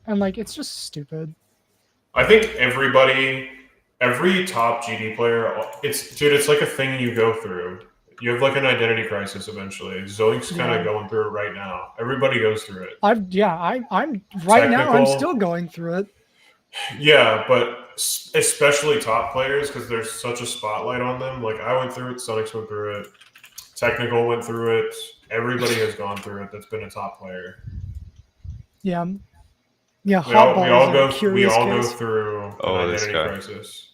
and like it's just stupid. I think every top GD player, it's like a thing you go through. You have like an identity crisis eventually. Zoink's kind of going through it right now. Everybody goes through it. I'm right now. I'm still going through it. Yeah, but especially top players because there's such a spotlight on them. Like I went through it, Sunix went through it, Technical went through it. Everybody has gone through it that's been a top player. Yeah. We all go through an identity crisis.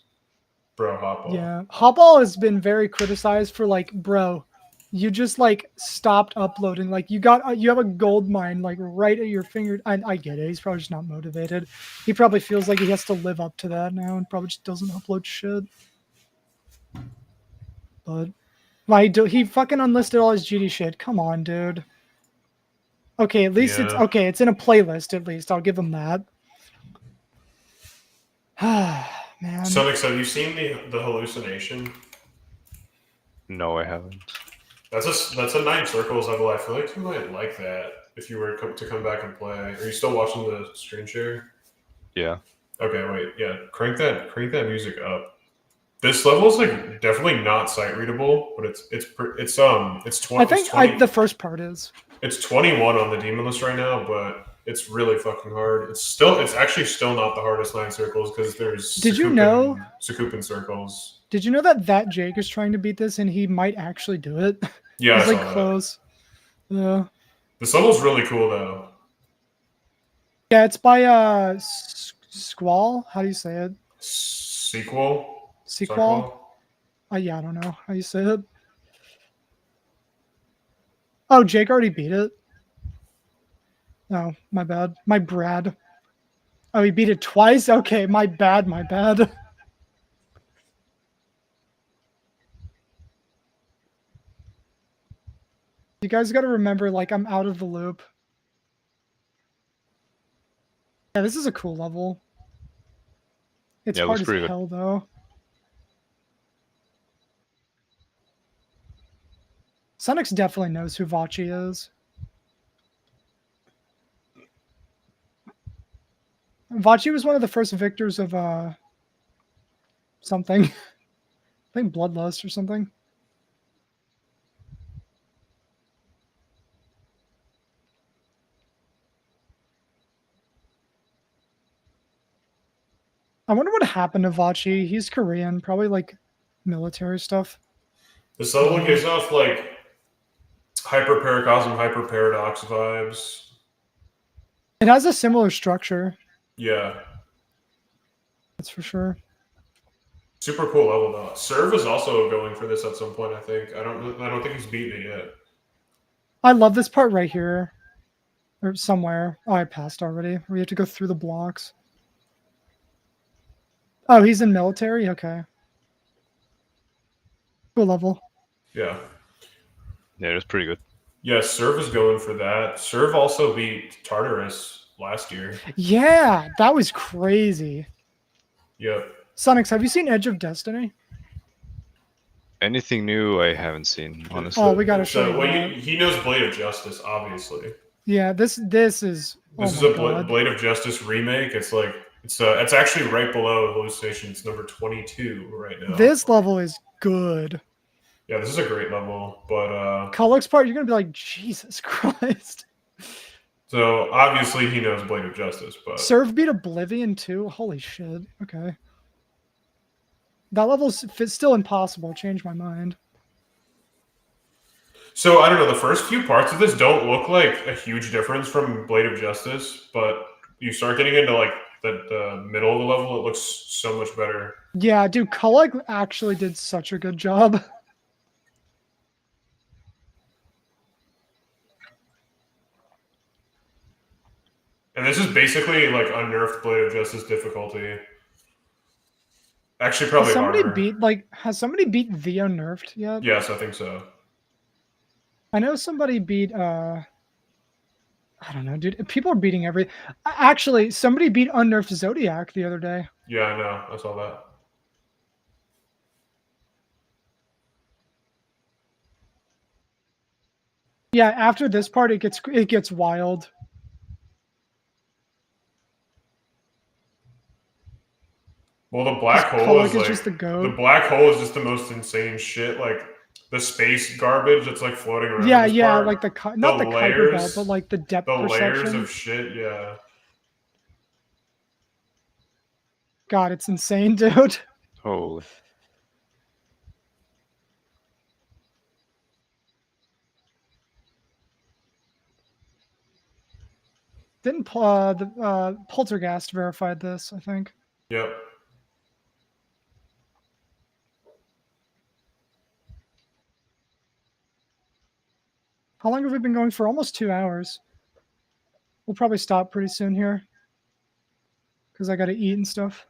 Bro, Hotball. Yeah. Hotball has been very criticized for like, bro, you just like stopped uploading. Like you have a gold mine like right at your finger. I get it. He's probably just not motivated. He probably feels like he has to live up to that now and probably just doesn't upload shit. But he fucking unlisted all his GD shit. Come on, dude. Okay, at least it's okay. It's in a playlist. At least I'll give him that. Man. Sunix, have you seen the hallucination? No, I haven't. That's a 9 circles level. I feel like you might like that if you were to come back and play. Are you still watching the screen share? Yeah. Okay, wait. Yeah, crank that music up. This level is like definitely not sight readable, but it's 20. I think the first part is. It's 21 on the demon list right now, but it's really fucking hard. It's actually still not the hardest 9 circles because there's Sakupin circles. Did you know that Jake is trying to beat this and he might actually do it? Yeah, he's like close. Yeah. This level's really cool though. Yeah, it's by Squall. How do you say it? Sequel. Yeah, I don't know how you say it. Oh, Jake already beat it. Oh, my bad. My Brad. Oh, he beat it twice? Okay, my bad. You guys got to remember, like, I'm out of the loop. Yeah, this is a cool level. It's hard as hell, though. Sunix definitely knows who Vachi is. Vachi was one of the first victors of something. I think Bloodlust or something. I wonder what happened to Vachi. He's Korean, probably like military stuff. This level gives off like hyper paracosm, hyper paradox vibes. It has a similar structure. Yeah. That's for sure. Super cool level though. Serve is also going for this at some point, I think. I don't think he's beaten it yet. I love this part right here. Or somewhere. Oh, I passed already. We have to go through the blocks. Oh, he's in military? Okay. Cool level. Yeah. Yeah, it was pretty good. Yeah, Serve is going for that. Serve also beat Tartarus last year. Yeah, that was crazy. Yep. Sonix, have you seen Edge of Destiny? Anything new I haven't seen, honestly. Oh, we gotta show you. He knows Blade of Justice, obviously. Yeah, this is This is a Blade of Justice remake. It's like it's actually right below Hallucination. It's number 22 right now. This level is good. Yeah, this is a great level, but Kulix part, you're gonna be like, Jesus Christ. So obviously he knows Blade of Justice, but Serve beat Oblivion too. Holy shit. Okay. That level's still impossible. Changed my mind. So I don't know. The first few parts of this don't look like a huge difference from Blade of Justice, but you start getting into like the middle of the level, it looks so much better. Yeah, dude, Kulix actually did such a good job. And this is basically like Unnerfed Blade of Justice difficulty. Actually, probably harder. Has somebody beat the Unnerfed yet? Yes, I think so. I know somebody beat I don't know, dude. People are beating every. Actually, somebody beat Unnerfed Zodiac the other day. Yeah, I know. I saw that. Yeah, after this part, it gets wild. Well, the black hole Pollock is is like just the goat. the black hole is just the most insane shit. Like the space garbage that's like floating around Yeah, this yeah, part. like not the Kuiper belt, but like the depth the layers perception. of shit. Yeah. God, it's insane, dude. Holy. Didn't the Poltergeist verified this? I think. Yep. How long have we been going for? Almost 2 hours. We'll probably stop pretty soon here because I got to eat and stuff.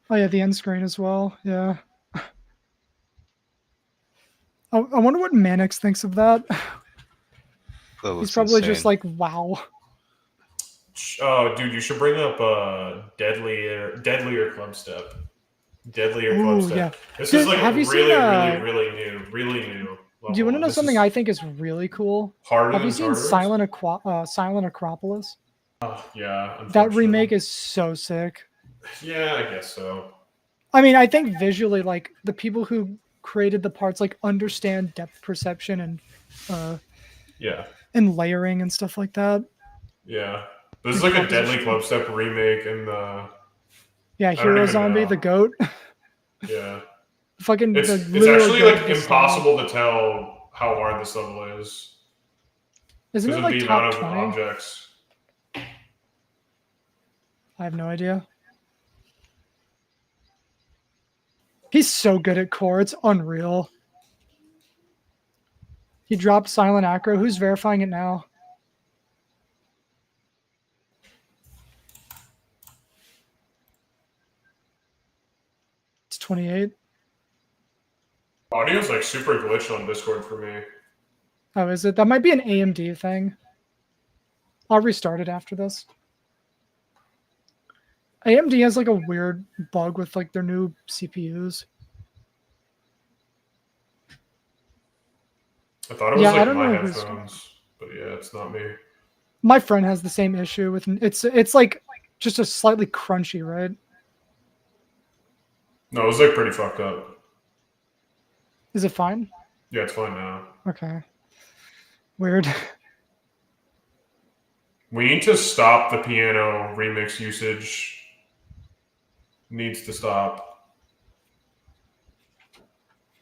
Oh yeah, the end screen as well. Yeah. Oh, I wonder what Mannix thinks of that. That He's looks probably insane. just like, wow. Oh, dude, you should bring up Deadlier Clubstep. Deadlier Ooh, Clubstep. yeah. This Dude, is like have you seen really new do you want to level. know This something is I think is really cool? harder Have you than seen Tartarus. Silent Acropolis? Yeah, That unfortunately. remake is so sick. Yeah, I guess so. I mean, I think visually, like the people who created the parts, like understand depth perception Yeah, and layering and stuff like that. yeah. This And is like a Deadly composition. Clubstep remake, and Yeah, I don't Hero even Zombie, know. the goat. Yeah, Fucking the it's literal actually goat of like the style. impossible to tell how hard this level is Isn't because it of like the top amount of 20? objects. I have no idea. He's so good at core. It's unreal. He dropped Silent Acro. Who's verifying it now? It's 28. Audio's like super glitched on Discord for me. Oh, is it? That might be an AMD thing. I'll restart it after this. AMD has like a weird bug with like their new CPUs. I thought it was Yeah, I like don't my know who's. headphones, but yeah, it's not me. My friend has the same issue with it's like just a slightly crunchy, right? No, it was like pretty fucked up. Is it fine? Yeah, it's fine now. Okay. Weird. We need to stop the piano remix usage. Needs to stop.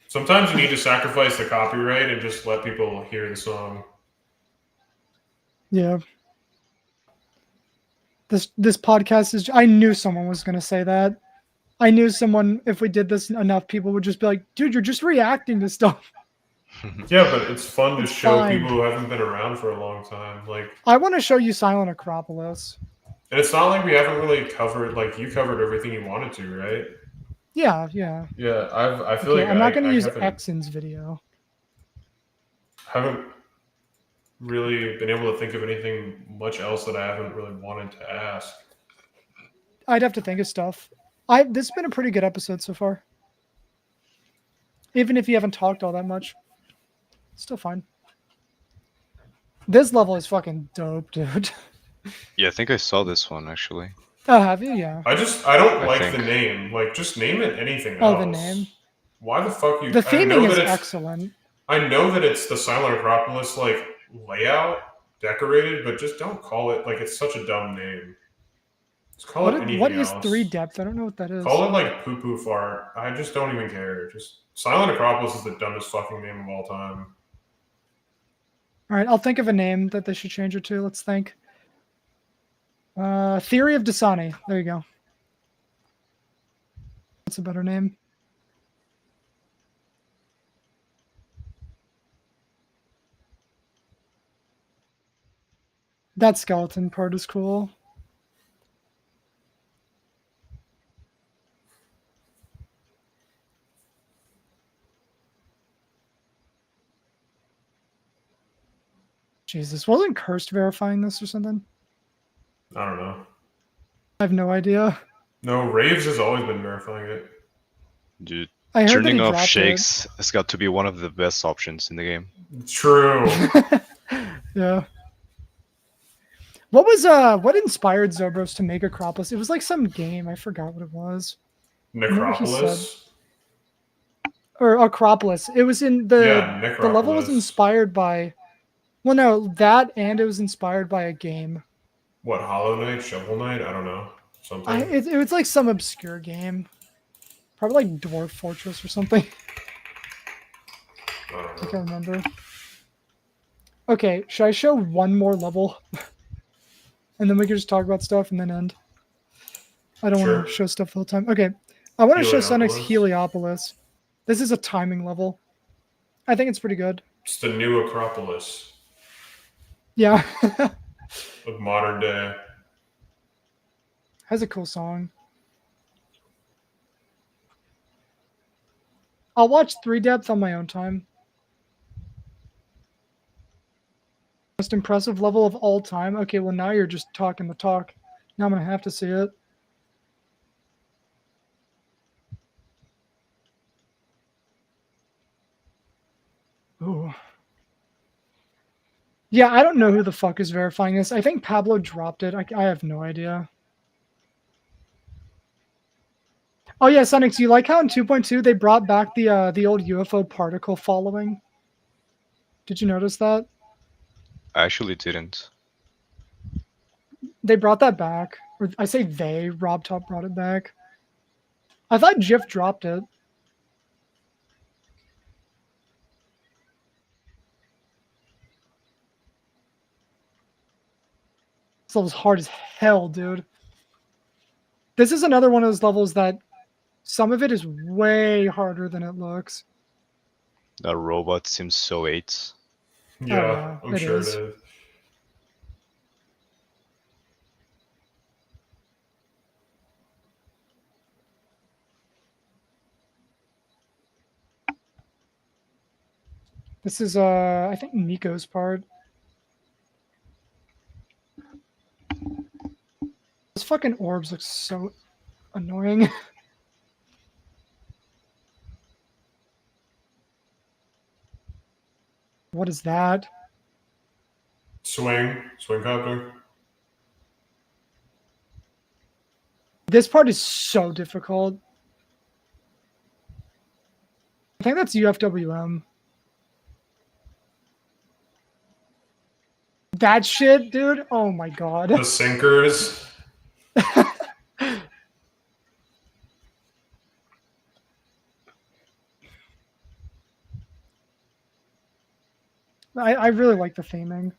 Sometimes you need to sacrifice the copyright and just let people hear the song. Yeah. This podcast is. I knew someone was gonna say that. I knew someone. If we did this enough, people would just be like, "Dude, you're just reacting to stuff." Yeah, but it's fun to It's show fine. people who haven't been around for a long time. Like, I want to show you Silent Acropolis. and it's not like we haven't really covered. Like, you covered everything you wanted to, right? Yeah, yeah. Yeah, I feel Okay, like I'm not gonna I use haven't Exon's video. really been able to think of anything much else that I haven't really wanted to ask. I'd have to think of stuff. This has been a pretty good episode so far. Even if you haven't talked all that much, still fine. This level is fucking dope, dude. Yeah, I think I saw this one actually. Oh, have you? Yeah. I don't I like think. the name. Like, just name it anything Oh, else. the name. Why the fuck you? The I know theming is that it's. excellent. I know that it's the Silent Acropolis like layout decorated, but just don't call it like it's such a dumb name. Just call it What anything is else. 3 depth? I don't know what that is. Call it like poo poo fart. I just don't even care. Just Silent Acropolis is the dumbest fucking name of all time. All right, I'll think of a name that they should change it to. Let's think. Theory of Dasani. There you go. That's a better name. That skeleton part is cool. Jesus, wasn't Cursed verifying this or something? I don't know. I have no idea. No, Raves has always been verifying it. Dude, I heard that turning he off dropped shakes has got to be one of the best options in the game. True. it. Yeah. What inspired Zobros to make Acropolis? It was like some game. I forgot what it was. Remember he said- Necropolis. Or Acropolis. It was in Yeah, the level was Necropolis. inspired by, well, no, that, and it was inspired by a game. What, Hollow Knight, Shovel Knight? I don't know. Something. It was like some obscure game, probably like Dwarf Fortress or something. I don't I know. can't remember. Okay, should I show one more level, and then we can just talk about stuff and then end? I don't want to Sure. show stuff all the time. Okay, I want to show Sunix Heliopolis. Heliopolis. This is a timing level. I think it's pretty good. It's the new Acropolis Yeah, of modern day. has a cool song. I'll watch 3 Depth on my own time. Most impressive level of all time. Okay, well now you're just talking the talk. Now I'm gonna have to see it. Ooh. Yeah, I don't know who the fuck is verifying this. I think Pablo dropped it. I have no idea. Oh yeah, Sunix, you like how in 2.2 they brought back the old UFO particle following? Did you notice that? I actually didn't. They brought that back. Or I say they, Rob Top brought it back. I thought Jif dropped it. This level's hard as hell, dude. This is another one of those levels that some of it is way harder than it looks. That robot seems so 8. Yeah, yeah, I'm it sure is. it is. This is I think Nico's part. Those fucking orbs look so annoying. What is that? Swing copter. This part is so difficult. I think that's UFWM. That shit, dude. Oh my god. The sinkers. I really like the theming.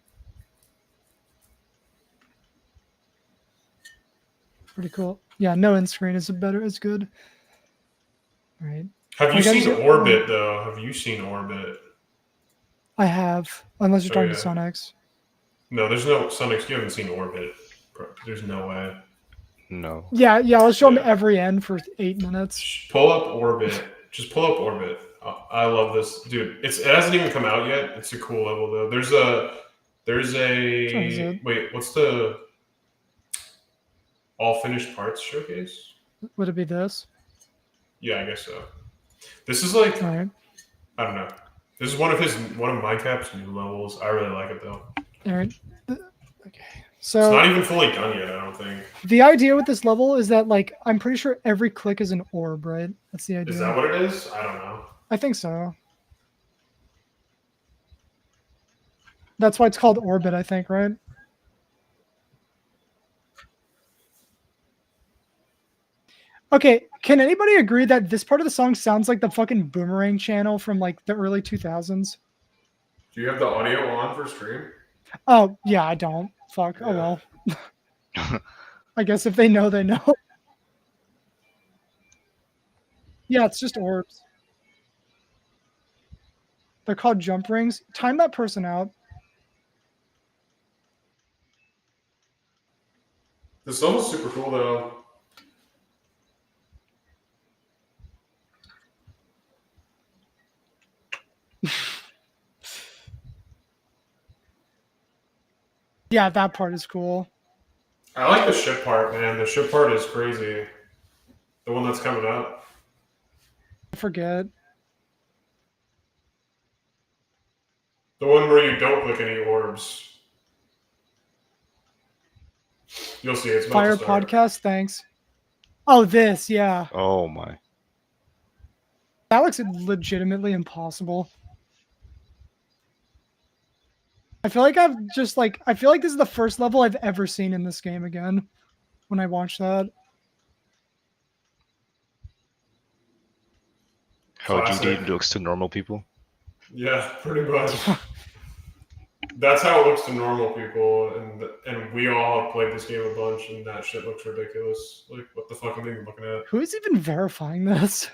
Pretty cool. Yeah, no end screen is good. All right. Have you Like, I seen just- Orbit though? Have you seen Orbit? I have, unless you're Oh, talking yeah. to Sonx. No, there's no Sunix. You haven't seen Orbit. Bro, there's no way. No. Yeah, let's show him Yeah. every end for 8 minutes. Pull up Orbit. Just pull up Orbit. I love this, dude. It hasn't even come out yet. It's a cool level though. There's a Which one is it? wait. What's the all finished parts showcase? Would it be this? Yeah, I guess so. This is like All right. I don't know. This is one of MyCap's new levels. I really like it though. All right. Okay. It's So not even fully done yet. I don't think. the idea with this level is that, like, I'm pretty sure every click is an orb, right? That's the idea. Is that what it is? I don't know. I think so. That's why it's called Orbit, I think, right? Okay, can anybody agree that this part of the song sounds like the fucking Boomerang channel from like the early 2000s? Do you have the audio on for stream? Oh, yeah, I don't. Fuck. Oh Yeah. well. I guess if they know, they know. Yeah, it's just orbs. They're called jump rings. Time that person out. This level's super cool though. Yeah, that part is cool. I like the ship part, man. The ship part is crazy. The one that's coming up. I forget. The one where you don't click any orbs. You'll see. It's about Fire to start. podcast, thanks. Oh, this, yeah. Oh my. That looks legitimately impossible. I feel like I feel like this is the first level I've ever seen in this game again when I watch that. How Classic. GD looks to normal people. Yeah, pretty much. That's how it looks to normal people, and we all have played this game a bunch, and that shit looks ridiculous. Like, what the fuck am I even looking at? Who is even verifying this?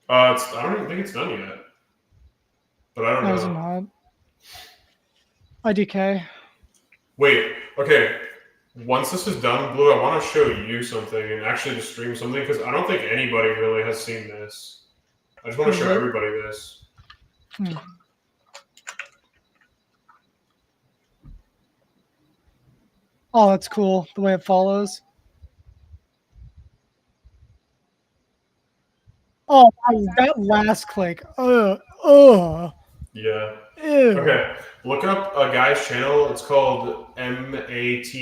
I don't even think it's done yet, but I don't No, is it know. not? IDK. Wait, okay. Once this is done, Blue, I want to show you something and actually just stream something because I don't think anybody really has seen this. I just want to show everybody this. Oh, that's cool. The way it follows. Oh, that last click. Yeah. Ew. Okay. Look up a guy's channel. It's called Mateus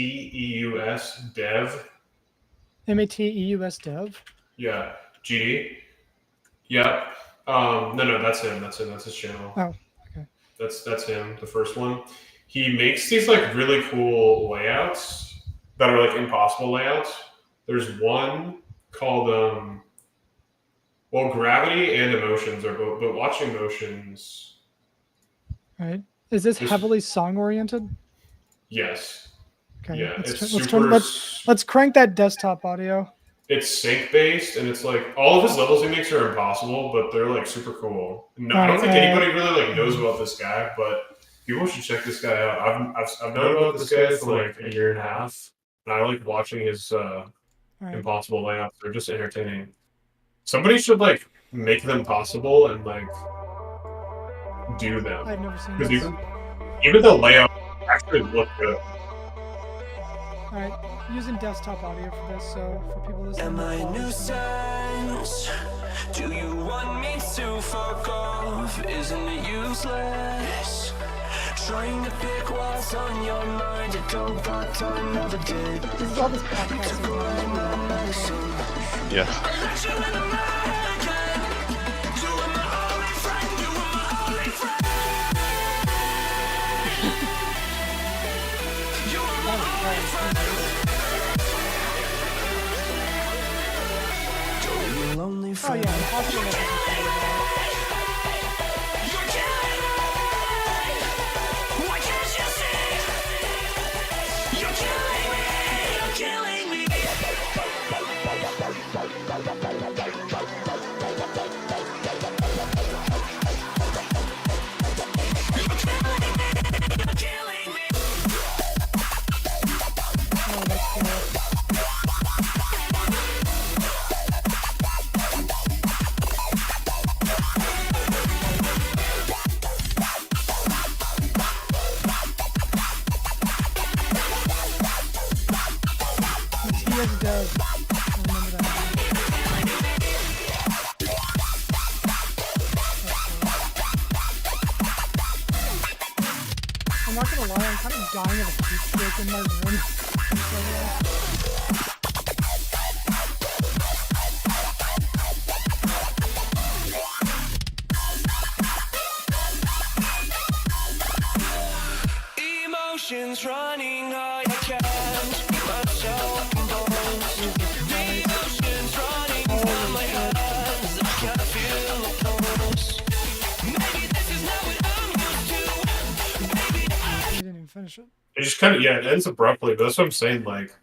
Dev. Mateus Dev. Yeah. GD. Yeah. No, that's him. That's his channel. Oh, okay. That's him, the first one. He makes these like really cool layouts that are like impossible layouts. There's one called gravity and emotions are both, but watching motions. Right. Is this heavily song oriented? Yes. Okay. Yeah, let's crank that desktop audio. It's sync based, and it's like all of his levels he makes are impossible, but they're like super cool. No, I don't think anybody really like knows about this guy, but people should check this guy out. I've known about this guy for like a year and a half, and I like watching his impossible layouts. They're just entertaining. Somebody should like make them possible and like do them. I've never seen because this. even the layout actually look good. All right, using desktop audio for this, so for people listening. Am I nuisance? Do you want me to fuck off? Isn't it useless? Trying to pick what's on your mind. I don't got time, never did. This is all this podcast. Yeah. Oh yeah, impossible. I'm not gonna lie, I'm kind of dying of a heat stroke in my room. Emotions running high, I can't keep myself composed. Emotions running from my hands, I can't feel the pulse. Maybe this is not what I'm used to. Maybe You didn't even finish it. It just kind of it ends abruptly, but that's what I'm saying. Like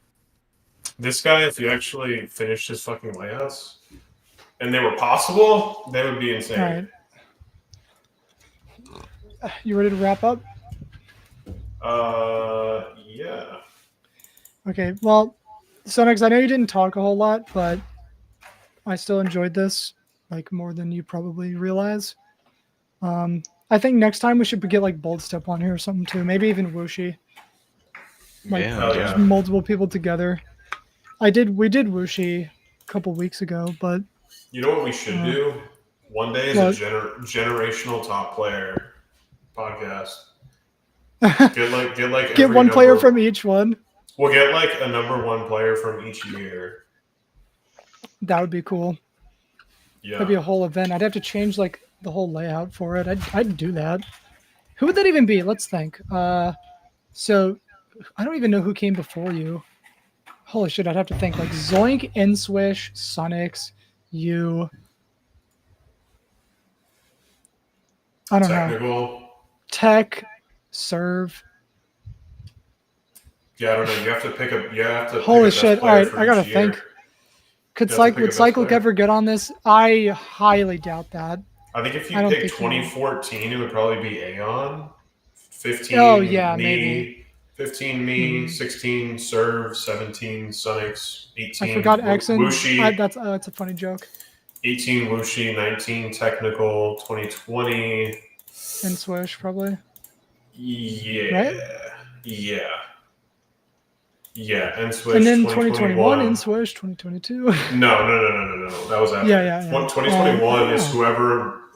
this guy, if he actually finished his fucking layouts and they were possible, they would be insane. All right. You ready to wrap up? Yeah. Okay, well, Sonix, I know you didn't talk a whole lot, but I still enjoyed this, like, more than you probably realize. I think next time we should get, like, Bold Step on here or something, too. Maybe even Wooshi. Like Yeah, Hell just yeah. multiple people together. We did Wuxi a couple weeks ago, but You know what we should do? One day is what? a generational top player podcast. Get like Get every one player number. from each one. We'll get like a number one player from each year. That would be cool. Yeah. That'd be a whole event. I'd have to change like the whole layout for it. I'd do that. Who would that even be? Let's think. So I don't even know who came before you. Holy shit, I'd have to think. Like Zoink, Inswish, Sunix, you. I don't know. Technical. Tech, Serve. Yeah, I don't know. You have to pick a. You have to. Holy pick a best shit! All player right, for I gotta each year. think. You have to pick a Would best Cyclic player. ever get on this? I highly doubt that. I think if I you don't pick think he will. 2014, it would probably be Aeon. 15. Oh, yeah, me. maybe. 15 me. Mhm. 16 Serve. 17 Sunix. 18 I forgot Exon. Wuxi. That's a funny joke. 18 Wuxi. 19 Technical. 2020. Inswish probably. Yeah. Right? Yeah. Yeah. And Switch. And then 2021. Inswish, 2022. No. That was after. Yeah. 2021 is Oh.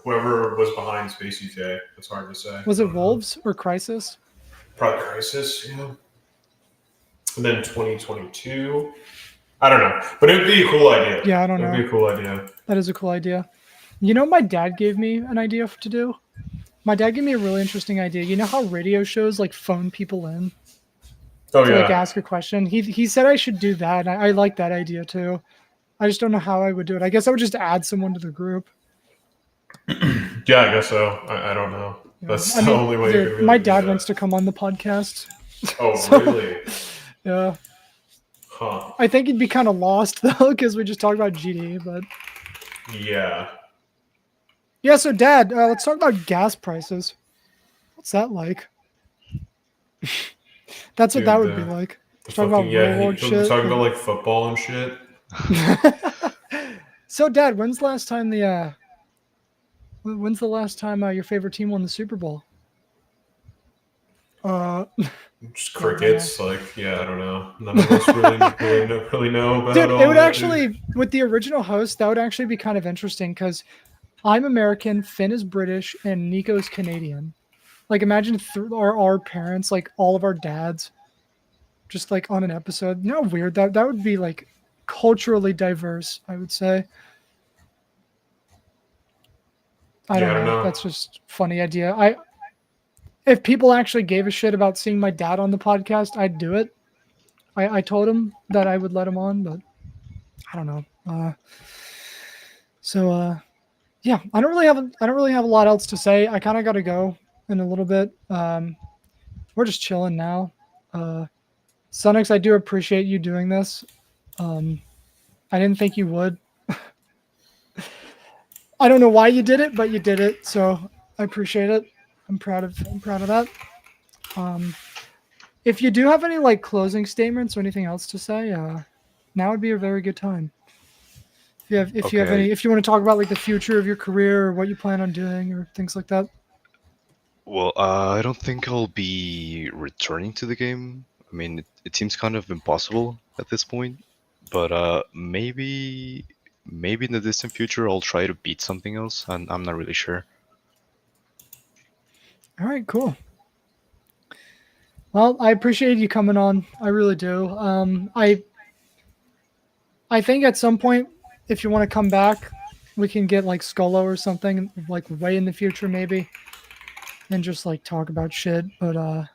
whoever was behind SpaceUK. It's hard to say. Was it Wolves or Crisis? Probably Crisis, yeah. And then 2022. I don't know. But it would be a cool idea. Yeah, I don't know. It would be a cool idea. That is a cool idea. You know, my dad gave me an idea to do. My dad gave me a really interesting idea. You know how radio shows like phone people in Oh, to yeah. like ask a question? He said I should do that. I like that idea too. I just don't know how I would do it. I guess I would just add someone to the group. Yeah, I guess so. I don't know. Yeah. That's I the mean, only way you could really my do dad that. wants to come on the podcast. Oh, So- really? Yeah. Huh. I think he'd be kind of lost though, because we just talked about GD. But Yeah. yeah, so Dad, let's talk about gas prices. What's that like? That's what Dude, that would be like. Talk about reward shit. Talking about like football and shit. So, Dad, when's the last time your favorite team won the Super Bowl? Just crickets, like, yeah, I don't know. None of us really know about Dude, all it would that, actually, with the original host, that would actually be kind of interesting because I'm American, Finn is British, and Nico's Canadian. Like, imagine our parents, like all of our dads, just like on an episode. You know how weird that would be, like culturally diverse, I would say. I don't know. That's just a funny idea. If people actually gave a shit about seeing my dad on the podcast, I'd do it. I told him that I would let him on, but I don't know. Yeah, I don't really have a lot else to say. I kind of got to go in a little bit. We're just chilling now. Sunix, I do appreciate you doing this. I didn't think you would. I don't know why you did it, but you did it, so I appreciate it. I'm proud of that. If you do have any like closing statements or anything else to say, now would be a very good time. If you want to talk about like the future of your career or what you plan on doing or things like that. Well, I don't think I'll be returning to the game. I mean, it seems kind of impossible at this point, but maybe in the distant future I'll try to beat something else, and I'm not really sure. All right, cool. Well, I appreciate you coming on. I really do. I think at some point, if you want to come back, we can get like Skolo or something, like way in the future maybe, and just like talk about shit. But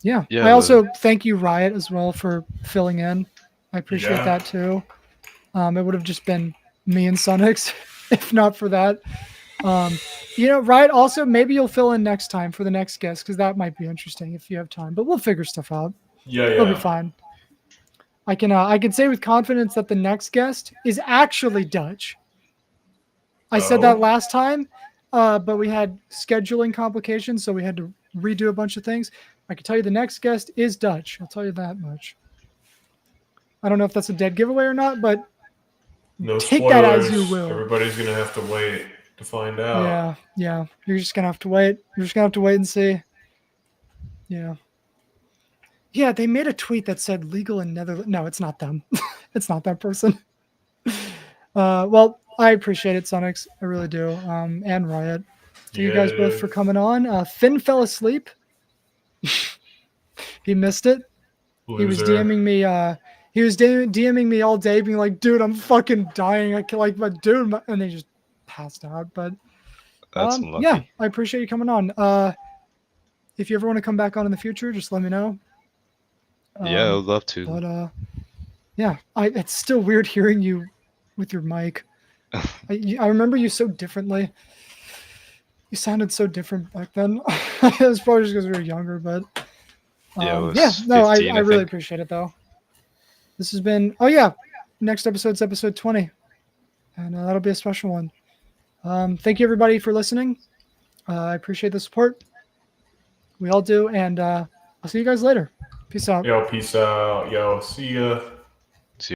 yeah. I also thank you, Riot, as well, for filling in. I appreciate that too. It would have just been me and Sunix if not for that. Riot, also, maybe you'll fill in next time for the next guest, because that might be interesting if you have time. But we'll figure stuff out. Yeah. It'll be fine. I can say with confidence that the next guest is actually Dutch. I said that last time, but we had scheduling complications, so we had to redo a bunch of things. I can tell you the next guest is Dutch. I'll tell you that much. I don't know if that's a dead giveaway or not, but No take spoilers. that as you will. Everybody's gonna have to wait to find out. Yeah. You're just gonna have to wait. You're just gonna have to wait and see. Yeah. Yeah, they made a tweet that said legal in Netherlands. No, it's not them. It's not that person. Well, I appreciate it, Sunix. I really do. And Riot. Thank you guys both for coming on. Finn fell asleep. He missed it. He was Loser. DMing me. He was DMing me all day, being like, "Dude, I'm fucking dying. I can like, but dude," and they just passed out. But That's unlucky. yeah, I appreciate you coming on. If you ever want to come back on in the future, just let me know. Yeah, I would love to. But yeah, it's still weird hearing you with your mic. I remember you so differently. You sounded so different back then. It was probably just because we were younger, but Yeah, I was yeah, no, 15, I really think. appreciate it though. This has been, oh yeah, next episode's episode 20, and that'll be a special one. Thank you everybody for listening. I appreciate the support. We all do, and I'll see you guys later. Peace out. Yo, peace out. Yo, see ya.